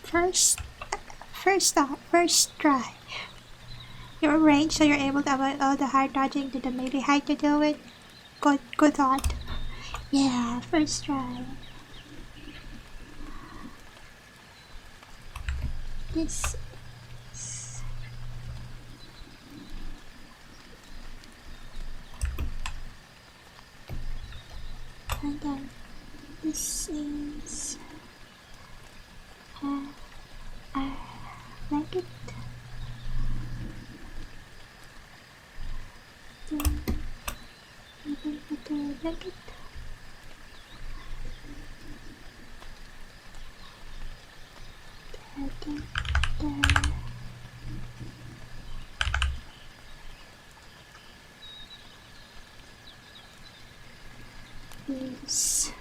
First try. Your range, so you're able to avoid all the hard dodging to the melee height to do it. Good thought. Yeah, first try. This is and then this is like it. Then you can put a blanket. I think is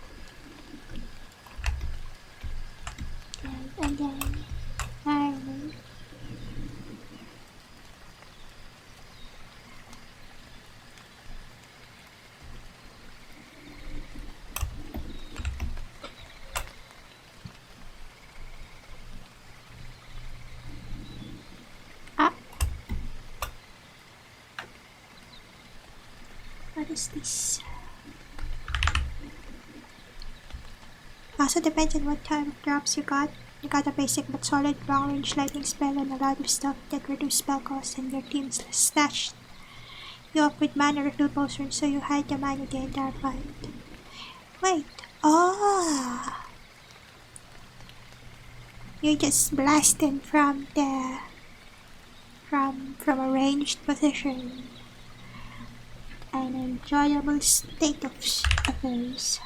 and then iron. What is this? Also depends on what type of drops you got. You got a basic but solid long range lightning spell and a lot of stuff that reduce spell cost, and your team's stashed you up with mana refill potions so you hide the mana the entire fight. Wait, you just blasted from the from a ranged position. An enjoyable state of affairs.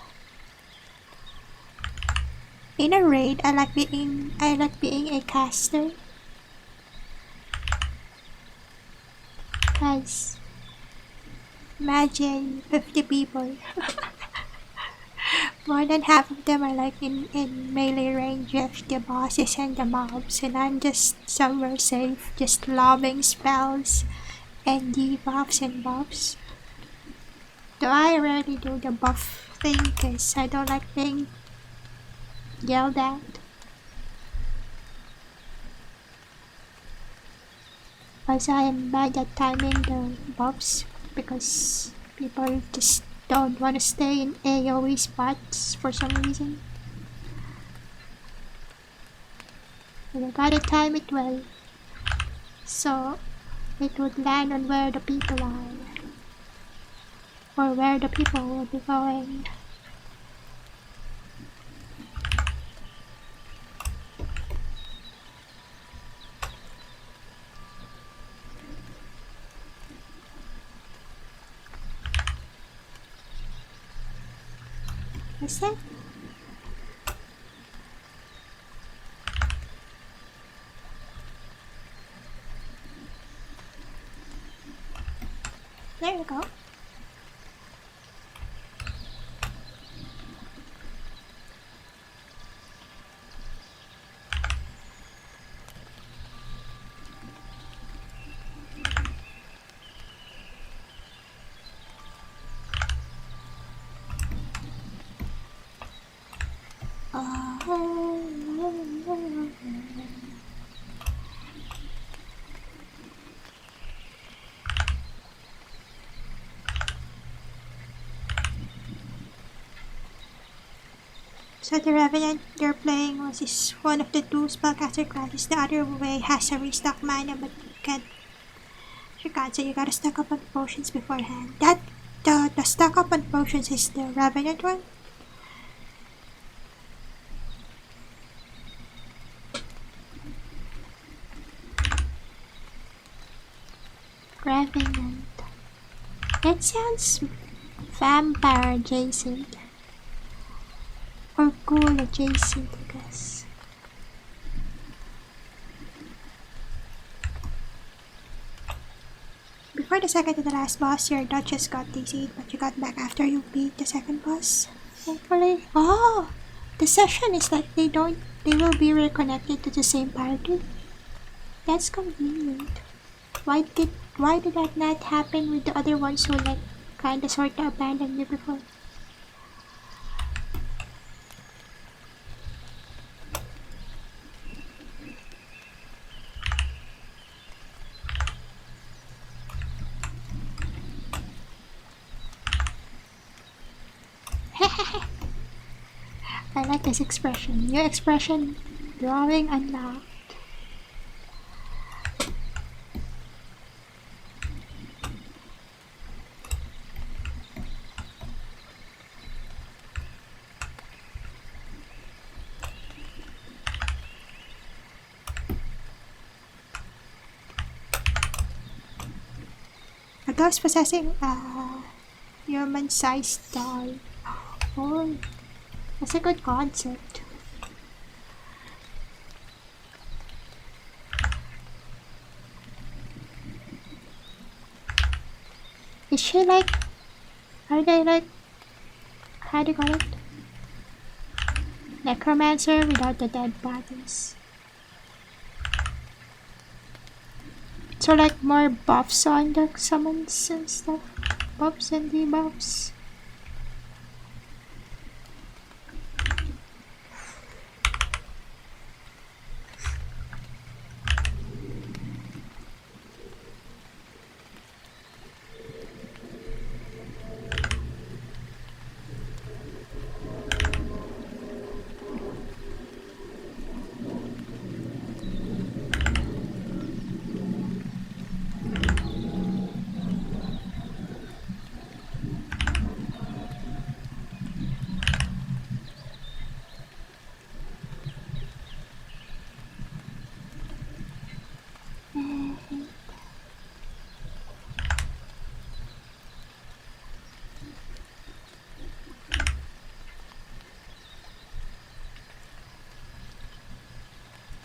In a raid, I like being a caster. Cause imagine 50 people. More than half of them are like in melee range of the bosses and the mobs, and I'm just somewhere safe, just lobbing spells and debuffs and buffs. Though I rarely do the buff thing because I don't like being yelled at. Also, I am bad at timing the buffs because people just don't want to stay in AoE spots for some reason. And I gotta time it well so it would land on where the people are or where the people will be going. What's that? There you go. So the Revenant you're playing is one of the two spellcaster classes. The other way has a restock mana but you can't, so you gotta stock up on potions beforehand. The stock up on potions is the Revenant one? Revenant. That sounds vampire adjacent. Or ghoul adjacent, I guess. Before the second to the last boss, your Duchess got DC'd, but you got back after you beat the second boss. Hopefully. Oh! The session is like they will be reconnected to the same party. That's convenient. Why did that not happen with the other ones who like kinda sorta abandoned you before? I like this expression. New expression, drawing unlocked. A ghost possessing a human-sized doll. Oh. That's a good concept. Is she like... Are they like... How do you call it? Necromancer without the dead bodies. So like more buffs on the summons and stuff. Buffs and debuffs.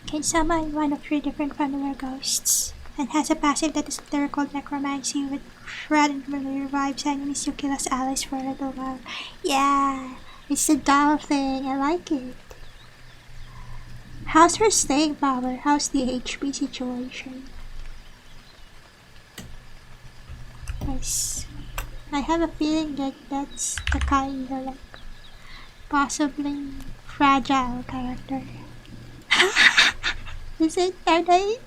Can summon one of 3 different familiar ghosts, and has a passive that is literally called Necromancy, which randomly revives enemies you kill as allies for a little while. Yeah, it's the doll thing, I like it. How's her staying power? How's the HP situation? Nice. I have a feeling that that's the kind of like possibly fragile character. Is it? Are they?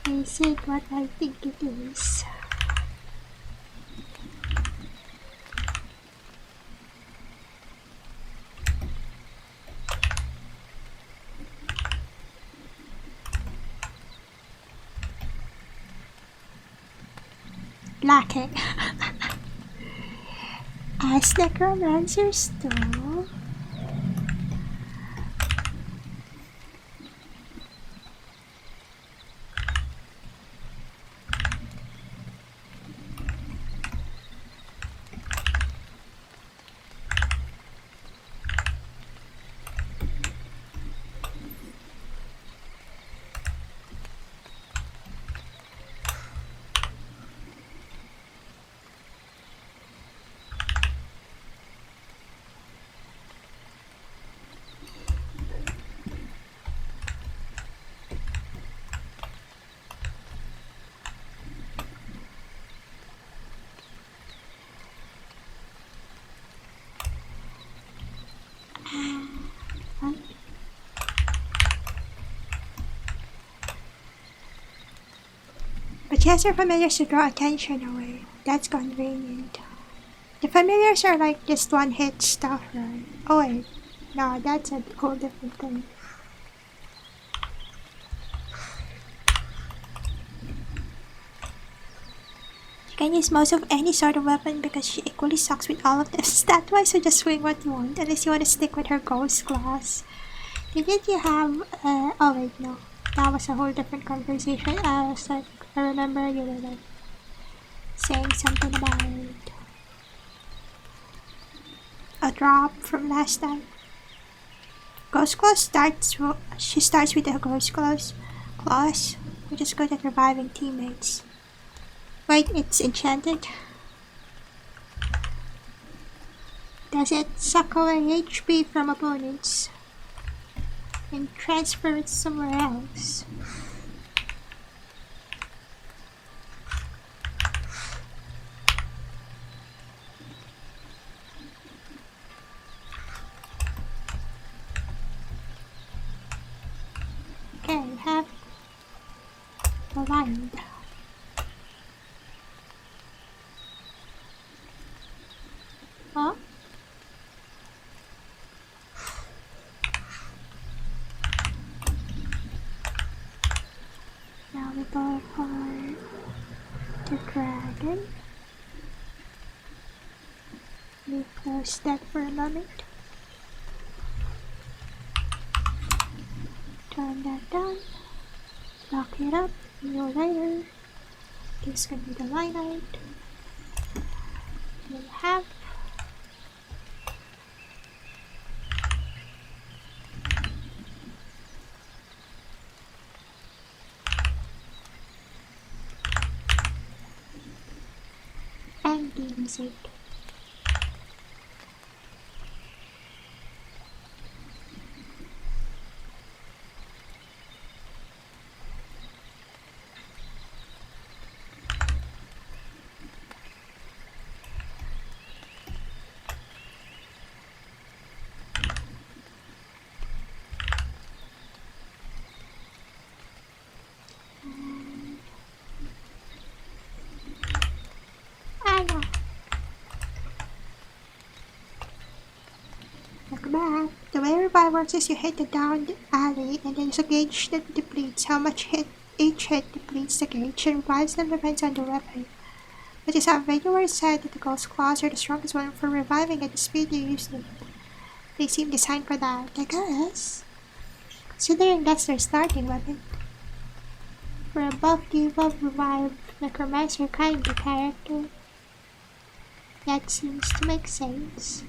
Is it what I think it is? Lacking. As necromancers though. But she has her familiars to draw attention away. That's convenient. The familiars are like just one hit stuff, right? Oh wait, no, that's a whole different thing. She can use most of any sort of weapon because she equally sucks with all of them. Stat-wise, so just swing what you want, unless you want to stick with her ghost class. Didn't you have, oh wait, no. That was a whole different conversation. I was like, I remember you were like, saying something about a drop from last time. Ghost Claws starts, she starts with the Ghost Claws, which is good at reviving teammates. Wait, it's enchanted? Does it suck away HP from opponents and transfer it somewhere else? Okay, we have aligned. Huh? Now we go for the dragon. We close that for a moment. Turn that down. Lock it up. New layer. This can be the line out. We have game's sake. Welcome back. The way revive works is you hit the down alley and then use a gauge that depletes. How much each hit depletes the gauge and revives them depends on the weapon. But as VTubers said that the goes claws are the strongest one for reviving at the speed you use them. They seem designed for that, I guess. Considering that's their starting weapon. For a buff debuff revived necromancer kind of character. That seems to make sense.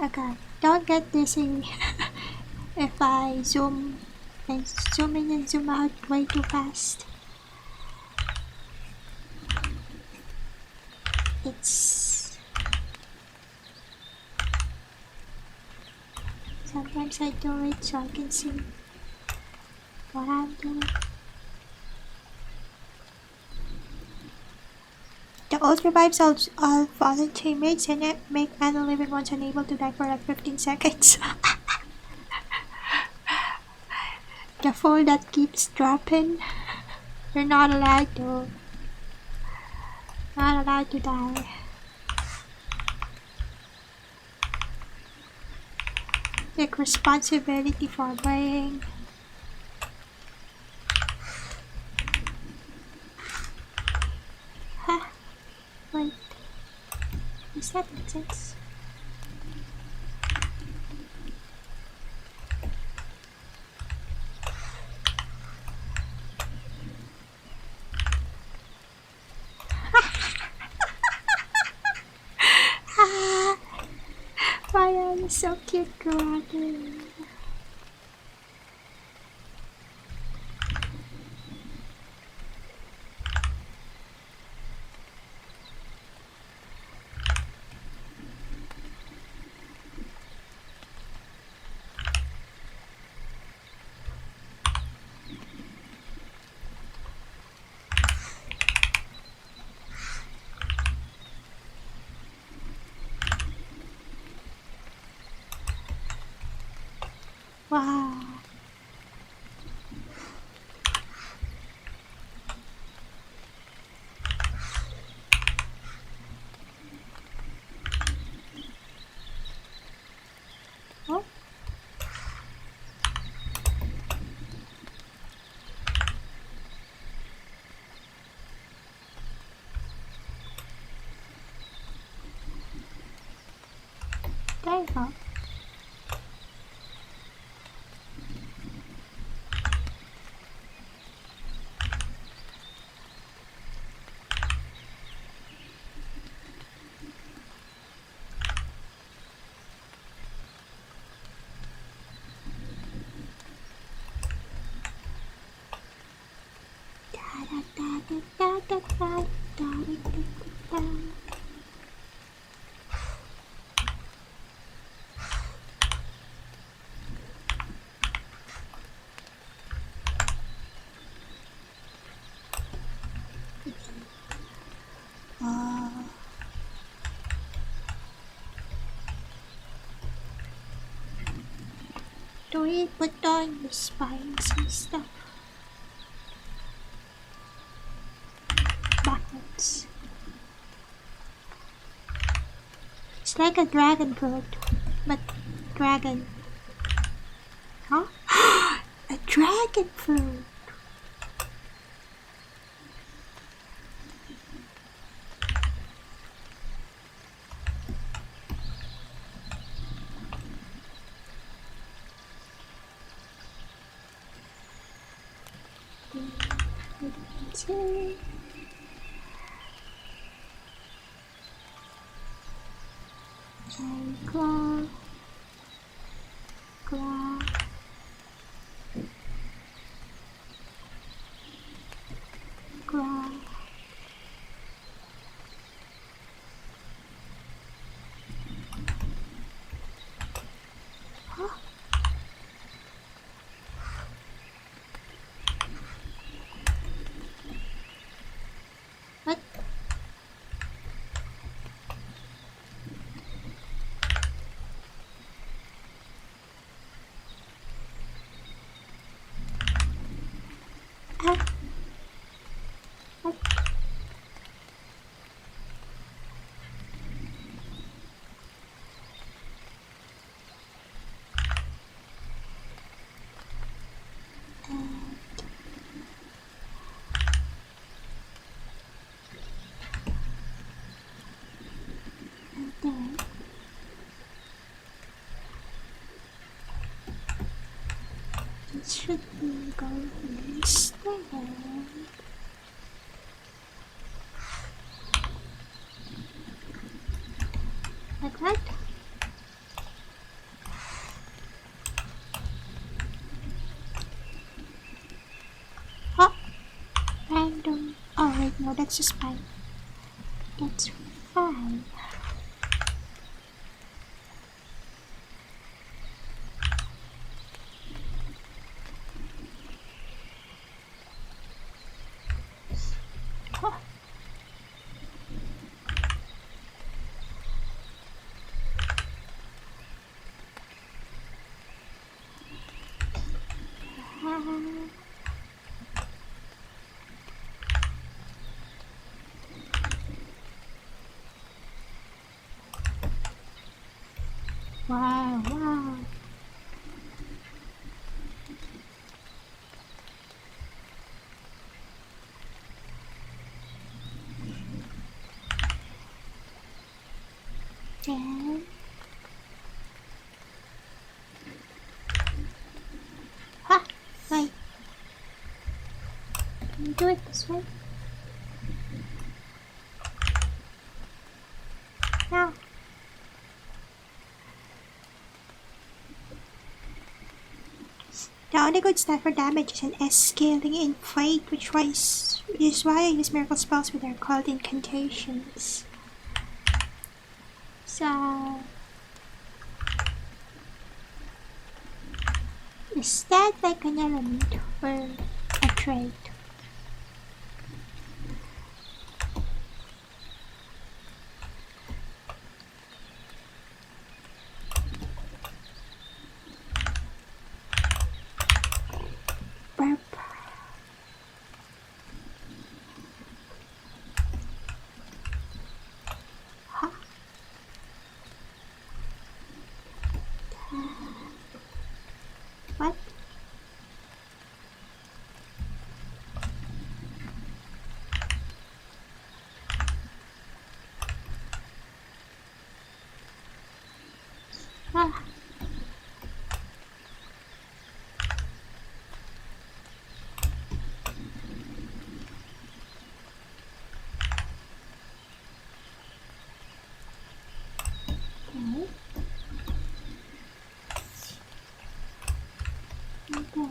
Okay, don't get dizzy if I zoom in and zoom out way too fast. Sometimes I do it so I can see what I'm doing. The ult revives all fallen teammates and make any living ones unable to die for like 15 seconds. The fool that keeps dropping, you're not allowed to die. Take responsibility for playing. Huh. Wait. Does that make sense? Why are you so cute, Gordon? Wow. Oh. There you go. Do we put on the spines and stuff? Backwards. It's like a dragon fruit, but dragon. Huh? A dragon fruit! see. Okay, claw. Claw. Claw. Huh? What? What? And then it should be going instead. Like that? Oh, random. Oh wait, no, that's just fine. That's fine. Oh. Wow, wow. Then ha! Wait. Can you do it this way? No. The only good stat for damage is an S scaling in Fate, which is why I use miracle spells with their called incantations. So is that like an element or a trait? Burp. Huh. What? Ah. Okay.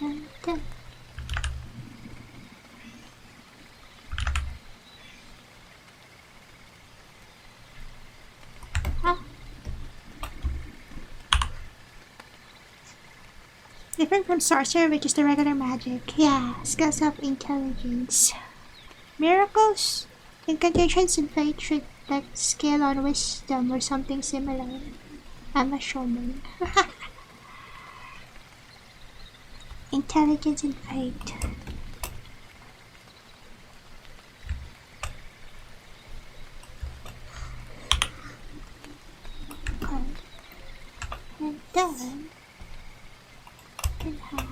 Okay. And then ah. Different from sorcerer, which is the regular magic. Yeah, skills of intelligence. Miracles, incantations, and fate should like scale on wisdom or something similar. I'm a showman. Intelligence and fate. Okay. And then can have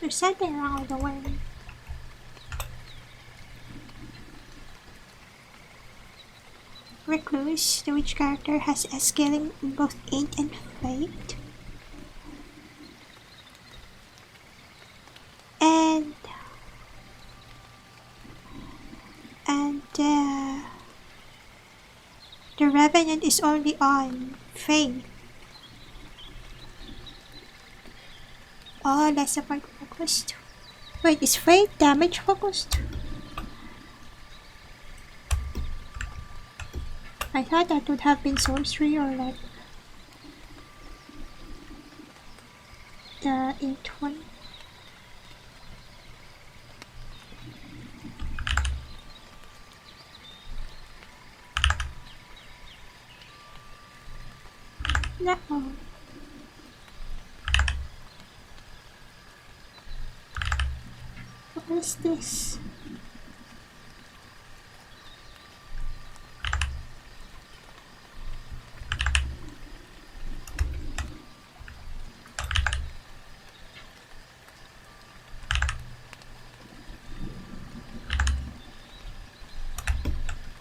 There's something wrong with the wind. Recluse, the witch character, has a scaling in both int and fate. And the Revenant is only on fate. Oh, that's support focused. Wait, is fate damage focused? I thought that would have been sorcery or like the int one. No. What is this?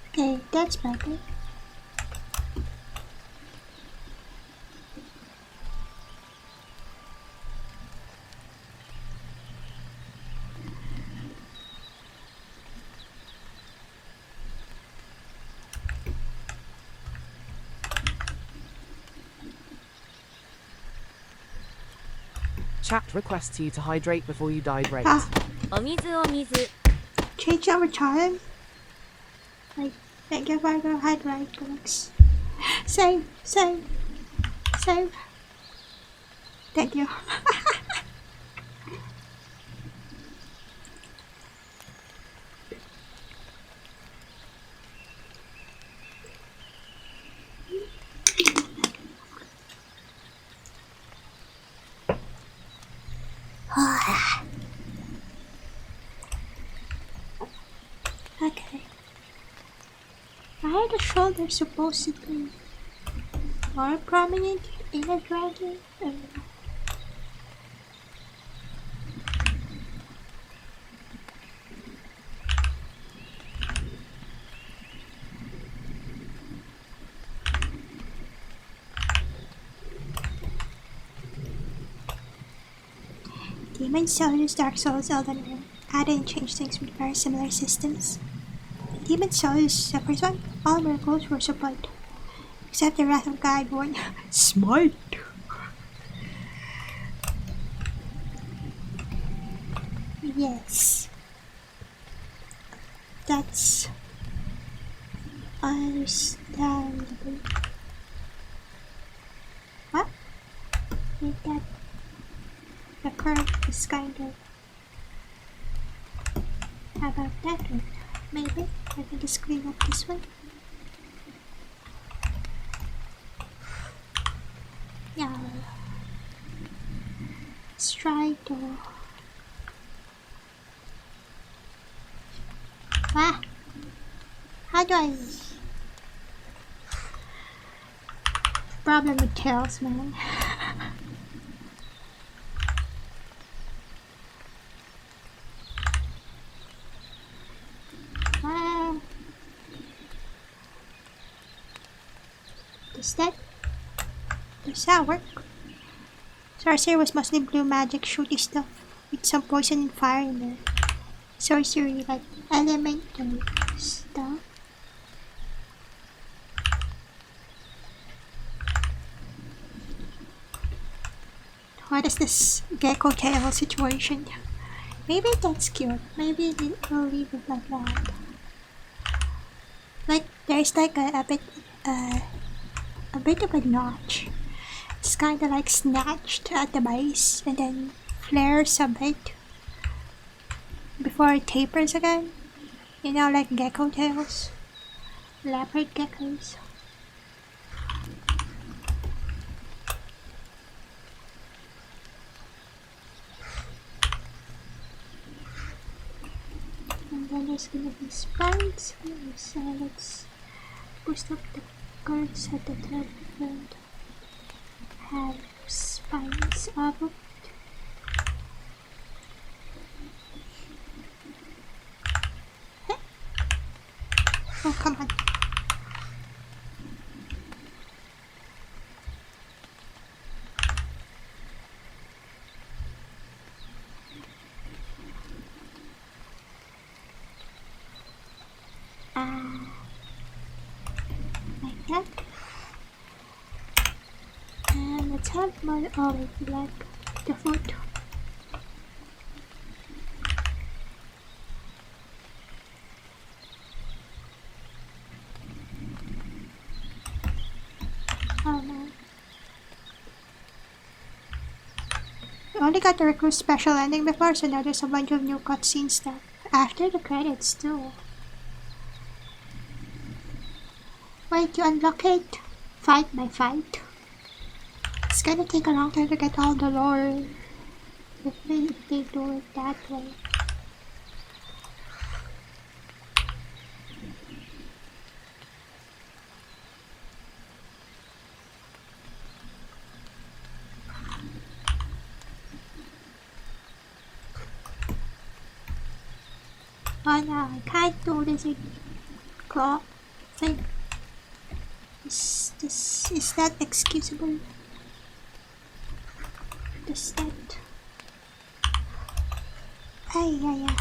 Okay, that's better. Chat requests you to hydrate before you dehydrate. Ah. お水お水 Change our time. Like if I go hide right clicks. Save. Thank you. Okay. Why are the shoulders supposed to be more prominent in a dragon? Demon Souls, Dark Souls, Elden Ring added and changed things with very similar systems. Demon Souls, the first one, all miracles were supplied, except the Wrath of God one. Smite! Yes. That's understandable. What? Like that. The curve is kind of... How about that one? Maybe I can just clean up this one. Yeah. Let's try to... Ah! How do I... Problem with tails, man. Does that work? Sorcery was mostly blue magic shooty stuff with some poison and fire in there. Sorcery like elemental stuff. What is this gecko tail situation? Maybe that's cute. Maybe we'll leave it like that. Like there's like a bit of a notch. It's kind of like snatched at the base and then flares a bit before it tapers again. You know, like gecko tails, leopard geckos. And then there's gonna be spines. So let's boost up the cards at the top and have spines of it. Oh, come on. Like that. And let's have more olive, like the food. Oh no. I only got the recruit special ending before, so now there's a bunch of new cutscene stuff. After the credits too. Wait, you unlock it? Fight by fight? It's gonna take a long time to get all the lore if they do it that way. Oh no, I can't do this in claw thing. Is that excusable? Does that... Ay, ay, ay.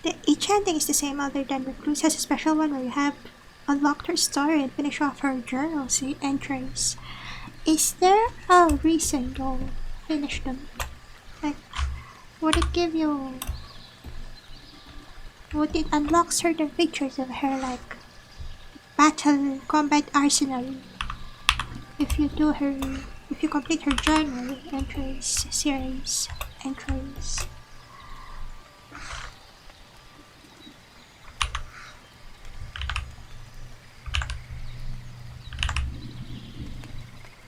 The enchanting is the same other than Recluse has a special one where you have unlocked her story and finish off her journal entries. Is there a reason you'll finish them? Like, would it give you... Would it unlock certain features of her, like battle combat arsenal? If you do her... If you complete her journal entries, series entries.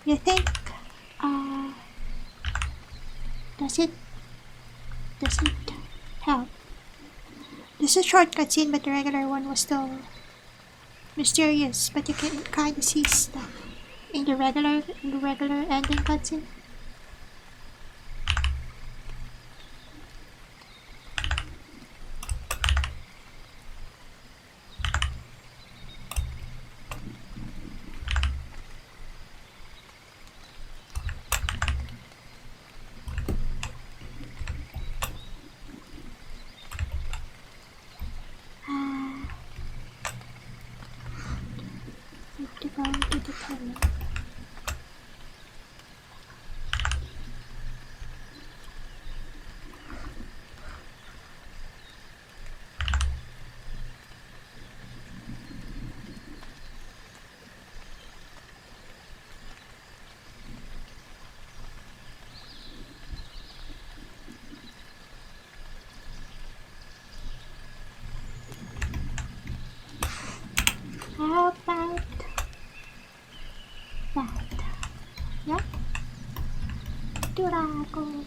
You think, does it help? This is a short cutscene, but the regular one was still mysterious, but you can kinda see stuff in the regular ending cutscene. Going to the tunnel. How about that? Yep. Dragon.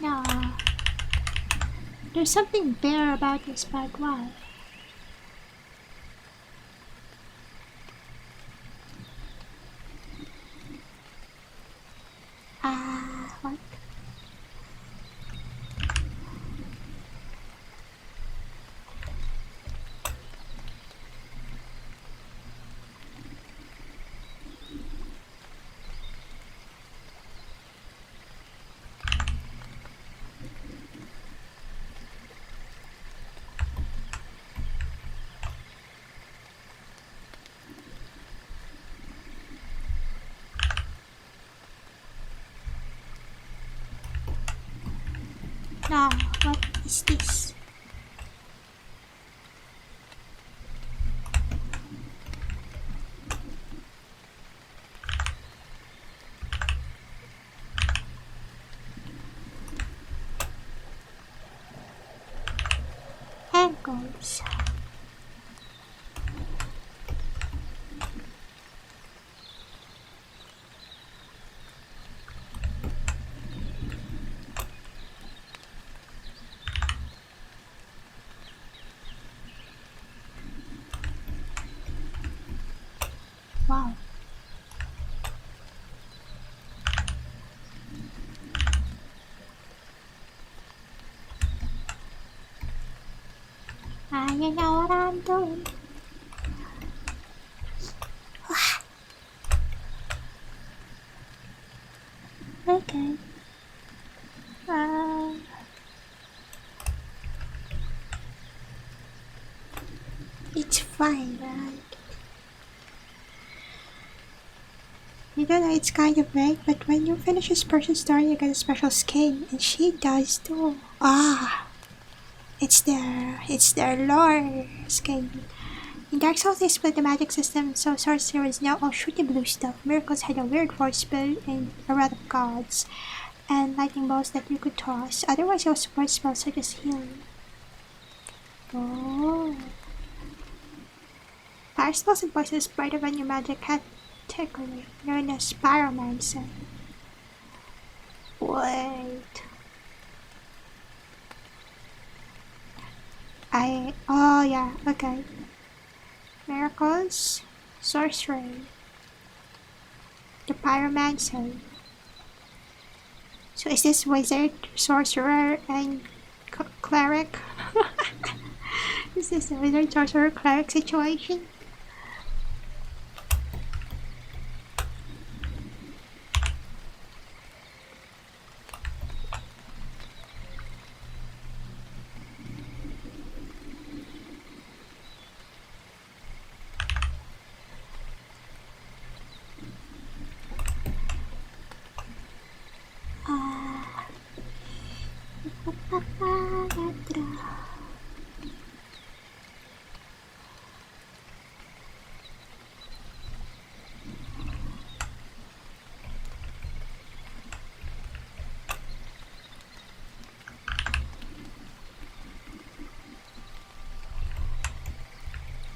No. There's something bare about this part. Why? What? No, what is this? goes. Wow. You know what I'm doing. Okay. It's fine, right? You don't know, it's kind of vague, but when you finish this person's story, you get a special skin, and she does too. It's their lore skin. In Dark Souls, they split the magic system, so sorcery is now all shooty blue stuff. Miracles had a weird force spell and a wrath of gods, and lightning bolts that you could toss. Otherwise, it was support spells such as healing. Oh. Fire spells and poison is part of a new magic category known as Pyromancer. Wait. Oh yeah, okay. Miracles, sorcery, the Pyromancer. So is this wizard, sorcerer, and cleric? Is this a wizard, sorcerer, cleric situation?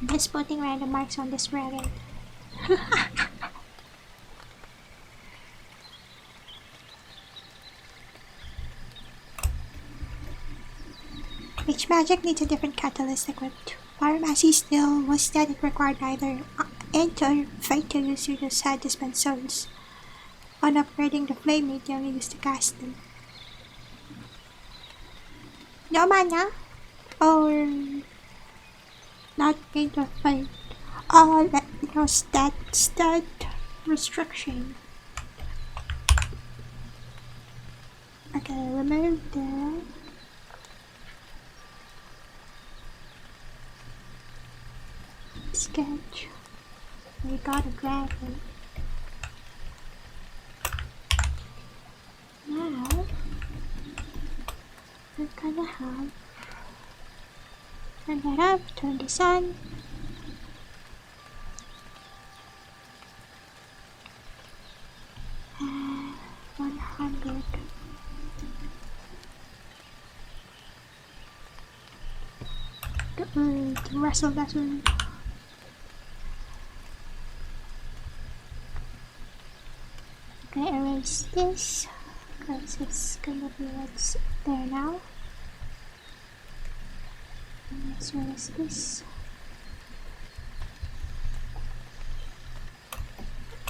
Just putting random marks on this dragon. Each magic needs a different catalyst equipped. Pyromancy still was that it required neither int or fate to use, you just had to spend souls on upgrading the flame medium you used to cast them. No mana? Or not going to fight? Oh, that was that stat restriction. Okay, remove the sketch. We got a dragon. Now we're gonna have turn that up, turn this on. And 100. The wrestle doesn't. Okay, erase this because it's gonna be what's there now. And let's erase this.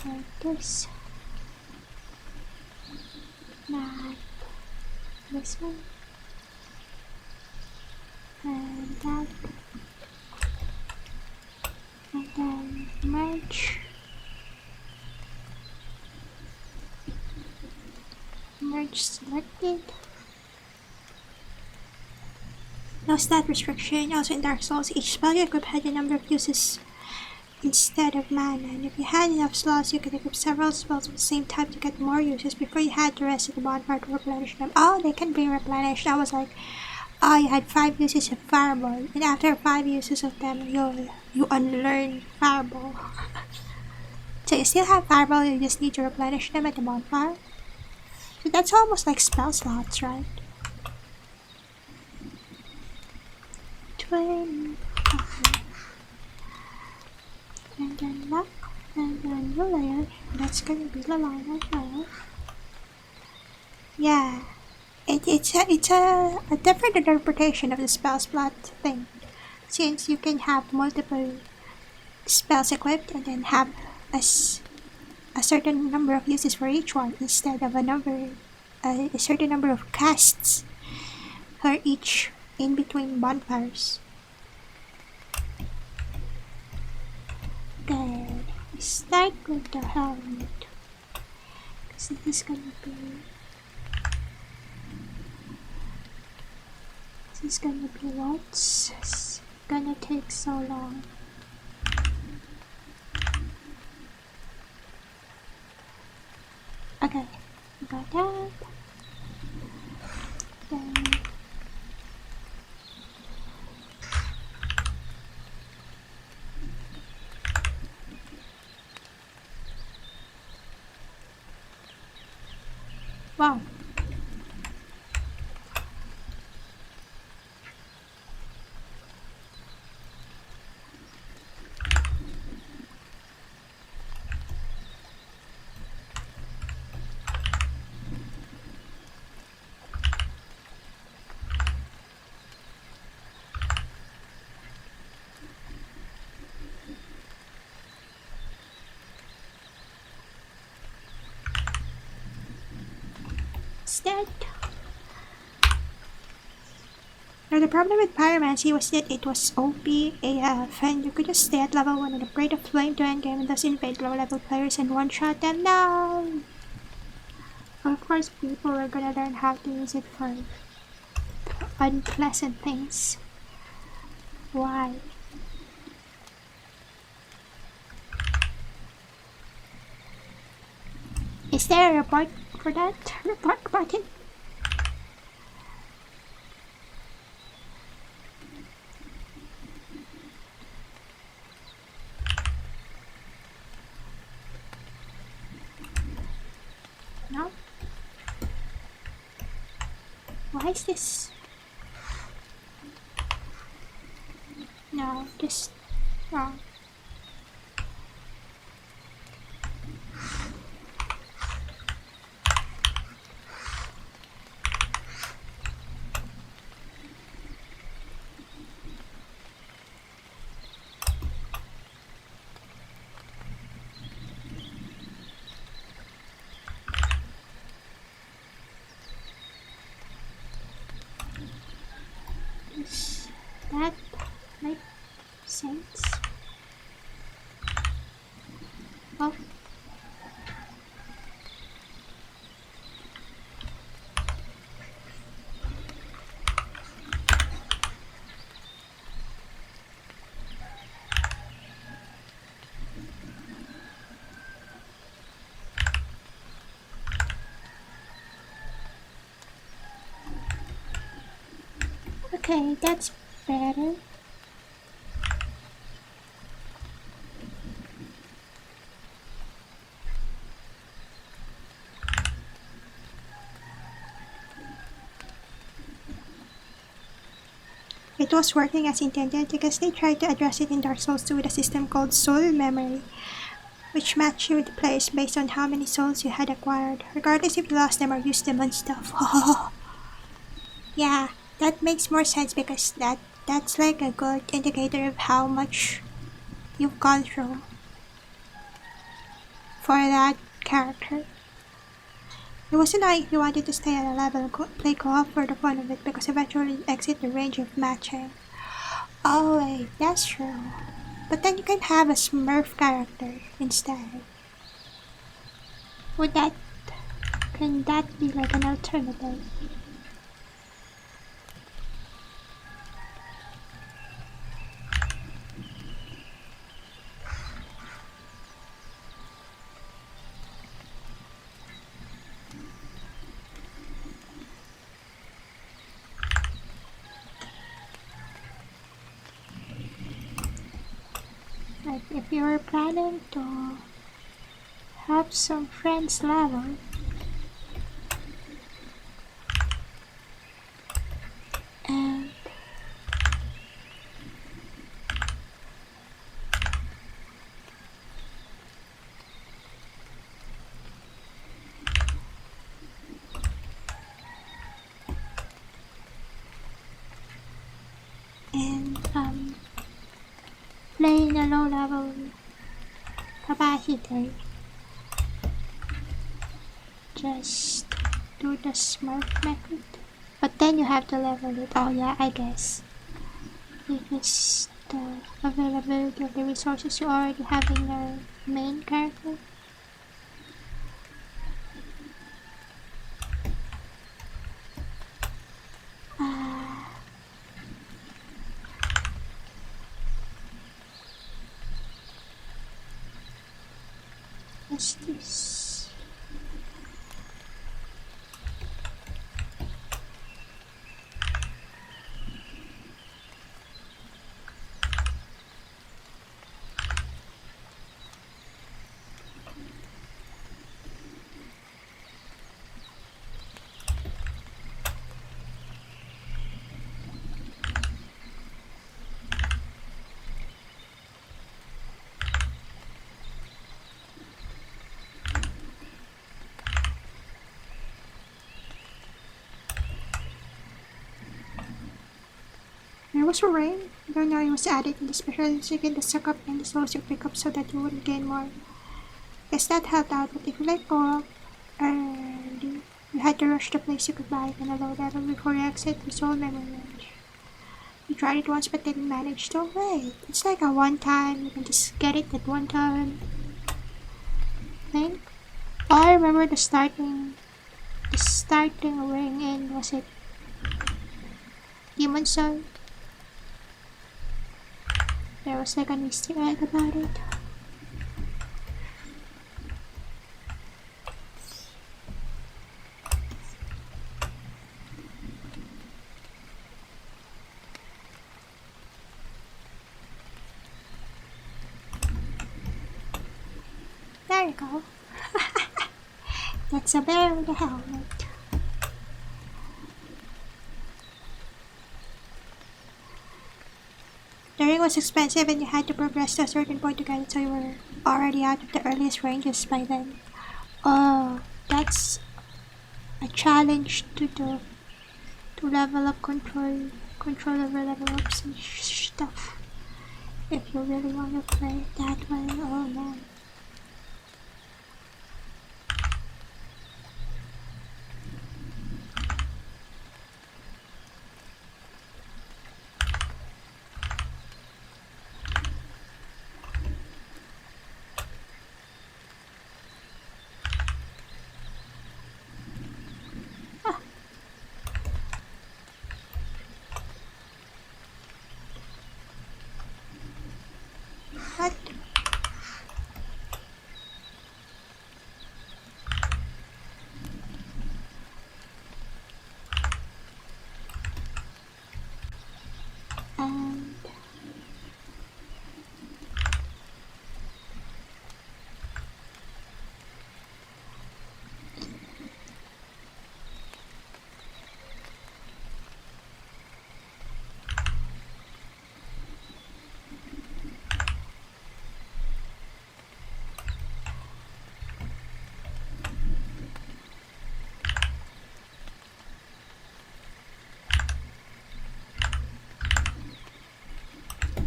Like this. Not this one. And that. And then merge. Merge selected. No stat restriction. Also in Dark Souls, each spell you equip had a number of uses instead of mana, and if you had enough slots, you could equip several spells of the same type to get more uses before you had the rest of the bonfire to replenish them. Oh, they can be replenished. I was like, oh, you had 5 uses of Fireball, and after 5 uses of them, you unlearn Fireball. So you still have Fireball, you just need to replenish them at the bonfire. So that's almost like spell slots, right? flame. Okay. And then luck. And then new layer. That's gonna be the line right now. Yeah. It's a different interpretation of the spell slot thing. Since you can have multiple spells equipped and then have a certain number of uses for each one instead of a certain number of casts for each in between bonfires. Okay, start with the helmet. Because this is gonna be what's gonna take so long. Okay, got that. Then wow. Instead. Now the problem with Pyromancy was that it was OP AF and you could just stay at level 1 and upgrade a flame to endgame and thus invade low level players and one-shot them down. Of course people are gonna learn how to use it for unpleasant things. Why? Is there a report for that? Report button? No? Why is this? No, just wrong. That make sense? Oh. Okay, that's better. It was working as intended because they tried to address it in Dark Souls 2 with a system called Soul Memory, which matched you with the players based on how many souls you had acquired, regardless if you lost them or used them on stuff. Yeah, that makes more sense because that's like a good indicator of how much you've gone through for that character. It wasn't like if you wanted to stay at a level and play co-op for the fun of it because eventually you exit the range of matching. Oh wait, that's true. But then you can have a Smurf character instead. Can that be like an alternative? Like if you were planning to have some friends level, and playing a low level capacitor. Just do the smart method. But then you have to level it. Oh yeah, I guess. Because the availability of the resources you already have in your main character. What's this? There was a rain. I don't know, it was added in the special so you get the suck up and the souls you pick up so that you wouldn't gain more. Guess that helped out, but if you let go up early, you had to rush the place you could buy in a low level before you exit the soul memory range. You tried it once but didn't manage to wait. It's like a one time, you can just get it at one time thing. Oh, I remember the starting ring in, was it Demon Soul? There was like an Easter egg about it. There you go. That's a bear with a helmet. The ring was expensive and you had to progress to a certain point to get it, so you were already out of the earliest ranges by then. Oh, that's a challenge to do. To level up controller level ups and stuff. If you really want to play it that way, oh man. What? And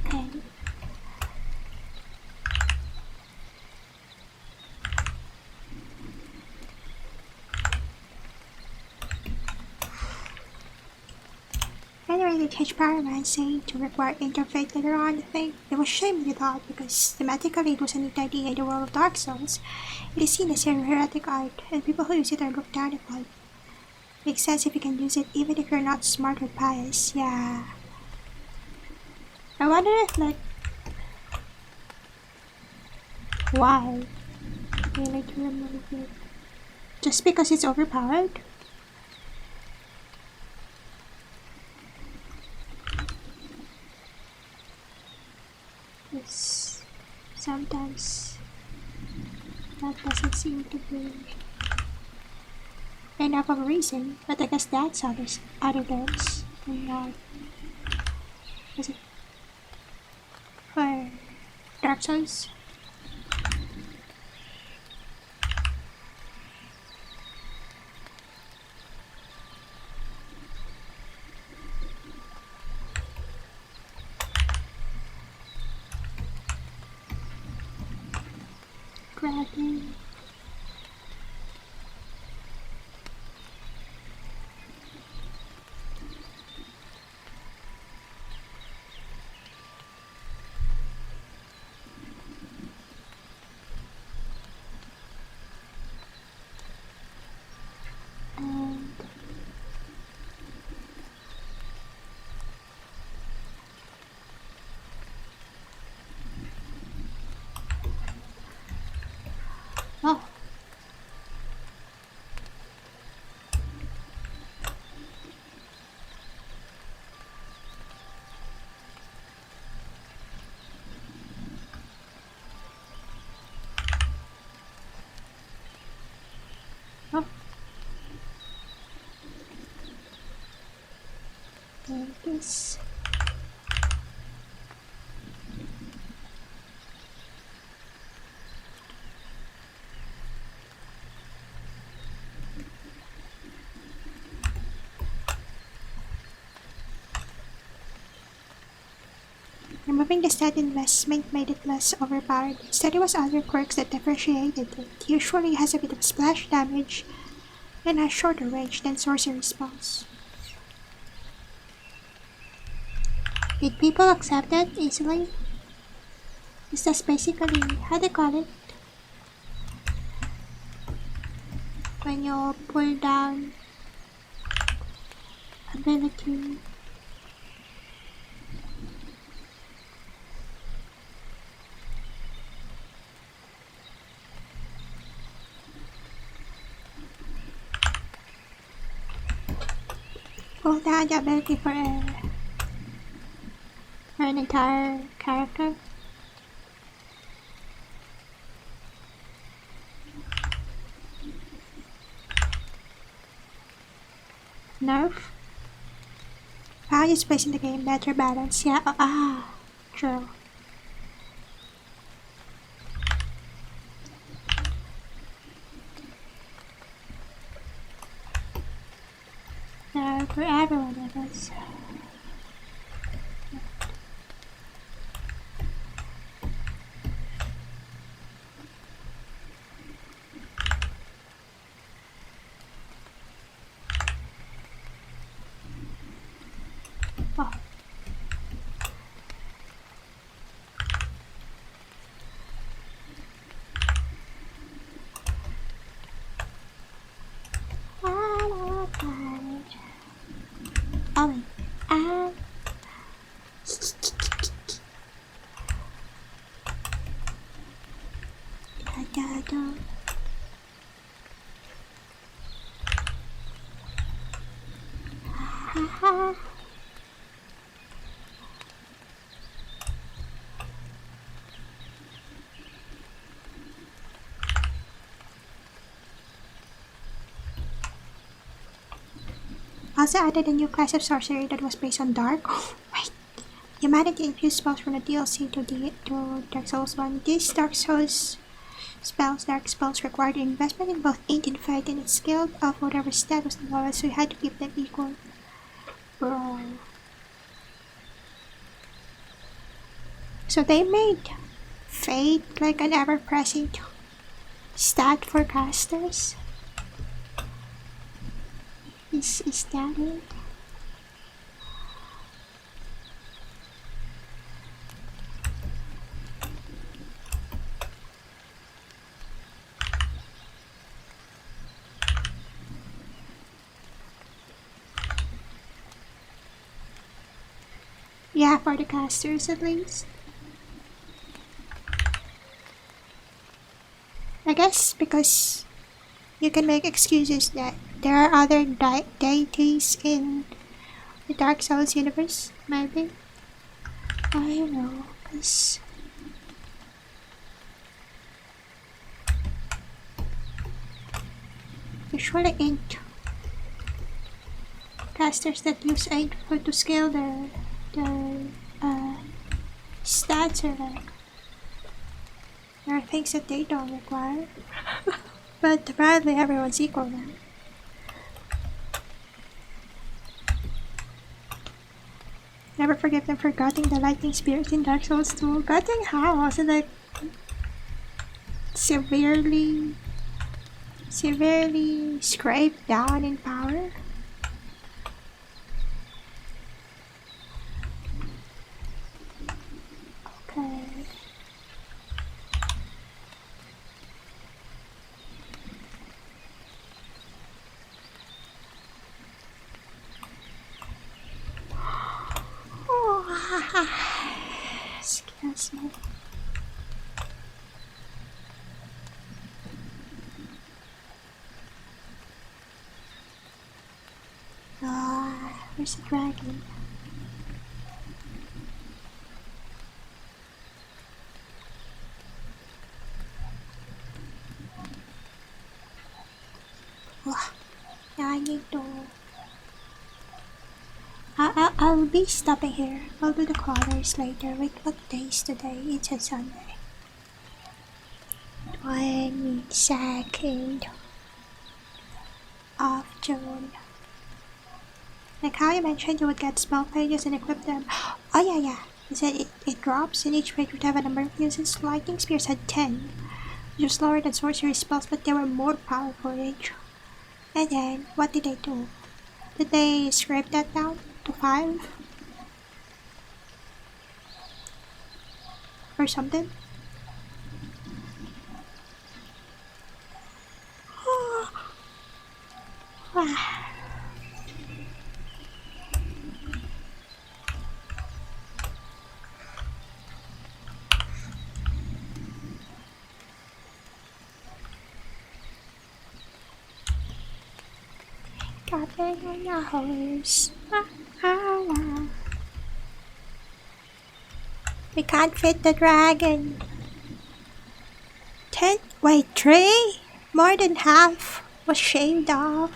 okay. Anyway, they catch Paraman saying to require interfaith later on, I think. It was a shame you thought, because thematically it was a neat idea in the world of Dark Souls. It is seen as heretic art, and people who use it are looked down upon. Makes sense if you can use it even if you're not smart or pious, yeah. I wonder if, like, why they like to remove it? Just because it's overpowered? Yes, sometimes that doesn't seem to be enough of a reason, but I guess that's other games. And not, is it for Dark Souls? grabbing. Oh. Oh. There it is. Removing the stat investment made it less overpowered. Instead, it was other quirks that differentiated it. Usually has a bit of splash damage and has shorter range than sorcery spells. Did people accept it easily? Is that basically how they call it? When you pull down ability. Pull down the ability for an entire character. Nerf. Value is placed in the game, better balance. Yeah, true. For everyone, I guess. Oh. Also added a new class of sorcery that was based on dark. Wait, humanity infused spells from the DLC to Dark Souls 1. These Dark Souls dark spells required investment in both ink and fight, and its skill of whatever stat was the lowest, so you had to keep them equal. Bro. So they made Fate like an ever-present stat for casters. Is that it? Yeah, for the casters at least. I guess because you can make excuses that there are other deities in the Dark Souls universe, maybe. I don't know, cause usually ain't casters that use 8 to scale their stats are like. There are things that they don't require. But apparently everyone's equal now. Never forgive them for gutting the lightning spirit in Dark Souls 2. Gutting how? So like severely scraped down in power. Okay. Excuse me. Where's the dragon? Yeah, I need to. I'll be stopping here. I'll do the colors later. Wait, what day is today? It's a Sunday. 22nd of June. Like how you mentioned you would get spell pages and equip them. Oh yeah. You said it drops and each page would have a number of uses. Lightning spears had 10. Which was lower than sorcery spells, but they were more powerful each. And then, what did they do? Did they scrape that down to 5? Or something? Dropping on your horse. We can't fit the dragon. 10? Wait, 3? More than half was shaved off.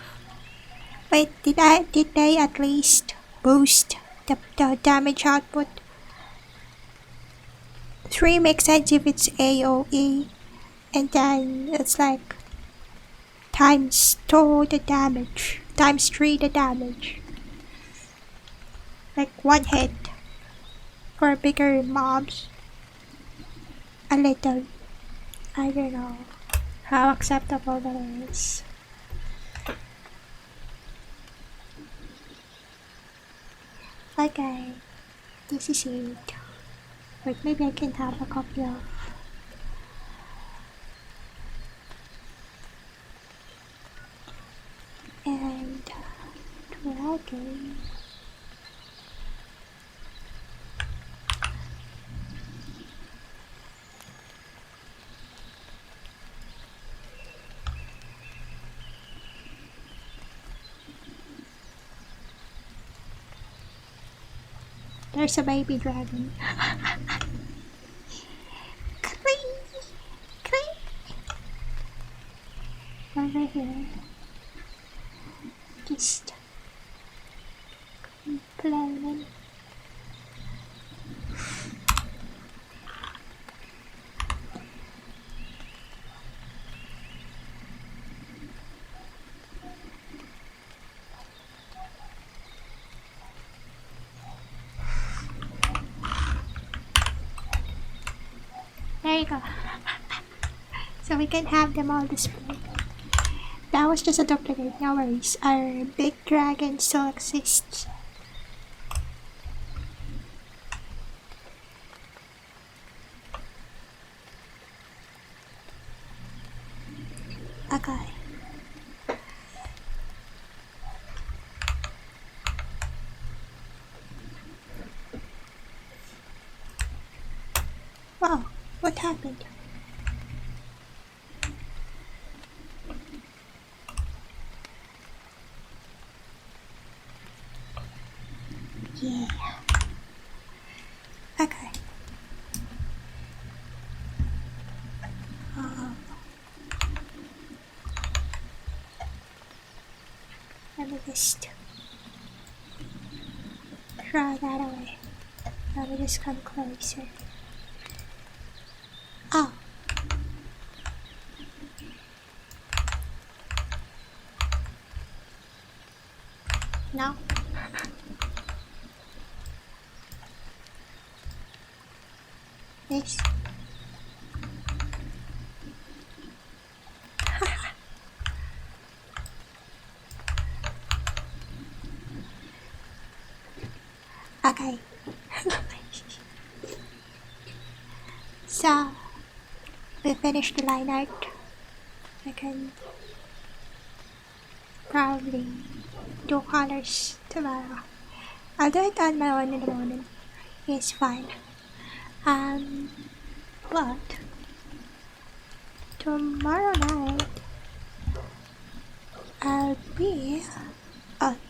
Wait, did they at least boost the damage output? 3 makes sense if it's AoE, and then it's like times 2 the damage, times 3 the damage. Like 1 hit for bigger mobs. A little. I don't know how acceptable that is. Okay, this is it. Wait, maybe I can have a copy of. And dragon. There's a baby dragon. Over here. Just complaining. There you go. So we can have them all displayed. That was just a duplicate, no worries. Our big dragon still exists. Okay. Wow, what happened? Yeah. Okay. Let me just throw that away. Let me just come closer. Oh. No. This. Okay. So, we finished the line art. I can probably do colors tomorrow. I'll do it on my own in the morning. It's fine. But tomorrow night I'll be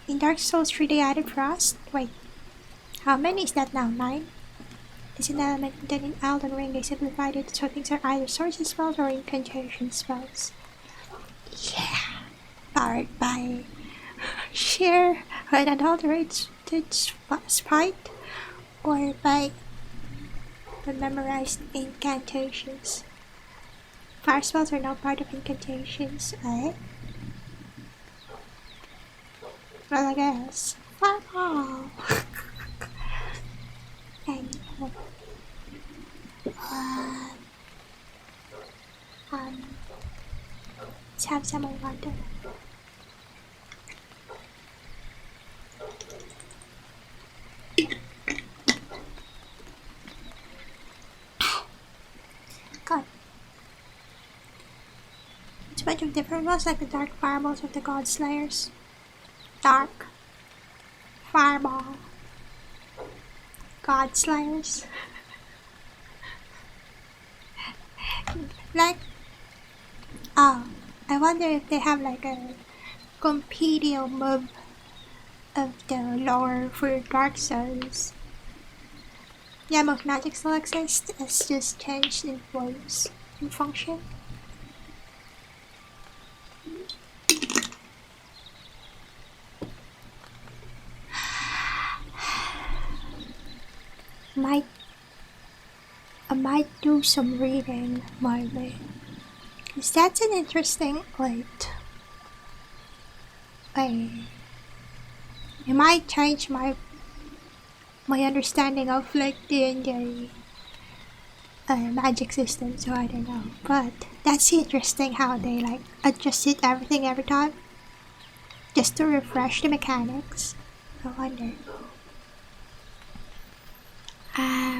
in Dark Souls 3 they added Frost. Wait, how many is that now? 9? It's an element that in Elden Ring they simplified it so things are either sorcery spells or incantation spells. Yeah, powered by sheer unadulterated spite or by the memorized incantations. Fire spells are now part of incantations, eh? Well, I guess. Fireball! And, let's have some more water. God. It's a bunch of different ones, like the dark fireballs of the god slayers. Dark fireball. God slayers. Like, I wonder if they have like a compendium of the lore for Dark Souls. Yeah, most magic still exists, it's just changed in forms and function. I might do some reading, maybe. Cause that's an interesting, it might change my understanding of like the magic system, so I don't know. But that's interesting how they like adjusted everything every time. Just to refresh the mechanics. I wonder.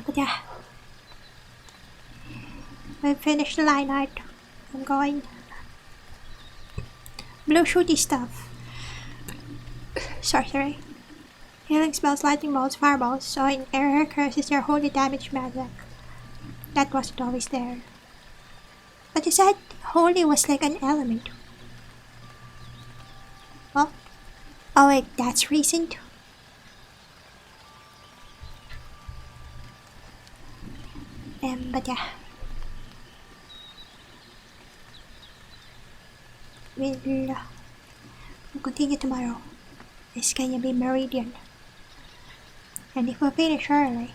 But yeah. We finished the line art. I'm going. Blue shooty stuff. Sorcery. Healing spells, lightning bolts, fireballs, so in error curses their holy damage magic. That wasn't always there. But you said holy was like an element. Well, oh wait, that's recent. But yeah. We'll continue tomorrow. It's gonna be Meridian. And if we finish early,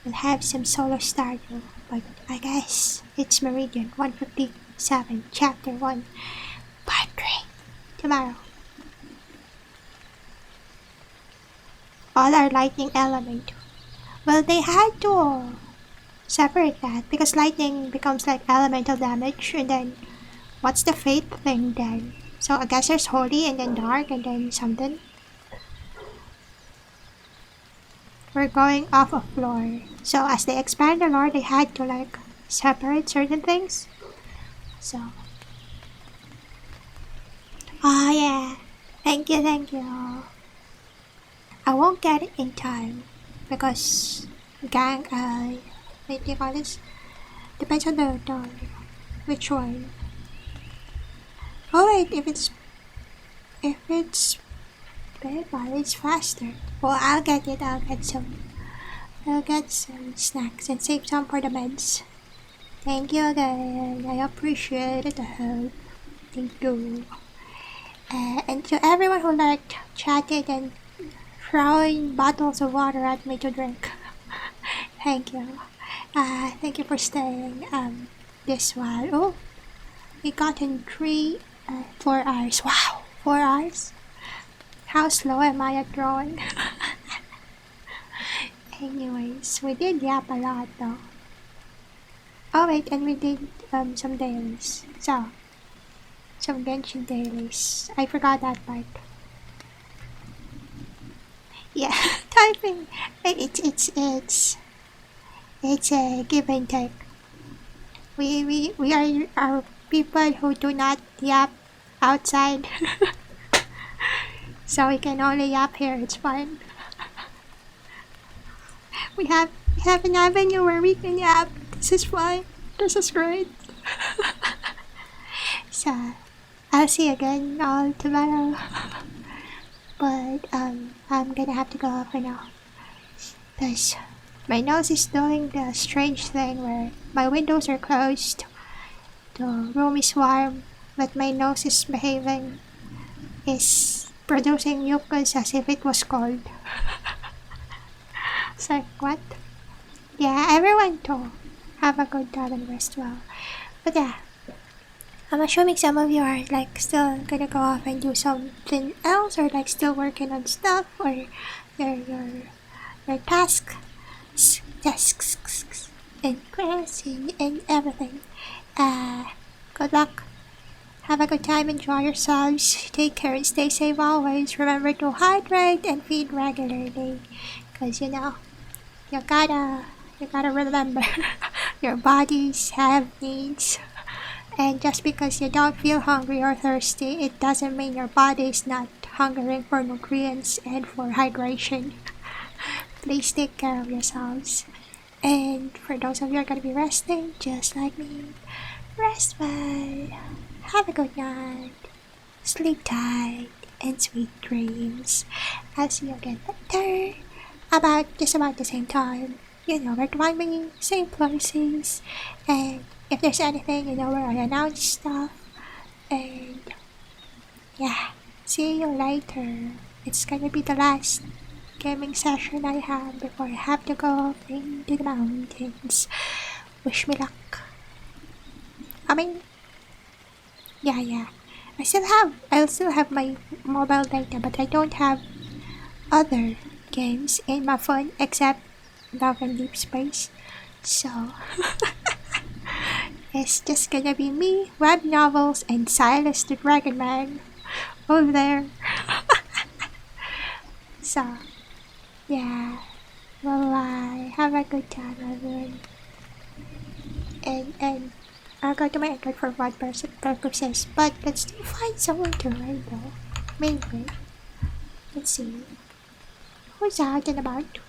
we'll have some solo starter. But I guess it's Meridian 157, Chapter 1, Part 3. Tomorrow. All our lightning element. Well, they had to separate that because lightning becomes like elemental damage, and then what's the fate thing then? So I guess there's holy and then dark and then something. We're going off of lore. So as they expand the lore, they had to like separate certain things. So. Oh yeah. Thank you, thank you. I won't get it in time because Gank, what do you call this? Depends on the which one. Oh wait, if it's paper, it's faster. Well, I'll get it. I'll get some snacks and save some for the meds. Thank you again. I appreciate it. Thank you. And to everyone who like chatted and throwing bottles of water at me to drink. Thank you. Thank you for staying this while. Oh, we got in 4 hours. Wow, 4 hours? How slow am I at drawing? Anyways, we did yap a lot though. Oh wait, and we did some dailies. So, some Genshin dailies. I forgot that part. Yeah, typing. It's a give and take. We are people who do not yap outside. So we can only yap here, it's fine. We have an avenue where we can yap. This is fine. This is great. So I'll see you again all tomorrow. But I'm gonna have to go for now. Cause my nose is doing the strange thing where my windows are closed. The room is warm, but my nose is behaving, is producing mucus as if it was cold. It's like, what? Yeah, everyone too. Have a good time and rest well. But yeah, I'm assuming some of you are like still gonna go off and do something else, or like still working on stuff, or your tasks and questing and everything. Good luck. Have a good time, enjoy yourselves, take care and stay safe always. Remember to hydrate and feed regularly. Cause you gotta remember your bodies have needs. And just because you don't feel hungry or thirsty, it doesn't mean your body is not hungering for nutrients and for hydration. Please take care of yourselves. And for those of you who are gonna be resting, just like me, rest well. Have a good night. Sleep tight and sweet dreams. I'll see you again later. Just about the same time. You know where to find me, same places. And if there's anything, you know where I announce stuff. And yeah, see you later. It's gonna be the last gaming session I have before I have to go into the mountains. Wish me luck. I mean, yeah. I'll still have my mobile data, but I don't have other games in my phone except Love and Deep Space. So it's just gonna be me, web novels, and Silas the Dragon Man over there. So yeah, bye. Have a good time, everyone. And I'll go to my account for what purposes, but let's still find someone to ride though. Maybe. Let's see. Who's talking about?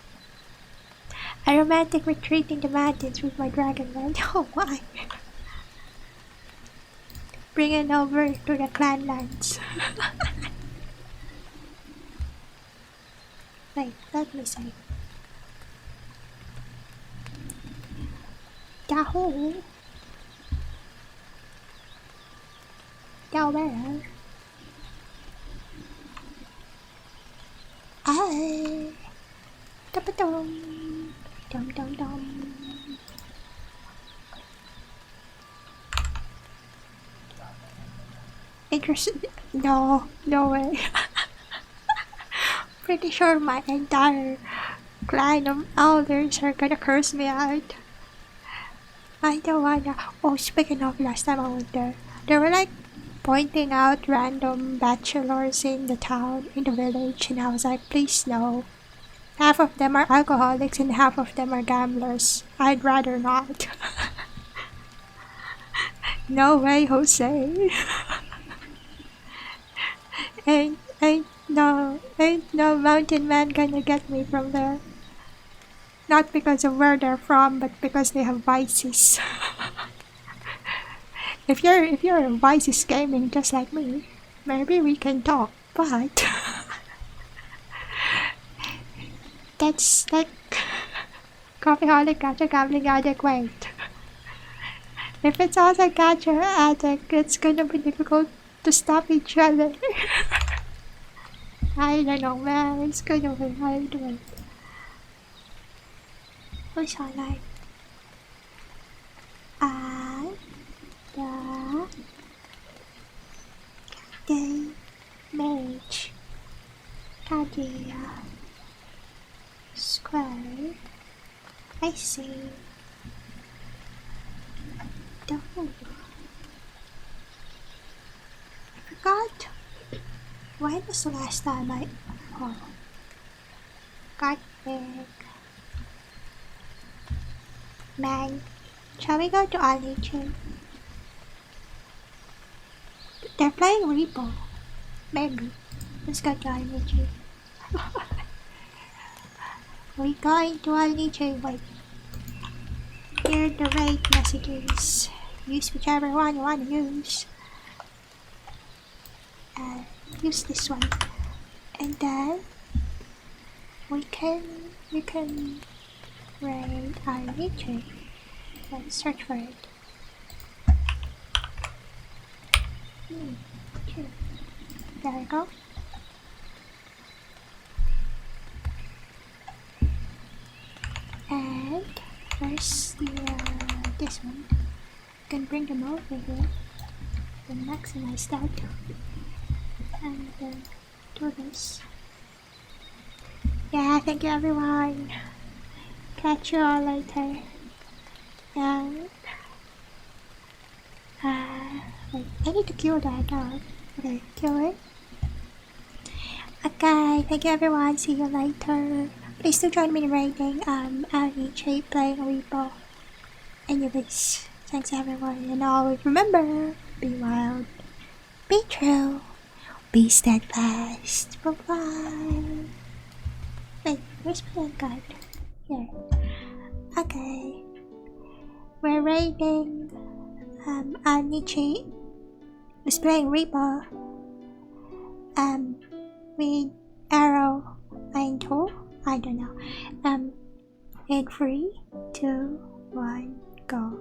A romantic retreat in the mountains with my dragon man. Oh, why? Bring it over to the clan lands. Wait, let me see. Yahoo! Where? I. Dum dum dum dum. Interested? No way. Pretty sure my entire clan of elders are gonna curse me out. I don't wanna. Oh, speaking of last time I went there, they were like pointing out random bachelors in the town, in the village, and I was like, please no. Half of them are alcoholics and half of them are gamblers. I'd rather not. No way, Jose. ain't no mountain man gonna get me from there. Not because of where they're from, but because they have vices. If you're a vices gaming just like me, maybe we can talk, but that's like coffeeholic gacha gambling addict. Wait, if it's also gacha addict, it's gonna be difficult to stop each other. I don't know, man. It's gonna be hard. Wait, who's online? The mage Kaguya Square. I see. I forgot. When was the last time I... Oh. got big. Man, shall we go to Alichu? They're playing Repo. Maybe. Let's go to Alichu. We're going to Alichu. Wait. Here are the raid messages. Use whichever one you want to use. Use this one. And then we can raid Alichu. Let's search for it. Okay. There we go. And where's this one? You can bring them over here. Then maximize that. And then do this. Yeah, thank you everyone. Catch you all later. And wait, I need to kill that dog. Okay, kill it. Okay, thank you everyone. See you later. Please do join me in raiding Alichu playing Repo. Anyways, thanks everyone, and always remember, be wild, be true, be steadfast. Bye bye. Wait, where's my card? Here. Okay. We're raiding Alichu is playing Reaper with arrow and tool. I don't know. In 3, 2, 1, go.